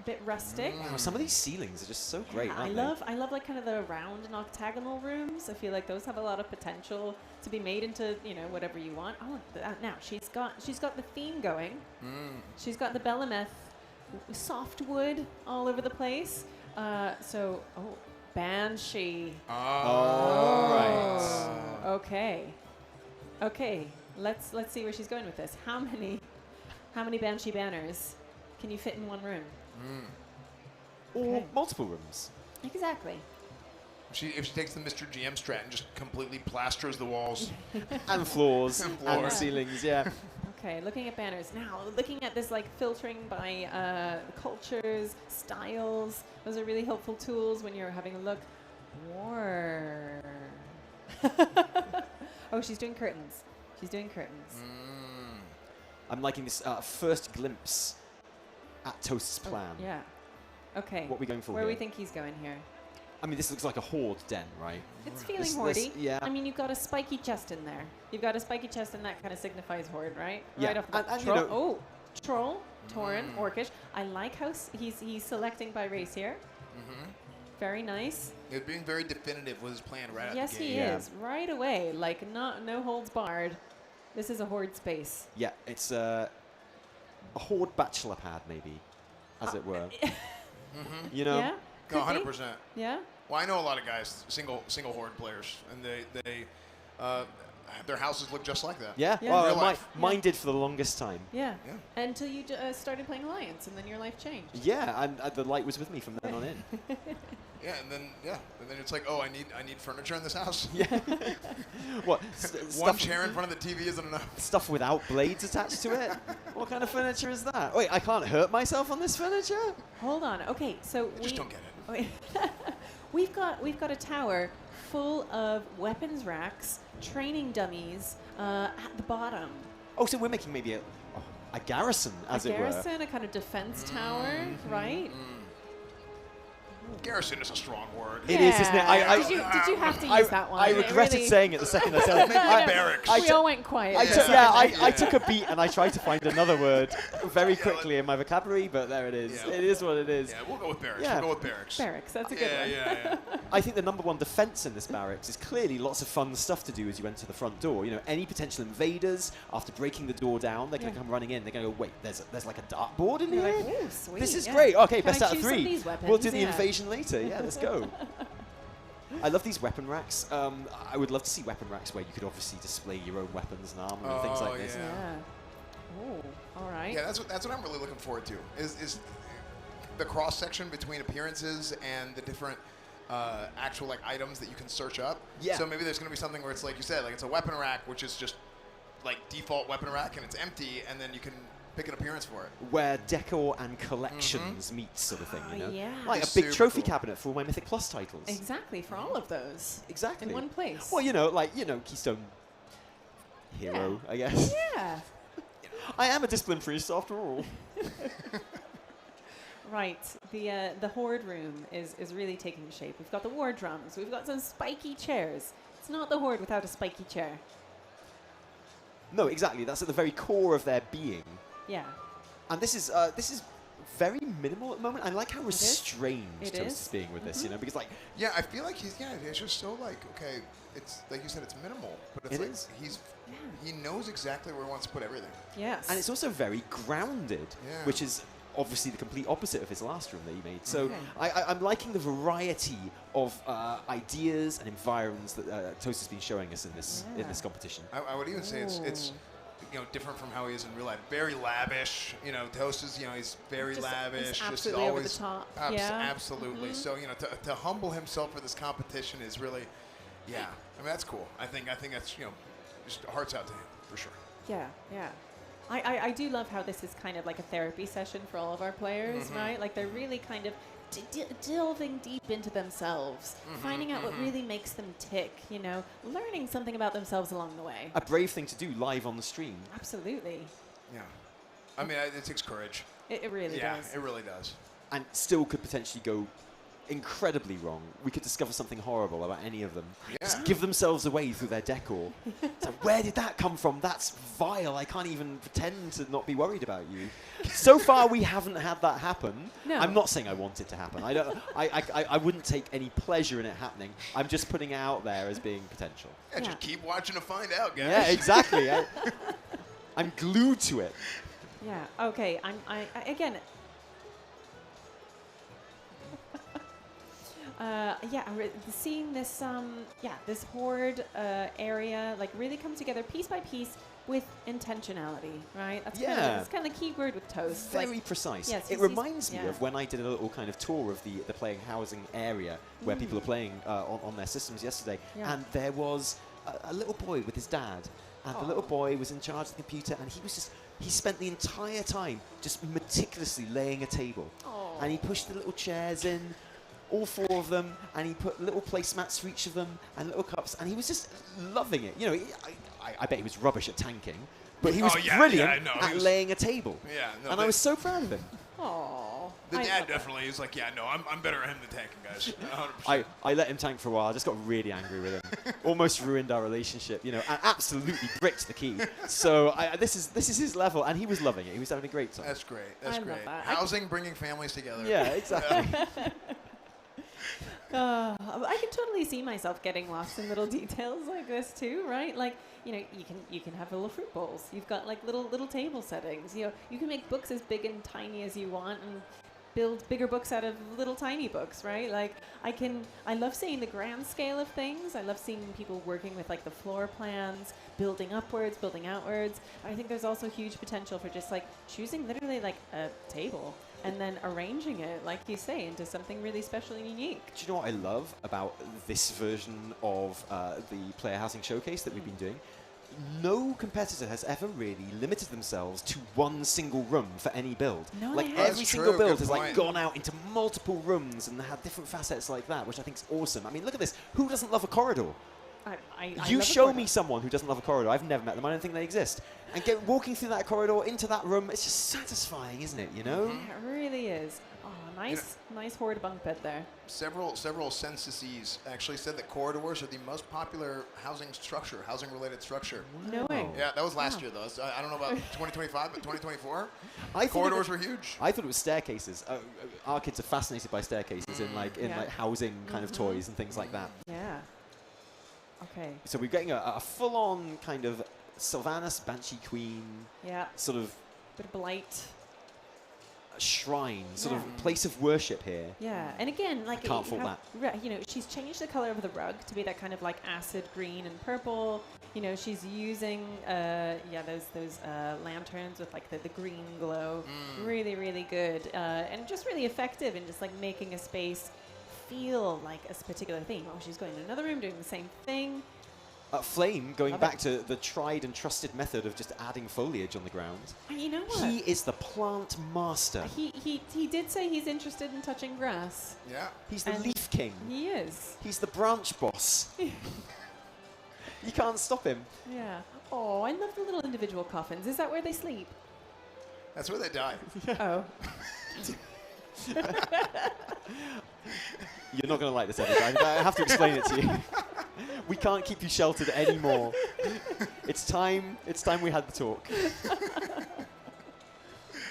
bit rustic. Wow, some of these ceilings are just so great. I love like kind of the round and octagonal rooms. I feel like those have a lot of potential to be made into whatever you want. Oh, now she's got the theme going. She's got the Belemeth soft wood all over the place. Banshee. All right. Okay. Let's see where she's going with this. How How many Banshee banners can you fit in one room? Or Okay. multiple rooms. Exactly. If she takes the Mr. GM strat and just completely plasters the walls. And floors. And And floors. ceilings, yeah. Okay, looking at banners. Now, looking at this, like, filtering by cultures, styles. Those are really helpful tools when you're having a look. War. Oh, she's doing curtains. She's doing curtains. I'm liking this first glimpse at Toast's plan. Yeah. Okay. What are we going for Where do we here? think he's going here? I mean, this looks like a horde den, right? It's feeling This- hoardy. yeah. I mean, you've got a spiky chest in there. You've got a spiky chest, and that kind of signifies horde, right? Yeah. Right off the bat. And you Troll. know- Oh, troll, tauren, orcish. I like how he's selecting by race here. Very nice. He was being very definitive with his plan right Yes, out the he gate. Yeah. is. Right away, like no holds barred. This is a horde space. Yeah, it's a horde bachelor pad, maybe, as it were. You know? Yeah. No, Could be. 100%. Yeah. Well, I know a lot of guys, single horde players, and they their houses look just like that. Yeah, Yeah. well, Real life. mine did for the longest time. Yeah. Yeah. Until you started playing Alliance, and then your life changed. Yeah, and the light was with me from then on in. Yeah, and then it's like, oh, I need furniture in this house. Yeah. What? One chair in front of the TV isn't enough. Stuff without blades attached to it? What kind of furniture is that? Wait, I can't hurt myself on this furniture? Hold on. Okay, so I just don't get it. Okay. we've got a tower full of weapons racks, training dummies at the bottom. Oh, so we're making maybe a garrison, as a it were. garrison, a kind of defense tower, right? Garrison is a strong word. It is, isn't it? Did you have to use that one? I It regretted really- saying it the second I said it. Maybe I- barracks. I we t- all went quiet. I for a took, second. yeah, I took a beat and I tried to find another word very quickly in my vocabulary, but there it is. Yeah. It is what it is. Yeah, we'll go with barracks. Yeah. We'll go with barracks. Barracks, that's a good one. Yeah. I think the number one defense in this barracks is clearly lots of fun stuff to do as you enter the front door. You know, any potential invaders, after breaking the door down, they're going to come running in. They're going to go, wait, there's like a dartboard in You're here? like, ooh, sweet. This is yeah. great. Okay, Can best I out of choose some of 3. these weapons? We'll do the Yeah. invasion later. Yeah, let's go. I love these weapon racks. I would love to see weapon racks where you could obviously display your own weapons and armor and things Oh, like this. yeah. Yeah. Oh, all right. Yeah, that's what I'm really looking forward to is the cross section between appearances and the different actual like items that you can search up. Yeah. So maybe there's going to be something where it's like you said, like it's a weapon rack, which is just like default weapon rack and it's empty, and then you can pick an appearance for it. Where decor and collections meet, sort of thing, you know? yeah. Like a It's big super trophy cool. cabinet for all my Mythic Plus titles. Exactly, for all of those. Exactly. In one place. Well, Keystone Hero, I guess. Yeah. I am a disciplined priest after all. Right. The horde room is really taking shape. We've got the war drums. We've got some spiky chairs. It's not the horde without a spiky chair. No, exactly. That's at the very core of their being. Yeah. And this is very minimal at the moment. I like how restrained It Toast is. is being with this, you know, because like Yeah, I feel like it's just so like, okay, it's like you said, it's minimal, but it's It like is. he knows exactly where he wants to put everything. Yes. and it's also very grounded, Yeah. which is obviously the complete opposite of his last room that he made. So Okay. I'm liking the variety of ideas and environs that Toast has been showing us in this competition. I would even say it's different from how he is in real life. Very lavish. Toast is he's very Just- lavish. he's just absolutely over the always top. Yeah. absolutely. So to humble himself for this competition is really, yeah. I mean that's cool. I think that's just hearts out to him for sure. Yeah, yeah. I do love how this is kind of like a therapy session for all of our players, right? Like they're really kind of delving deep into themselves, finding out what really makes them tick, learning something about themselves along the way. A brave thing to do live on the stream. Absolutely. Yeah. I mean it takes courage. It really Yeah, does. it really does. And still could potentially go incredibly wrong. We could discover something horrible about any of them. Just Yeah. give themselves away through their decor. So where did that come from? That's vile. I can't even pretend to not be worried about you. So far, we haven't had that happen. No. I'm not saying I want it to happen. I wouldn't take any pleasure in it happening. I'm just putting it out there as being potential. Yeah, just keep watching to find out, guys. Yeah, exactly. I'm glued to it. Yeah. Okay. Again. Seeing this this horde area like really come together piece by piece, with intentionality, right? That's Yeah. that's kind of the key word with Toast. Very precise. yes, It he's- reminds me yeah. of when I did a little kind of tour of the player housing area where people are playing on their systems yesterday, Yeah. and there was a little boy with his dad, and the little boy was in charge of the computer, and he spent the entire time just meticulously laying a table, and he pushed the little chairs in, all 4 of them, and he put little placemats for each of them and little cups, and he was just loving it. You know, I bet he was rubbish at tanking, but he was brilliant no, at laying a table. Yeah, no, and I was so proud of him. Oh, The dad definitely is like, yeah, no, I'm better at him than tanking, guys. 100%. I let him tank for a while. I just got really angry with him. Almost ruined our relationship, you know, and absolutely bricked the key. So this is his level, and he was loving it. He was having a great time. That's great. That's I love great. that. Housing, bringing families together. Yeah, exactly. I can totally see myself getting lost in little details like this too, right? Like, you know, you can have little fruit bowls. You've got like little table settings. You know, you can make books as big and tiny as you want and build bigger books out of little tiny books, right? Like I love seeing the grand scale of things. I love seeing people working with like the floor plans, building upwards, building outwards. I think there's also huge potential for just like choosing literally like a table and then arranging it, like you say, into something really special and unique. Do you know what I love about this version of the Player Housing Showcase that we've been doing? No competitor has ever really limited themselves to one single room for any build. No, like they haven't. every That's single true, build good has like point. gone out into multiple rooms and had different facets like that, which I think is awesome. I mean, look at this. Who doesn't love a corridor? I You love a show corridor. me someone who doesn't love a corridor. I've never met them. I don't think they exist. And walking through that corridor into that room, it's just satisfying, isn't it? You know? Yeah, it really is. Oh, nice horde bunk bed there. Several censuses actually said that corridors are the most popular housing-related structure. No way. Yeah, that was last year, though. So I don't know about 2025, but 2024, I thought corridors it were was, huge. I thought it was staircases. Our kids are fascinated by staircases in like Yeah. housing kind of toys and things like that. Yeah. Okay. So we're getting a full-on kind of Sylvanas, Banshee Queen, Yeah. sort of Bit of blight. shrine, sort Yeah. of place of worship here. Yeah, and again, like can't you fault have- right, you know, she's changed the color of the rug to be that kind of like acid green and purple. You know, she's using those lanterns with like the green glow. Really good, and just really effective in just like making a space feel like a particular theme. Oh, she's going to another room doing the same thing. Flame, going Love back it. to the tried and trusted method of just adding foliage on the ground. And you know what? He is the plant master. He did say he's interested in touching grass. Yeah. He's the and leaf king. He is. He's the branch boss. You can't stop him. Yeah. Oh, I love the little individual coffins. Is that where they sleep? That's where they die. Oh. You're not going to like this, Evan. I have to explain it to you. We can't keep you sheltered anymore. It's time we had the talk.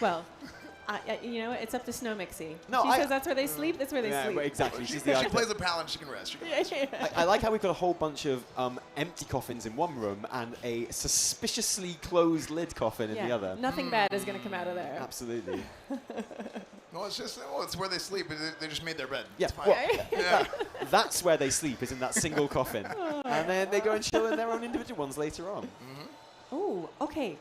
Well, you know, it's up to Snowmixy. No, she I- says that's where they sleep. That's where they Yeah, sleep. well, exactly. She She's the icon. plays a paladin, she can rest. She can rest. I like how we've got a whole bunch of empty coffins in one room and a suspiciously closed lid coffin in the other. Nothing bad is going to come out of there. Absolutely. Well, it's where they sleep. They just made their bed. Yeah. It's fine. Well, Yeah. that's where they sleep, is in that single coffin. And then they go and chill in their own individual ones later on. Oh, okay.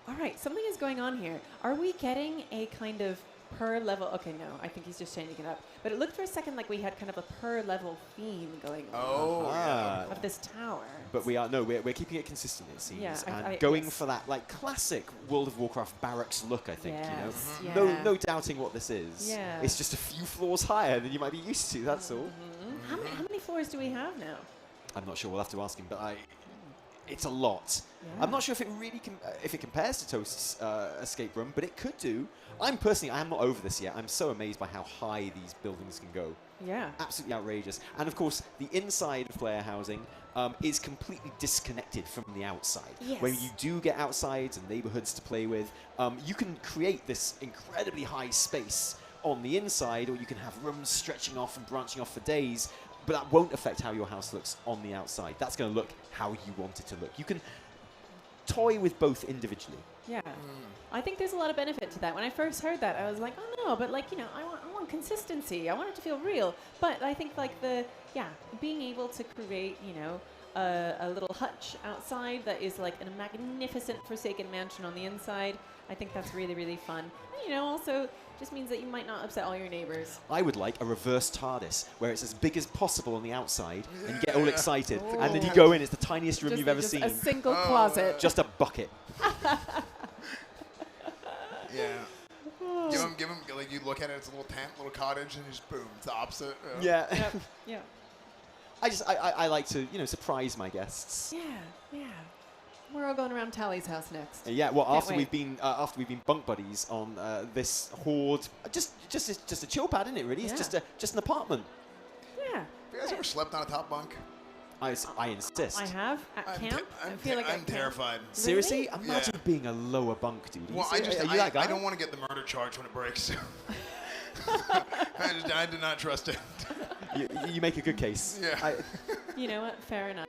All right, something is going on here. Are we getting a kind of per level? Okay, no, I think he's just changing it up. But it looked for a second like we had kind of a per level theme going on Oh, yeah. of this tower. But we're keeping it consistent, it seems. Yeah, and I- going yes. for that like classic World of Warcraft barracks look, I think, Yes, you know. yeah. No doubting what this is. Yeah. It's just a few floors higher than you might be used to, that's all. How many floors do we have now? I'm not sure, we'll have to ask him, but it's a lot. Yeah. I'm not sure if it really if it compares to Toast's escape room, but it could do. I am not over this yet. I'm so amazed by how high these buildings can go. Yeah. Absolutely outrageous. And of course, the inside of player housing is completely disconnected from the outside. Yes. When you do get outsides and neighborhoods to play with, you can create this incredibly high space on the inside, or you can have rooms stretching off and branching off for days, but that won't affect how your house looks on the outside. That's going to look how you want it to look. You can toy with both individually. Yeah. I think there's a lot of benefit to that. When I first heard that, I was like, oh no, but like, you know, I want consistency. I want it to feel real. But I think like being able to create, you know, a little hutch outside that is like a magnificent Forsaken mansion on the inside. I think that's really, really fun. And, you know, also just means that you might not upset all your neighbors. I would like a reverse TARDIS, where it's as big as possible on the outside, and you get all excited, and then you go in, it's the tiniest room you've ever seen. A single closet. Just a bucket. Yeah. Give him, like, you look at it, it's a little tent, little cottage, and you just boom, it's the opposite. Yeah. Yep. Yeah. I like to, you know, surprise my guests. Yeah. Yeah. We're all going around Tally's house next. Yeah, well, Can't after wait. we've been bunk buddies on this horde, just a chill pad, isn't it? Really, it's just an apartment. Yeah. Have you guys ever slept on a top bunk? I insist. I have at camp. I feel like I'm terrified. Seriously, Really? imagine being a lower bunk, dude. Well, Are you that guy? I don't want to get the murder charge when it breaks. I did not trust it. You make a good case. Yeah. You know what? Fair enough.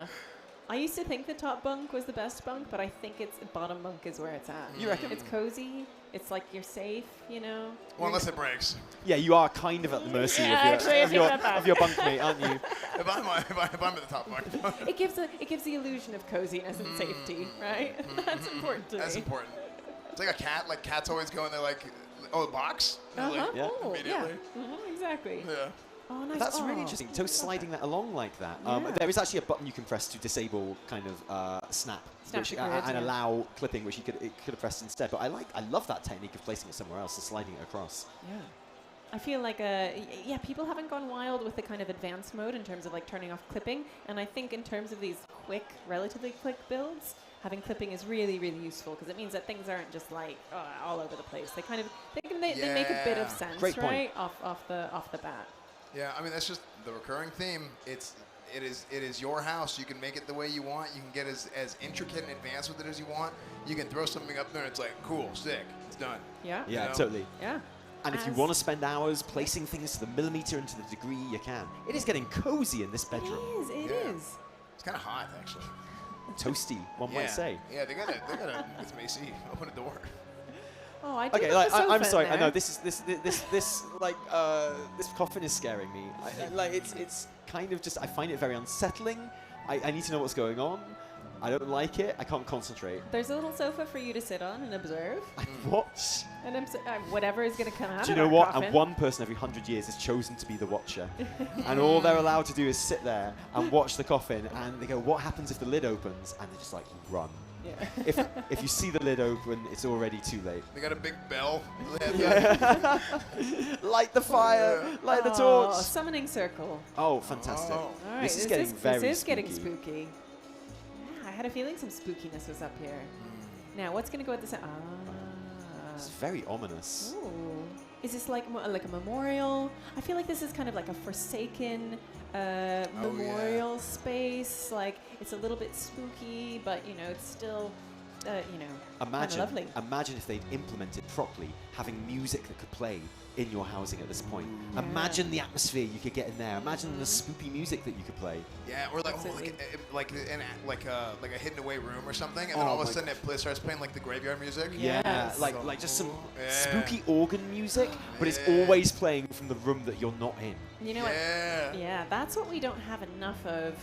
I used to think the top bunk was the best bunk, but I think it's bottom bunk is where it's at. You reckon? It's cozy. It's like you're safe, you know. Well, unless it breaks. Yeah, you are kind of at the mercy Yeah, actually, I of your take that back. of your bunkmate, aren't you? If I'm at the top bunk. It gives the illusion of coziness and safety, right? That's important to That's me. important. It's like a cat. Like cats always go in there like, oh, the box. And they're like, Yeah. Oh, yeah. Immediately. Exactly. Yeah. Oh, nice. That's Oh, really interesting. So sliding that along like that. Yeah. There is actually a button you can press to disable kind of snap, Snap which, the grid, and yeah. allow clipping, which it could have pressed instead. But I love that technique of placing it somewhere else and sliding it across. Yeah. I feel like, yeah, people haven't gone wild with the kind of advanced mode in terms of like turning off clipping. And I think in terms of these relatively quick builds, having clipping is really, really useful because it means that things aren't just like all over the place. They they make a bit of sense, Great point. right? Off the bat. Yeah, I mean that's just the recurring theme. It is your house. You can make it the way you want. You can get as intricate and advanced with it as you want. You can throw something up there and it's like cool, sick, it's done. Yeah. Yeah, know? totally. Yeah. And if you want to spend hours placing things to the millimeter and to the degree you can, it is getting cozy in this bedroom. It Yeah. is. It's kind of hot actually. Toasty, one might say. Yeah, they gotta get some AC. Open a door. Oh, I do Okay, love like, the sofa I'm sorry. in I know there. this this coffin is scaring me. Like it's kind of just. I find it very unsettling. I need to know what's going on. I don't like it. I can't concentrate. There's a little sofa for you to sit on and observe, I watch. and whatever is going to come out. Do you of know that what? coffin. And one person every 100 years is chosen to be the watcher, and all they're allowed to do is sit there and watch the coffin. And they go, "What happens if the lid opens?" And they're just like, "Run." Yeah. If you see the lid open, it's already too late. They got a big bell. Light the fire, light the Oh, torch. summoning circle. Oh, fantastic! Oh. All right, This is getting very This is spooky. getting spooky. Yeah, I had a feeling some spookiness was up here. Now, what's going to go at the center? It's very ominous. Ooh. Is this like a memorial? I feel like this is kind of like a forsaken memorial space. Like it's a little bit spooky, but you know it's still, you know, kinda lovely. Imagine if they'd implemented properly, having music that could play in your housing at this point. Imagine the atmosphere you could get in there. Imagine the spooky music that you could play. Yeah, or like Absolutely. like a hidden away room or something, and then Oh all of a my sudden it starts playing like the graveyard music. Yes. like just some Yeah. spooky organ music, but it's Yeah. always playing from the room that you're not in. You know what? Yeah. Yeah, that's what we don't have enough of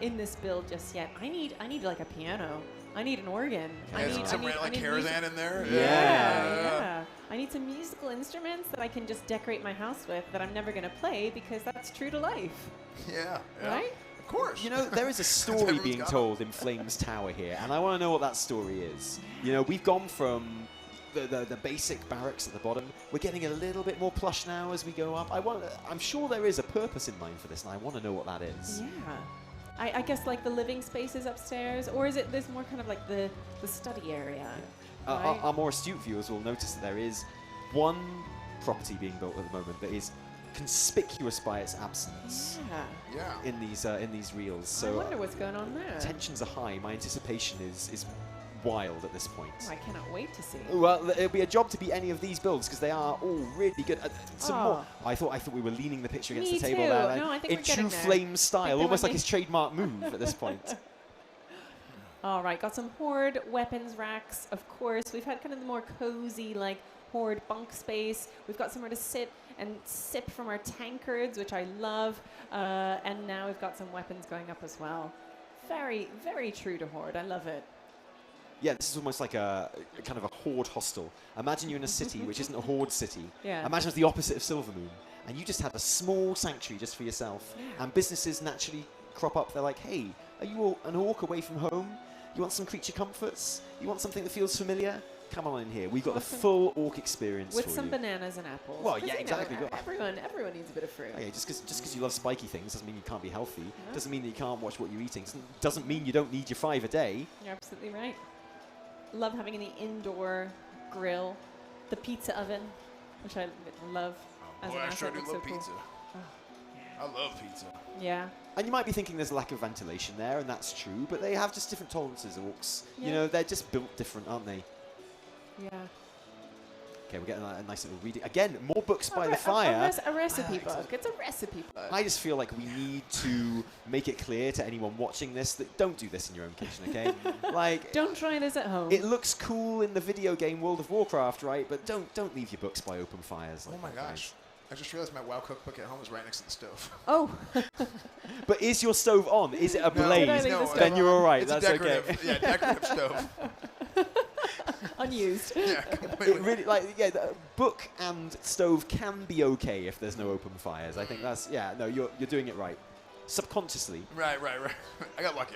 in this build just yet. I need like a piano. I need an organ. Yeah, some like Karazhan in there. Yeah. I need some musical instruments that I can just decorate my house with that I'm never going to play because that's true to life. Yeah. Right? Of course. You know, there is a story Everyone's being got told in Flames Tower here, and I want to know what that story is. You know, we've gone from the basic barracks at the bottom. We're getting a little bit more plush now as we go up. I'm sure there is a purpose in mind for this, and I want to know what that is. Yeah. I guess like the living spaces upstairs, or is it this more kind of like the study area? Right? Our more astute viewers will notice that there is one property being built at the moment that is conspicuous by its absence Yeah. Yeah. in these reels. So I wonder what's going on there. tensions are high. My anticipation is wild at this point. Oh, I cannot wait to see. Well, it'll be a job to beat any of these builds because they are all really good. Some more. I thought we were leaning the picture against Me the table too. there. No, I think in we're getting true there. Flame style, they almost let like me- his trademark move at this point. All right, got some Horde weapons racks, of course. We've had kind of the more cozy, like, Horde bunk space. We've got somewhere to sit and sip from our tankards, which I love. And now we've got some weapons going up as well. very, very true to Horde. I love it. Yeah, this is almost like a kind of a horde hostel. Imagine you're in a city which isn't a horde city. Yeah. Imagine it's the opposite of Silvermoon, and you just have a small sanctuary just for yourself. And businesses naturally crop up. They're like, hey, are you all an orc away from home? You want some creature comforts? You want something that feels familiar? Come on in here. We've got the full orc experience With for some you. bananas and apples. Well, 'Cause, yeah, you know, exactly. everyone needs a bit of fruit. Okay, just because you love spiky things doesn't mean you can't be healthy. Doesn't mean that you can't watch what you're eating. Doesn't mean you don't need your 5 a day. You're absolutely right. Love having the indoor grill, the pizza oven, which I love. As Boy, an I asset, sure do looks love so cool. pizza. I love pizza. Yeah. And you might be thinking there's a lack of ventilation there, and that's true, but they have just different tolerances, orcs. Yeah. You know, they're just built different, aren't they? Yeah. Okay, we're getting a nice little reading. Again, more books by the fire. A recipe book. It's a recipe book. I just feel like we need to make it clear to anyone watching this that don't do this in your own kitchen, okay? Like, Don't try this at home. it looks cool in the video game World of Warcraft, right? But don't leave your books by open fires. Oh Like my that, gosh. I just realized my WoW cookbook at home is right next to the stove. Oh. guys. But is your stove on? Is it a No, blaze? Did I leave the stove Then you're on? all right. It's That's a decorative, okay. yeah, decorative stove. Unused. Yeah, completely. It really, like, yeah, the book and stove can be okay if there's no open fires. I think that's, yeah, no, you're doing it right. Subconsciously. Right. I got lucky.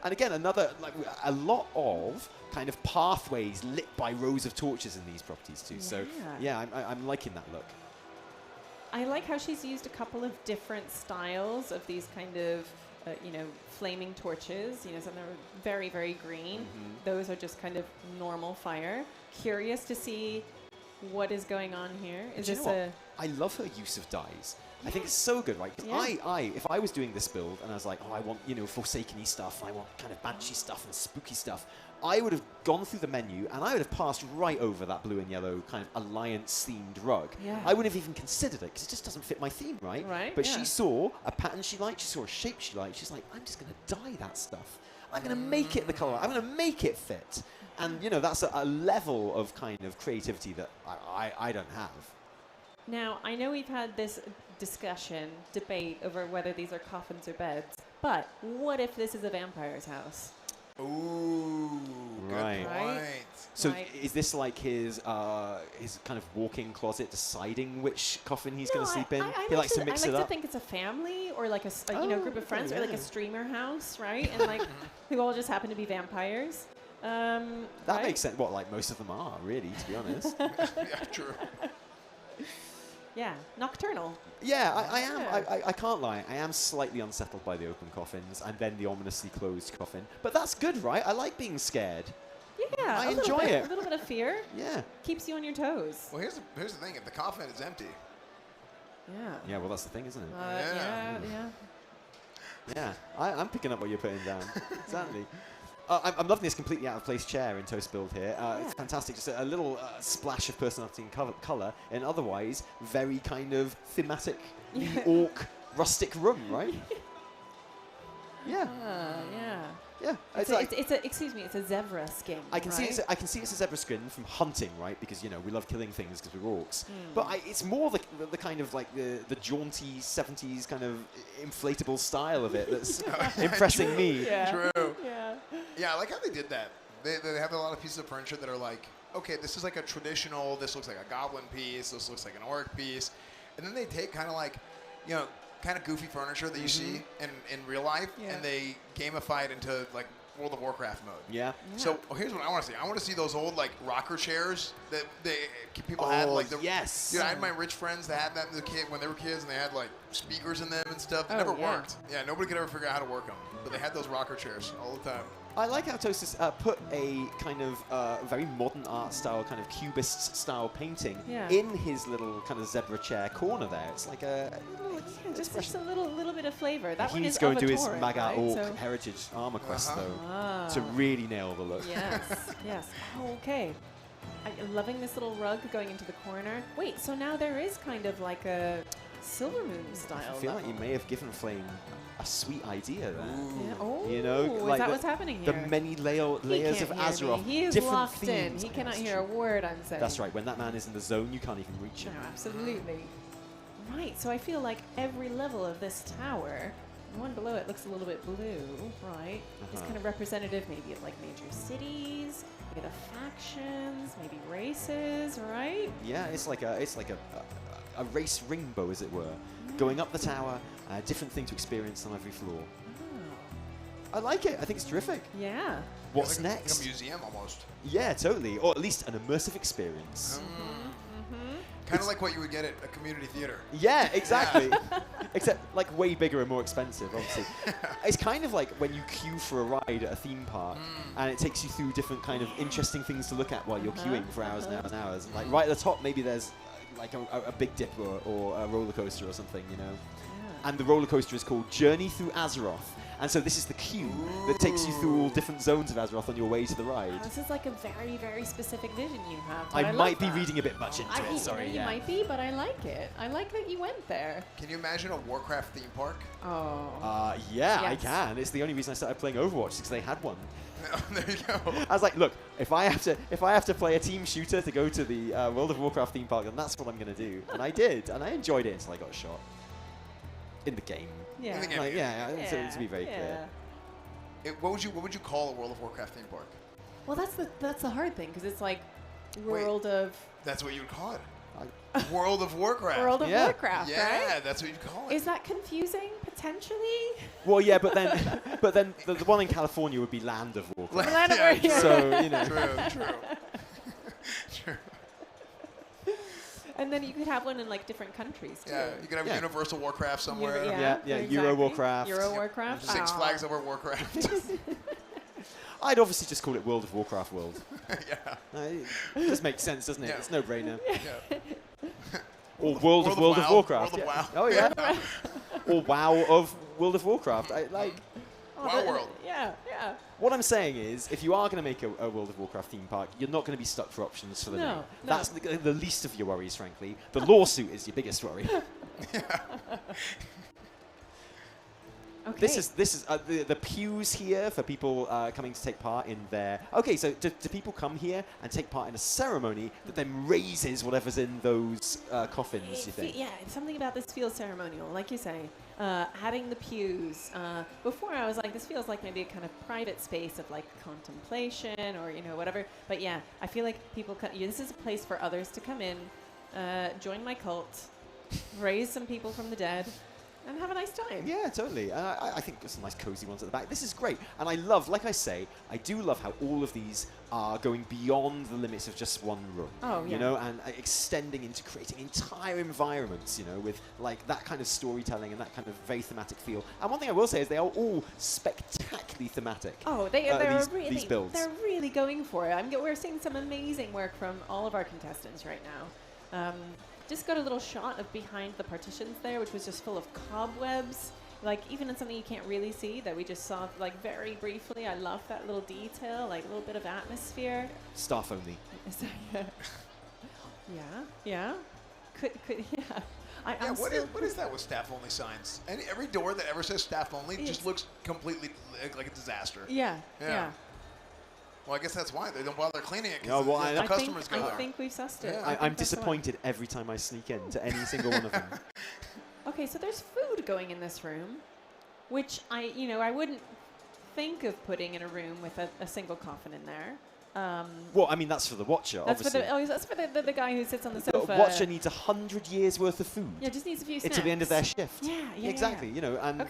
And again, another, like, a lot of kind of pathways lit by rows of torches in these properties too. So, yeah, I'm liking that look. I like how she's used a couple of different styles of these kind of, flaming torches. You know, some are very, very green. Those are just kind of normal fire. Curious to see what is going on here. Is Do you this know what? I love her use of dyes. I think it's so good, right? 'Cause if I was doing this build and I was like, oh, I want, Forsaken-y stuff, I want kind of Banshee stuff and spooky stuff, I would have gone through the menu and I would have passed right over that blue and yellow kind of Alliance-themed rug. Yeah. I wouldn't have even considered it because it just doesn't fit my theme, right? Right, But yeah. she saw a pattern she liked, she saw a shape she liked, she's like, I'm just going to dye that stuff. I'm going to make it the color. I'm going to make it fit. And, that's a level of kind of creativity that I don't have. Now, I know we've had this debate over whether these are coffins or beds, but what if this is a vampire's house? Ooh, Right. good Right. point. So Right. is this like his kind of walk-in closet deciding which coffin he's going to sleep in? He likes to mix I it like up. to think it's a family or like a group of friends okay, or like a yeah. streamer house, right? And like who all just happen to be vampires. That right? makes sense. What, like most of them are, really, to be honest. Yeah, true. Yeah, nocturnal. Yeah, I am. Yeah. I can't lie. I am slightly unsettled by the open coffins and then the ominously closed coffin. But that's good, right? I like being scared. Yeah, I a little enjoy bit, it. A little bit of fear Yeah. keeps you on your toes. Well, here's the thing. If the coffin is empty, Yeah. Yeah, well, that's the thing, isn't it? Yeah. Yeah. I'm picking up what you're putting down. Exactly. I'm loving this completely out of place chair in Toast build here. It's fantastic. Just a little splash of personality and colour in otherwise very kind of thematic orc rustic room, right? Yeah. Yeah. Yeah. It's a zebra skin. I can right? I can see it's a zebra skin from hunting, right? Because we love killing things because we're orcs. But it's more the kind of like the jaunty 70s kind of inflatable style of it that's impressing me. Yeah. True. Yeah. Yeah, I like how they did that. They have a lot of pieces of furniture that are like, okay, this is like a traditional, this looks like a goblin piece, this looks like an orc piece. And then they take kind of like, kind of goofy furniture that you see in real life, and they gamify it into like World of Warcraft mode. Yeah. So here's what I want to see. I want to see those old like rocker chairs that people had. Like yes. Dude, I had my rich friends that had that when they were kids, and they had like speakers in them and stuff. They never worked. Yeah, nobody could ever figure out how to work them. But they had those rocker chairs all the time. I like how Toast has put a kind of very modern art style, kind of cubist style painting in his little kind of zebra chair corner there. It's like a little just a little bit of flavor. That one He's is going of to a do his Tauren, Maga right? Orc So- Heritage Armor Quest, though, Ah. to really nail the look. Yes, yes. Oh, okay. I'm loving this little rug going into the corner. Wait, so now there is kind of like a Silvermoon style. I feel like you level. may have given Flame a sweet idea there. Yeah. Oh, Is is that the, what's happening the here? many layers of He can't hear Azeroth. me. He is different locked themes. in. He cannot That's hear a true. word I'm saying. That's right. When that man is in the zone, you can't even reach No, him. absolutely. Right, so I feel like every level of this tower The one below it looks a little bit blue, right? It's kind of representative maybe of like major cities, maybe the factions, maybe races, right? Yeah, it's like a race rainbow, as it were, going up the tower. Different thing to experience on every floor. I like it. I think it's terrific. Yeah. What's like next? A museum almost. Yeah, totally. Or at least an immersive experience. Kind of like what you would get at a community theater. Yeah, exactly. Except like way bigger and more expensive, obviously. It's kind of like when you queue for a ride at a theme park and it takes you through different kind of interesting things to look at while you're queuing for hours and hours and hours. And like right at the top, maybe there's like a big dip or a roller coaster or something, you know. And the roller coaster is called Journey Through Azeroth. And so this is the queue that takes you through all different zones of Azeroth on your way to the ride. This is like a very, very specific vision you have. I might be reading a bit much into it, sorry. You might be, but I like it. I like that you went there. Can you imagine a Warcraft theme park? Oh. Yeah, I Yes. can. It's the only reason I started playing Overwatch, because they had one. There you go. I was like, look, if I have to play a team shooter to go to the World of Warcraft theme park, then that's what I'm going to do. And I did, and I enjoyed it until I got shot. In the game. Yeah. In the game. Like, yeah, to be very clear. What would you call a World of Warcraft theme park? Well, that's the hard thing, because it's like World of That's what you would call it. World of Warcraft. World of Yeah. Warcraft, Yeah, right? that's what you'd call it. Is that confusing potentially? Well, yeah, but then the one in California would be Land of Warcraft. Land of Warcraft. true. So, you know. True. True. And then you could have one in like different countries too. Yeah, you could have Yeah. Universal Warcraft somewhere. Yeah, Euro Warcraft. Euro Warcraft. Six Aw. Flags Over Warcraft. I'd obviously just call it World of Warcraft World. Yeah. It just makes sense, doesn't it? Yeah. It's no brainer. Yeah. Or World of WoW. Warcraft. World of yeah. WoW. Oh yeah. Or WoW of World of Warcraft. WoW World. Yeah. What I'm saying is, if you are going to make a World of Warcraft theme park, you're not going to be stuck for options for the No, name. no. That's the least of your worries, frankly. The lawsuit is your biggest worry. Okay. This is the pews here for people coming to take part in their. Okay, so do people come here and take part in a ceremony that then raises whatever's in those coffins? You think? Yeah, something about this feels ceremonial, like you say. Adding the pews. Before I was like, this feels like maybe a kind of private space of like contemplation or whatever. But yeah, I feel like people. This is a place for others to come in, join my cult, raise some people from the dead, and have a nice time. Yeah, totally. I think there's some nice cozy ones at the back. This is great. And I love, like I say, I do love how all of these are going beyond the limits of just one room. Oh, yeah. You know, and extending into creating entire environments, with like that kind of storytelling and that kind of very thematic feel. And one thing I will say is they are all spectacularly thematic. Oh, these builds. They're really going for it. We're seeing some amazing work from all of our contestants right now. Just got a little shot of behind the partitions there, which was just full of cobwebs. Like even in something you can't really see that we just saw like very briefly. I love that little detail, like a little bit of atmosphere. Staff only. Yeah. Could yeah. Yeah, what is that with staff only signs? Every door that ever says staff only just looks completely like a disaster. Yeah. Well, I guess that's why they don't bother cleaning it Oh, well, because the customers go I there. think we've sussed it. Yeah. I think I'm that's why. disappointed every time I sneak into any single one of them. Okay, so there's food going in this room, which I wouldn't think of putting in a room with a single coffin in there. Well, I mean, that's for the Watcher, That's obviously. that's for the guy who sits on the The sofa. Watcher needs 100 years worth of food. Yeah, just needs a few snacks. Until the end of their shift. Yeah. Exactly, and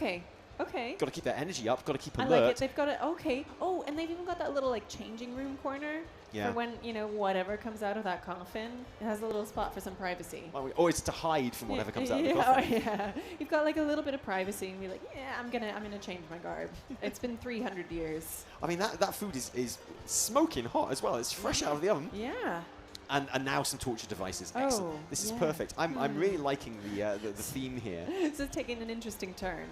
Okay. got to keep their energy up, got to keep I alert. like it. They've got it. Okay. Oh, and they've even got that little like changing room corner Yeah. for when whatever comes out of that coffin. It has a little spot for some privacy. Or it's to hide from whatever comes out of the yeah, coffin. Oh, yeah. You've got like a little bit of privacy and be like, yeah, I'm gonna change my garb. It's been 300 years. I mean, that food is smoking hot as well. It's fresh out of the oven. Yeah. And now some torture devices. Excellent. Oh, This is yeah. perfect. I'm really liking the theme here. This is taking an interesting turn.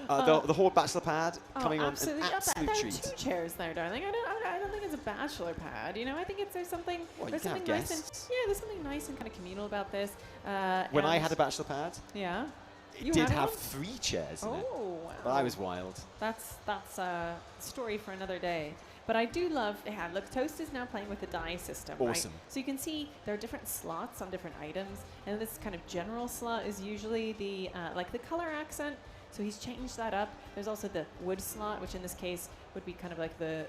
The Horde Bachelor Pad coming on an absolutely. absolute There are treat. 2 chairs there, darling. I don't think it's a bachelor pad. I think there's something. Well, you there's can have something nice guests. and there's something nice and kind of communal about this. When I and- had a Bachelor Pad, yeah, it You did had have one? 3 chairs in it. Oh, wow. But I was wild. That's a story for another day. But I do love, yeah, look, Toast is now playing with the die system, Awesome. right? So you can see there are different slots on different items, and this kind of general slot is usually the, like the color accent, so he's changed that up. There's also the wood slot, which in this case would be kind of like the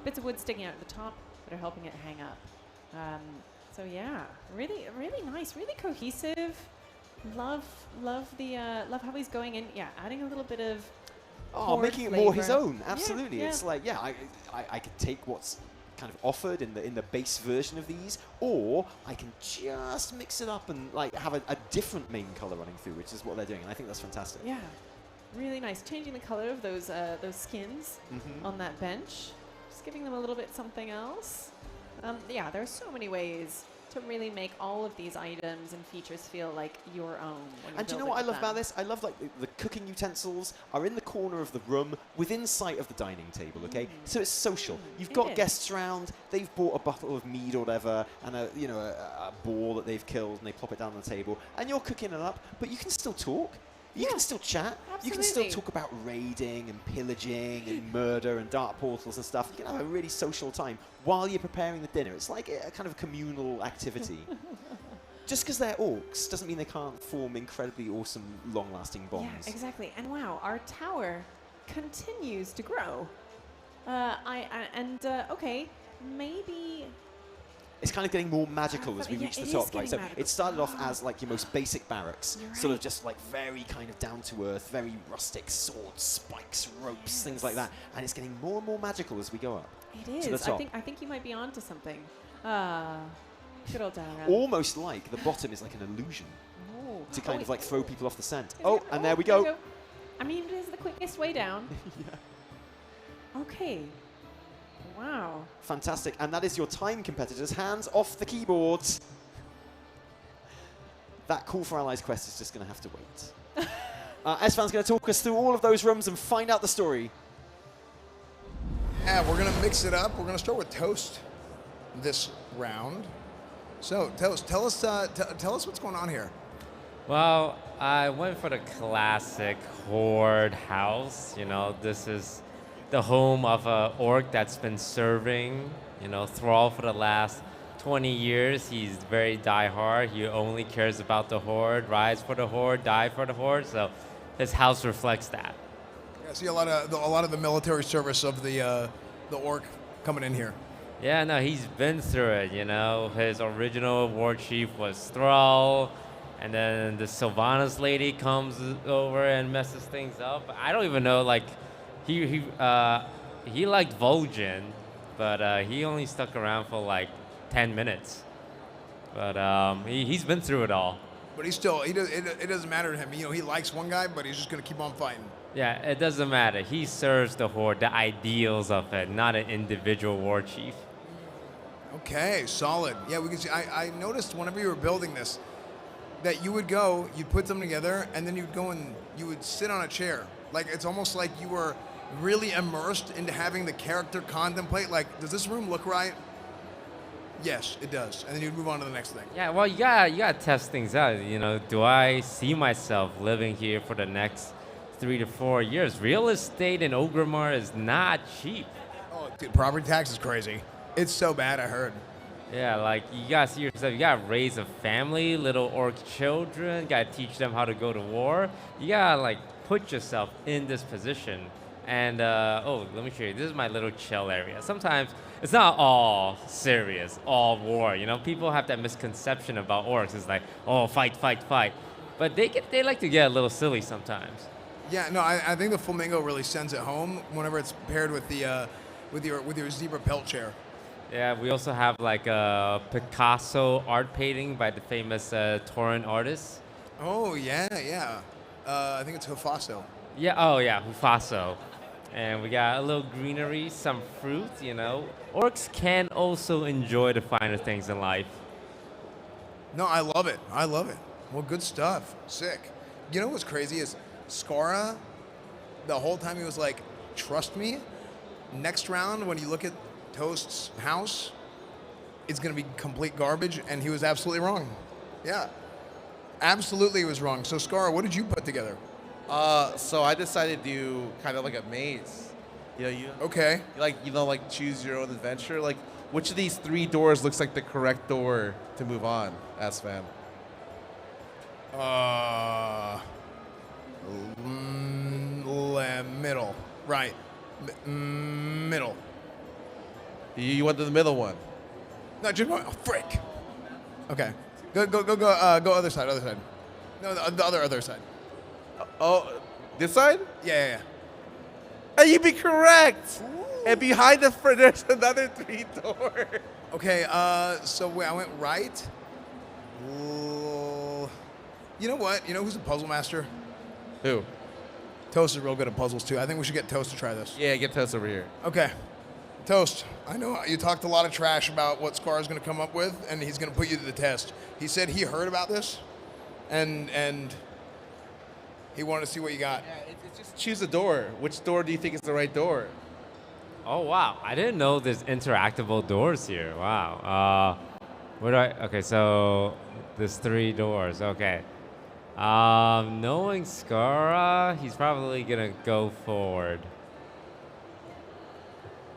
bits of wood sticking out at the top that are helping it hang up. So yeah, really, really nice, really cohesive. Love how he's going in, yeah, adding a little bit of Making it more his flavor. own. Absolutely. Yeah, It's yeah. like, yeah, I could take what's kind of offered in the base version of these, or I can just mix it up and like have a different main color running through, which is what they're doing, and I think that's fantastic. Yeah, really nice. Changing the color of those skins on that bench, just giving them a little bit something else. Yeah, there are so many ways to really make all of these items and features feel like your own. When And do you know what I love about this? I love like the cooking utensils are in the corner of the room within sight of the dining table, okay? So it's social. You've It got is. guests around, they've bought a bottle of mead or whatever, and a boar that they've killed, and they plop it down on the table, and you're cooking it up, but you can still talk. You can still chat. You can still Absolutely. talk about raiding and pillaging and murder and dark portals and stuff. You can have a really social time while you're preparing the dinner. It's like a kind of communal activity. Just because they're orcs doesn't mean they can't form incredibly awesome, long-lasting bonds. Yeah, exactly. And wow, our tower continues to grow. Okay, maybe. It's kind of getting more magical as we yeah, reach the it is top, right? So getting magical. it started off as like your most basic barracks, You're sort of right. just like very kind of down to earth, very rustic, swords, spikes, ropes, things like that. And it's getting more and more magical as we go up. It To the is. top. I think you might be onto something. Good old Dalaran. Almost like the bottom is like an illusion Oh. to kind of like throw people off the scent. Is Oh, it? and there we go. I mean, it is the quickest way down. Okay. Wow. Fantastic. And that is your time competitors. Hands off the keyboards. That Call for Allies quest is just going to have to wait. Esfand's going to talk us through all of those rooms and find out the story. Yeah, we're gonna mix it up. We're gonna start with Toast this round. So, Toast, tell us what's going on here. Well, I went for the classic horde house. You know, this is the home of an orc that's been serving, Thrall for the last 20 years. He's very diehard. He only cares about the horde, rise for the horde, die for the horde. So his house reflects that. I see a lot of the military service of the orc coming in here. Yeah, no, he's been through it, His original war chief was Thrall, and then the Sylvanas lady comes over and messes things up. I don't even know, like, he liked Vol'jin, but he only stuck around for like 10 minutes. But he's been through it all. But it doesn't matter to him. He likes one guy, but he's just gonna keep on fighting. Yeah, it doesn't matter. He serves the horde, the ideals of it, not an individual war chief. Okay, solid. Yeah, we can see. I noticed whenever you were building this, that you would go, you'd put them together, and then you'd go and you would sit on a chair. Like it's almost like you were really immersed into having the character contemplate. Like, does this room look right? Yes, it does. And then you'd move on to the next thing. Yeah, well, you gotta test things out. Do I see myself living here for the next 3 to 4 years? Real estate in Orgrimmar is not cheap. Oh, dude, property tax is crazy. It's so bad, I heard. Yeah, like you gotta see yourself. You gotta raise a family, little orc children. You gotta teach them how to go to war. You gotta like put yourself in this position. And let me show you. This is my little chill area. Sometimes it's not all serious, all war. People have that misconception about orcs. It's like, oh, fight, fight, fight. But they like to get a little silly sometimes. Yeah, no, I think the flamingo really sends it home whenever it's paired with the with your zebra pelt chair. Yeah, we also have like a Picasso art painting by the famous Torrent artist. Oh yeah. I think it's Hufaso. Yeah, oh yeah, Hufaso. And we got a little greenery, some fruit, Orcs can also enjoy the finer things in life. No, I love it. Well, good stuff. Sick. You know what's crazy is Scarra, the whole time he was like, trust me, next round when you look at Toast's house, it's going to be complete garbage, and he was absolutely wrong. Yeah. Absolutely he was wrong. So, Scarra, what did you put together? So I decided to do kind of like a maze. You know, you Okay. like choose your own adventure. Like, which of these 3 doors looks like the correct door to move on, Esfand? Middle. Right. Middle. You went to the middle one. No, just oh, frick. Okay. Go other side. No, the other side. Oh, this side? Yeah. And you'd be correct. And behind the front, there's another 3 doors. Okay. So wait, I went right. You know what? You know who's a puzzle master? Who? Toast is real good at puzzles too. I think we should get Toast to try this. Yeah, get Toast over here. Okay. Toast, I know you talked a lot of trash about what Scarra is going to come up with, and he's going to put you to the test. He said he heard about this, and he wanted to see what you got. Yeah, it's just choose a door. Which door do you think is the right door? Oh wow! I didn't know there's interactable doors here. Wow. Where do I? Okay, so there's 3 doors. Okay. Knowing Scarra, he's probably gonna go forward.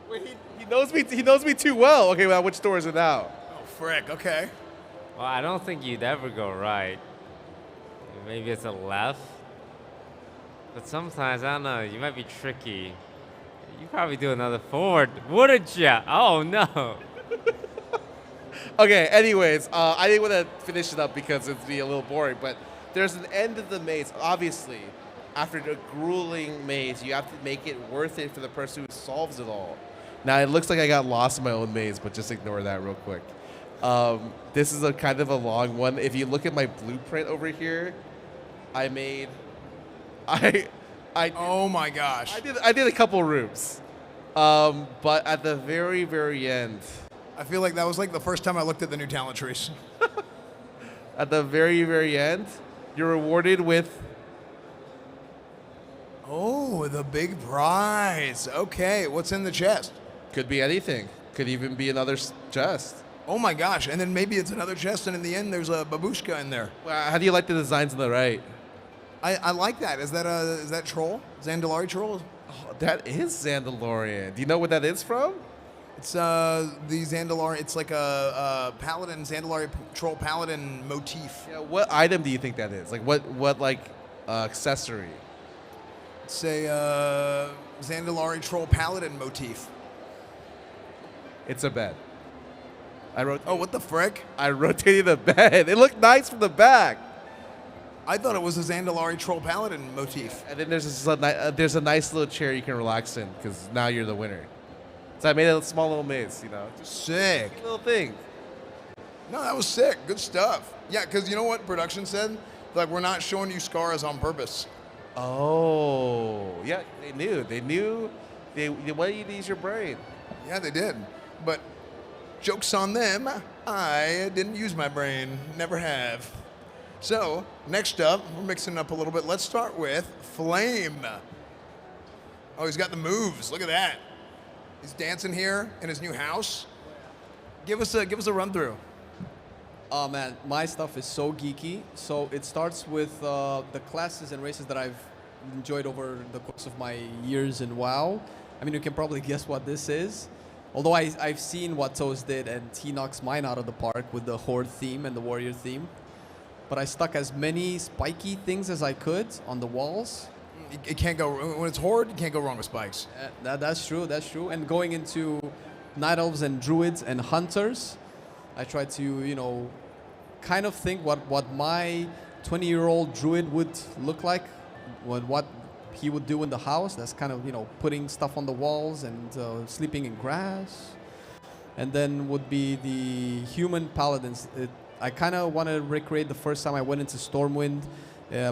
Wait, he knows me. He knows me too well. Okay, well, which door is it now? Oh, frick. Okay. Well, I don't think you'd ever go right. Maybe it's a left. But sometimes, I don't know, you might be tricky. You probably do another forward, wouldn't ya? Oh, no. Okay, anyways, I didn't want to finish it up because it'd be a little boring, but there's an end of the maze. Obviously, after the grueling maze, you have to make it worth it for the person who solves it all. Now, it looks like I got lost in my own maze, but just ignore that real quick. This is a kind of a long one. If you look at my blueprint over here, I made... Oh my gosh. I did a couple rooms. But at the very, very end... I feel like that was like the first time I looked at the new talent trees. At the very, very end, you're rewarded with... Oh, the big prize. Okay, what's in the chest? Could be anything. Could even be another chest. Oh my gosh, and then maybe it's another chest, and in the end there's a babushka in there. How do you like the designs on the right? I like that. Is that troll? Zandalari troll? Oh, that is Zandalorian. Do you know what that is from? It's the Zandalari. It's like a paladin, Zandalari troll paladin motif. Yeah, what item do you think that is? Like what accessory? It's a Zandalari troll paladin motif. It's a bed. Oh, what the frick? I rotated the bed. It looked nice from the back. I thought it was a Zandalari troll paladin motif. And then there's a nice little chair you can relax in because now you're the winner. So I made a small little maze, you know. Just Sick. a little thing. No, that was sick. Good stuff. Yeah, because you know what production said? Like, we're not showing you Scarras on purpose. Oh, yeah, they knew. They wanted you to use your brain. Yeah, they did. But joke's on them. I didn't use my brain. Never have. So, next up, we're mixing it up a little bit. Let's start with Flame. Oh, he's got the moves. Look at that. He's dancing here in his new house. Give us a run through. Oh man, my stuff is so geeky. So it starts with the classes and races that I've enjoyed over the course of my years in WoW. I mean, you can probably guess what this is. Although I've seen what Toast did, and he knocks mine out of the park with the Horde theme and the Warrior theme. But I stuck as many spiky things as I could on the walls. It can't go, when it's Horde, you can't go wrong with spikes. That's true, that's true. And going into Night Elves and Druids and Hunters, I tried to, kind of think what my 20-year-old Druid would look like, what he would do in the house. That's kind of, putting stuff on the walls and sleeping in grass. And then would be the human paladins. I kind of want to recreate the first time I went into Stormwind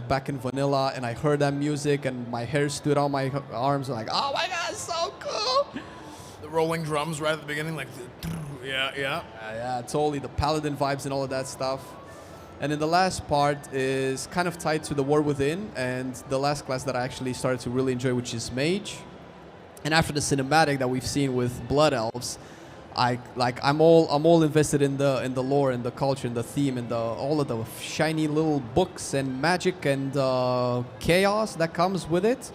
back in vanilla, and I heard that music, and my hair stood on my arms. Like, oh my god, it's so cool! The rolling drums right at the beginning, like, yeah. Yeah, totally. The paladin vibes and all of that stuff. And then the last part is kind of tied to the War Within, and the last class that I actually started to really enjoy, which is Mage. And after the cinematic that we've seen with Blood Elves, I'm all invested in the lore and the culture and the theme and all of the shiny little books and magic and chaos that comes with it.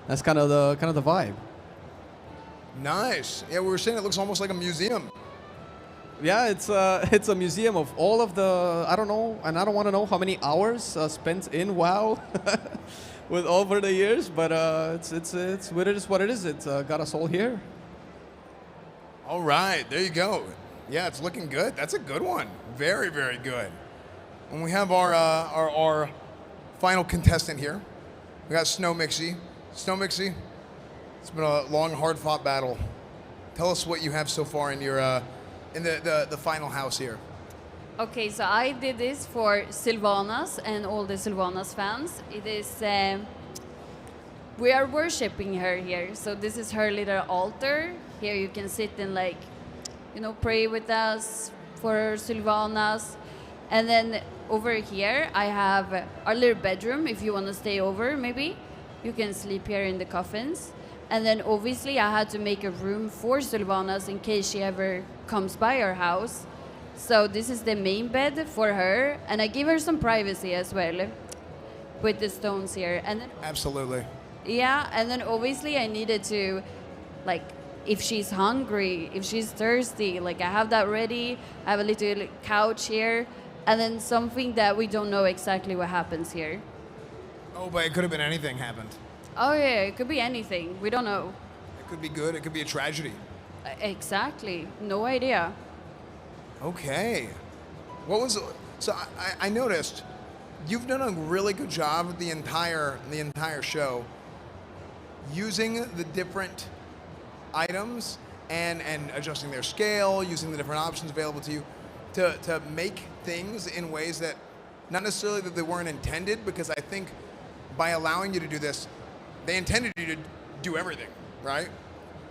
That's kind of the vibe. Nice. Yeah, we were saying it looks almost like a museum. Yeah, it's a museum of all of the, I don't know, and I don't want to know how many hours spent in WoW with over the years, but it's what it is what it is. It's got us all here. All right, there you go. Yeah, it's looking good. That's a good one. Very, very good. And we have our final contestant here. We got Snowmixy. Snowmixy, it's been a long, hard-fought battle. Tell us what you have so far in your in the final house here. Okay, so I did this for Sylvanas and all the Sylvanas fans. It is, we are worshipping her here. So this is her little altar. Here you can sit and like, you know, pray with us for Sylvanas. And then over here I have our little bedroom. If you want to stay over, maybe you can sleep here in the coffins. And then obviously I had to make a room for Sylvanas in case she ever comes by our house. So this is the main bed for her, and I give her some privacy as well with the stones here. And then, Absolutely. yeah, and then obviously I needed to, like, if she's hungry, if she's thirsty, like I have that ready. I have a little couch here, and then something that we don't know exactly what happens here. Oh, but it could have been anything happened. Oh yeah, it could be anything. We don't know. It could be good. It could be a tragedy. Exactly. No idea. Okay. What was so? I noticed you've done a really good job the entire show using the different items and adjusting their scale, using the different options available to you to make things in ways that not necessarily that they weren't intended, because I think by allowing you to do this, they intended you to do everything, right?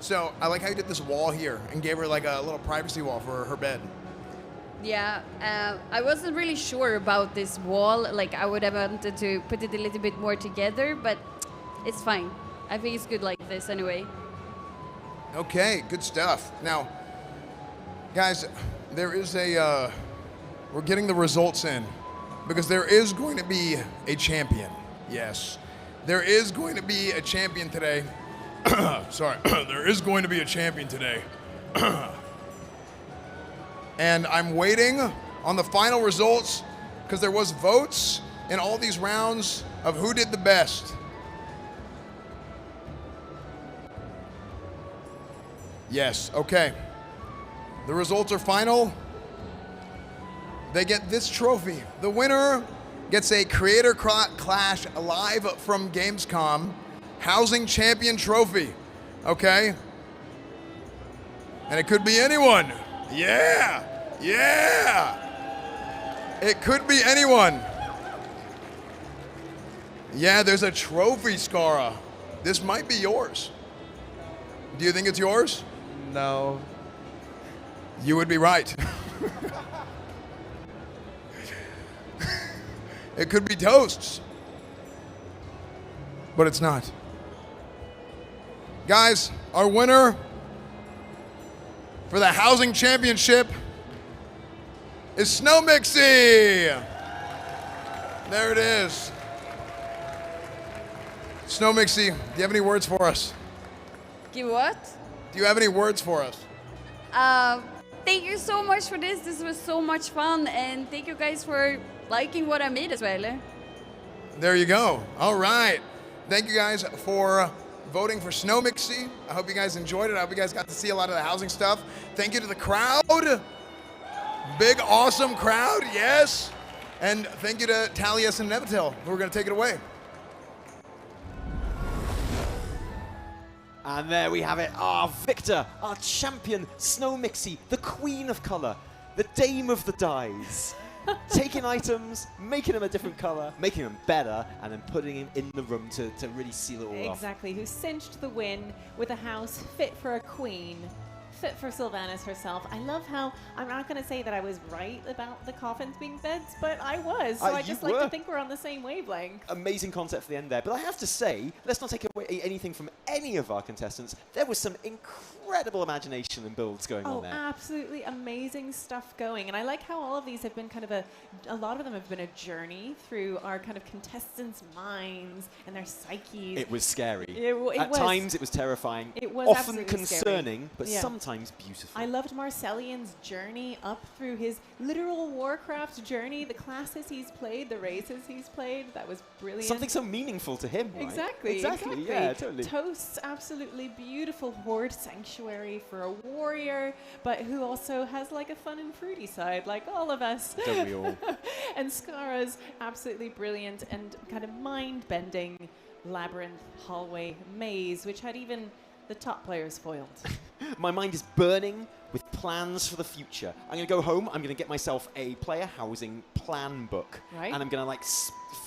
So I like how you did this wall here and gave her like a little privacy wall for her bed. Yeah, I wasn't really sure about this wall. Like, I would have wanted to put it a little bit more together, but it's fine. I think it's good like this anyway. Okay, good stuff. Now, guys, there is a, we're getting the results in because there is going to be a champion. Yes, there is going to be a champion today. Sorry, there is going to be a champion today. And I'm waiting on the final results because there was votes in all these rounds of who did the best. Yes, okay. The results are final. They get this trophy. The winner gets a Creator Clash live from GamesCom Housing Champion Trophy, okay? And it could be anyone. Yeah, yeah. It could be anyone. Yeah, there's a trophy, Scarra. This might be yours. Do you think it's yours? No. You would be right. It could be Toast's, but it's not. Guys, our winner for the Housing Championship is Snowmixy. There it is. Snowmixy, do you have any words for us? Give what? Do you have any words for us? Thank you so much for this. This was so much fun, and thank you guys for liking what I made as well. There you go. All right. Thank you guys for voting for Snowmixy. I hope you guys enjoyed it. I hope you guys got to see a lot of the housing stuff. Thank you to the crowd. Big, awesome crowd, yes. And thank you to Talius and Nevitil, who are going to take it away. And there we have it, our victor, our champion, Snowmixy, the queen of colour, the dame of the dyes. Taking items, making them a different colour, making them better, and then putting them in the room to really seal it all off. Exactly, who cinched the win with a house fit for a queen, fit for Sylvanas herself. I love how, I'm not going to say that I was right about the coffins being beds, but I was. So I just like to think we're on the same wavelength. Amazing concept for the end there. But I have to say, let's not take away anything from any of our contestants. There was some incredible incredible imagination and builds going on there. Absolutely amazing stuff going. And I like how all of these have been kind of a lot of them have been a journey through our kind of contestants' minds and their psyches. It was scary. At times it was terrifying. It was often absolutely concerning, scary. but Yeah. sometimes beautiful. I loved Marcelion's journey up through his literal Warcraft journey, the classes he's played, the races he's played. That was brilliant. Something so meaningful to him, right? Exactly. Yeah, totally. Toast's absolutely beautiful horde sanctuary for a warrior, but who also has like a fun and fruity side, like all of us. Don't we all? And Scarra's absolutely brilliant and kind of mind-bending labyrinth hallway maze, which had even the top players foiled. My mind is burning with plans for the future. I'm going to go home, I'm going to get myself a player housing plan book. Right. And I'm going to like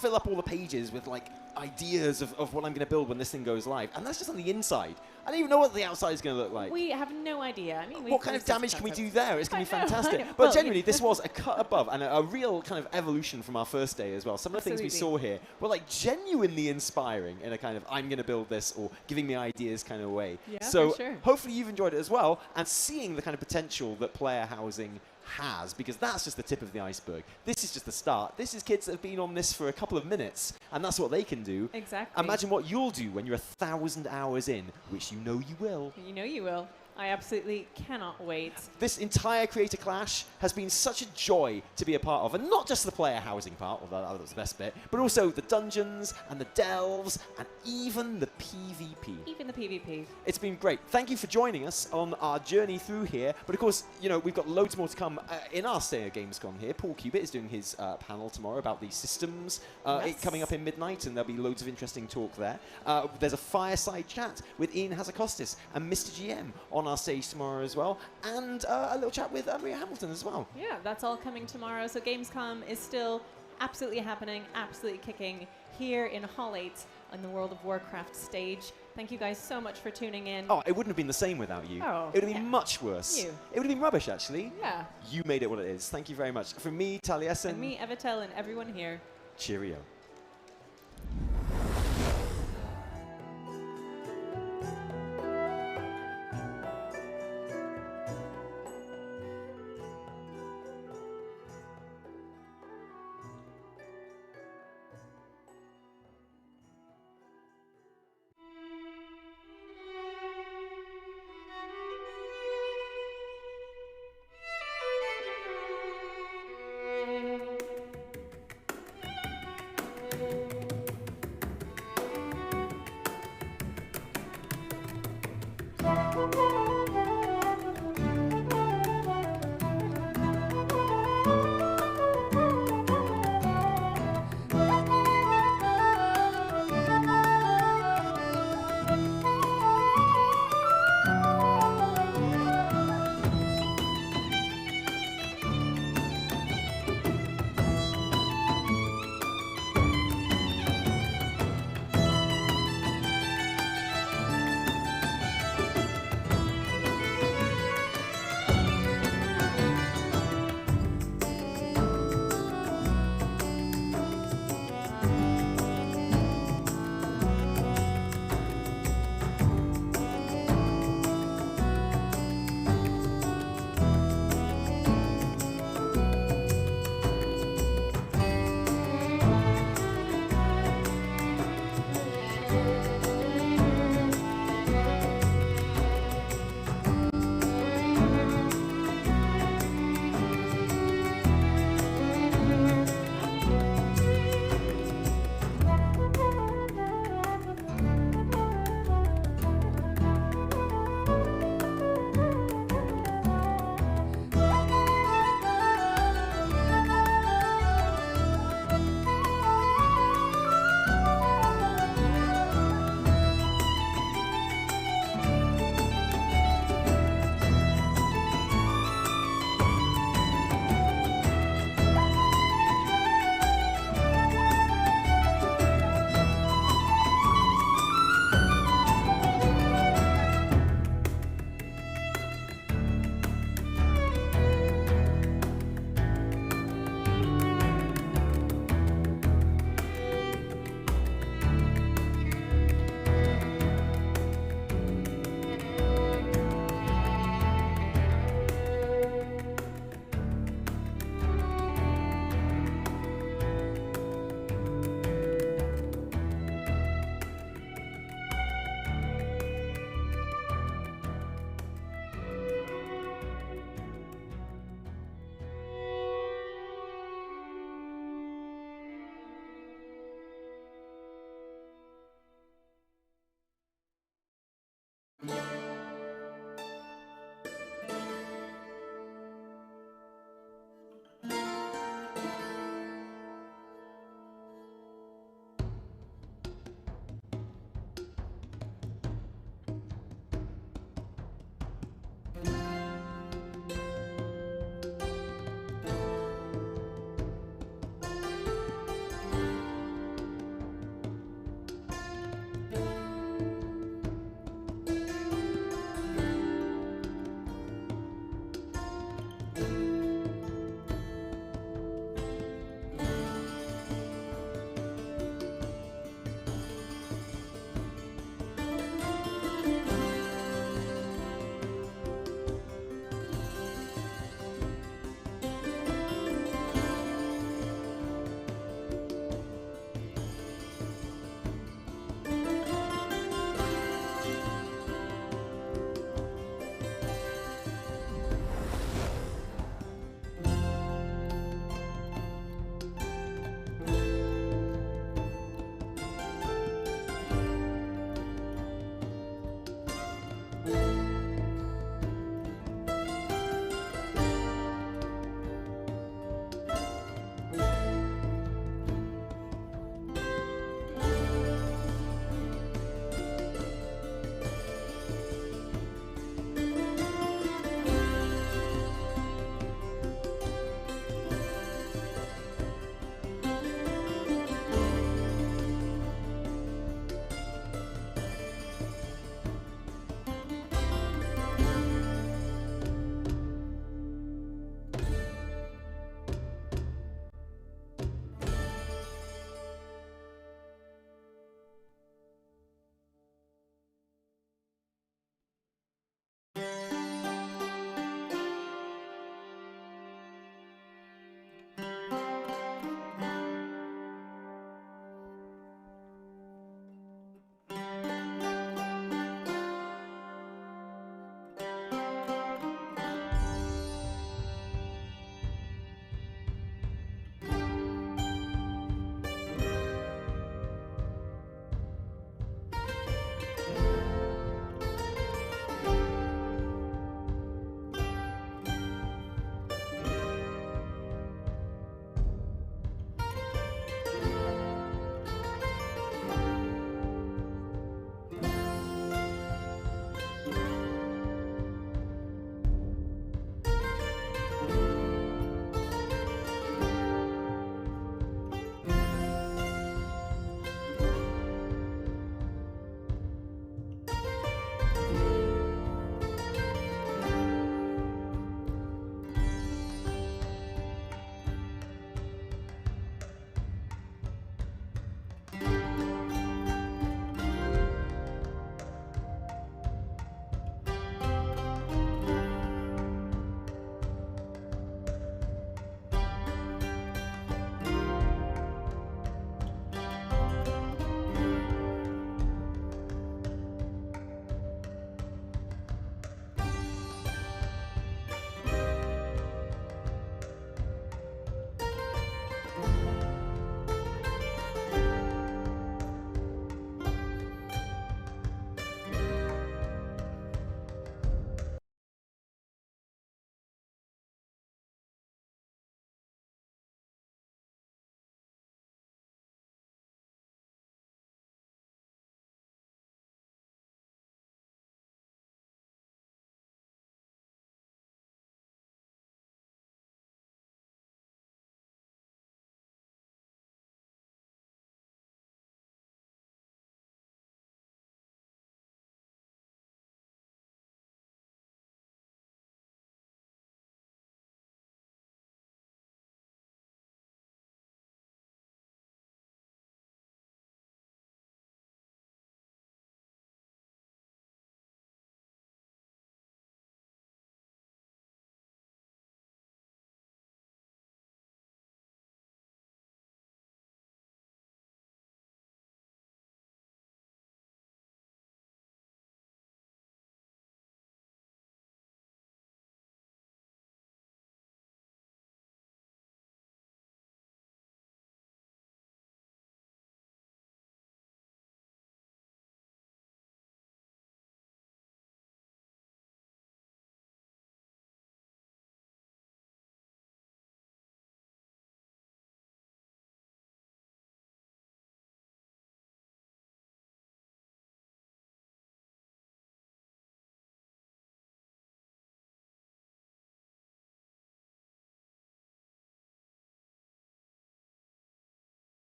fill up all the pages with like ideas of what I'm going to build when this thing goes live. And that's just on the inside. I don't even know what the outside is going to look like. We have no idea. I mean, What kind of damage can we do there? It's going to be I know, fantastic. I know. But Well, genuinely, this was a cut above and a real kind of evolution from our first day as well. Some of the things we saw Absolutely. here were like genuinely inspiring in a kind of I'm going to build this or giving me ideas kind of way. Yeah, So for sure. hopefully you've enjoyed it as well and seeing the kind of potential that player housing has, because that's just the tip of the iceberg. This is just the start. This is kids that have been on this for a couple of minutes, and that's what they can do. Exactly. Imagine what you'll do when you're 1,000 hours in, which you know you will. You know you will. I absolutely cannot wait. This entire Creator Clash has been such a joy to be a part of, and not just the player housing part, although that was the best bit, but also the dungeons and the delves and even the PvP. Even the PvP. It's been great. Thank you for joining us on our journey through here. But of course, you know, we've got loads more to come in our stay at GamesCom here. Paul Cubitt is doing his panel tomorrow about the systems Yes. coming up in midnight, and there'll be loads of interesting talk there. There's a fireside chat with Ian Hazakostis and Mr. GM on our stage tomorrow as well, and a little chat with Maria Hamilton as well. Yeah, that's all coming tomorrow. So Gamescom is still absolutely happening, absolutely kicking here in Hall 8 on the World of Warcraft stage. Thank you guys so much for tuning in. Oh, it wouldn't have been the same without you. Oh, It would have been yeah. much worse. You. It would have been rubbish, actually. Yeah. You made it what it is. Thank you very much. From me, Taliesin. And me, Evitel, and everyone here. Cheerio. Thank you.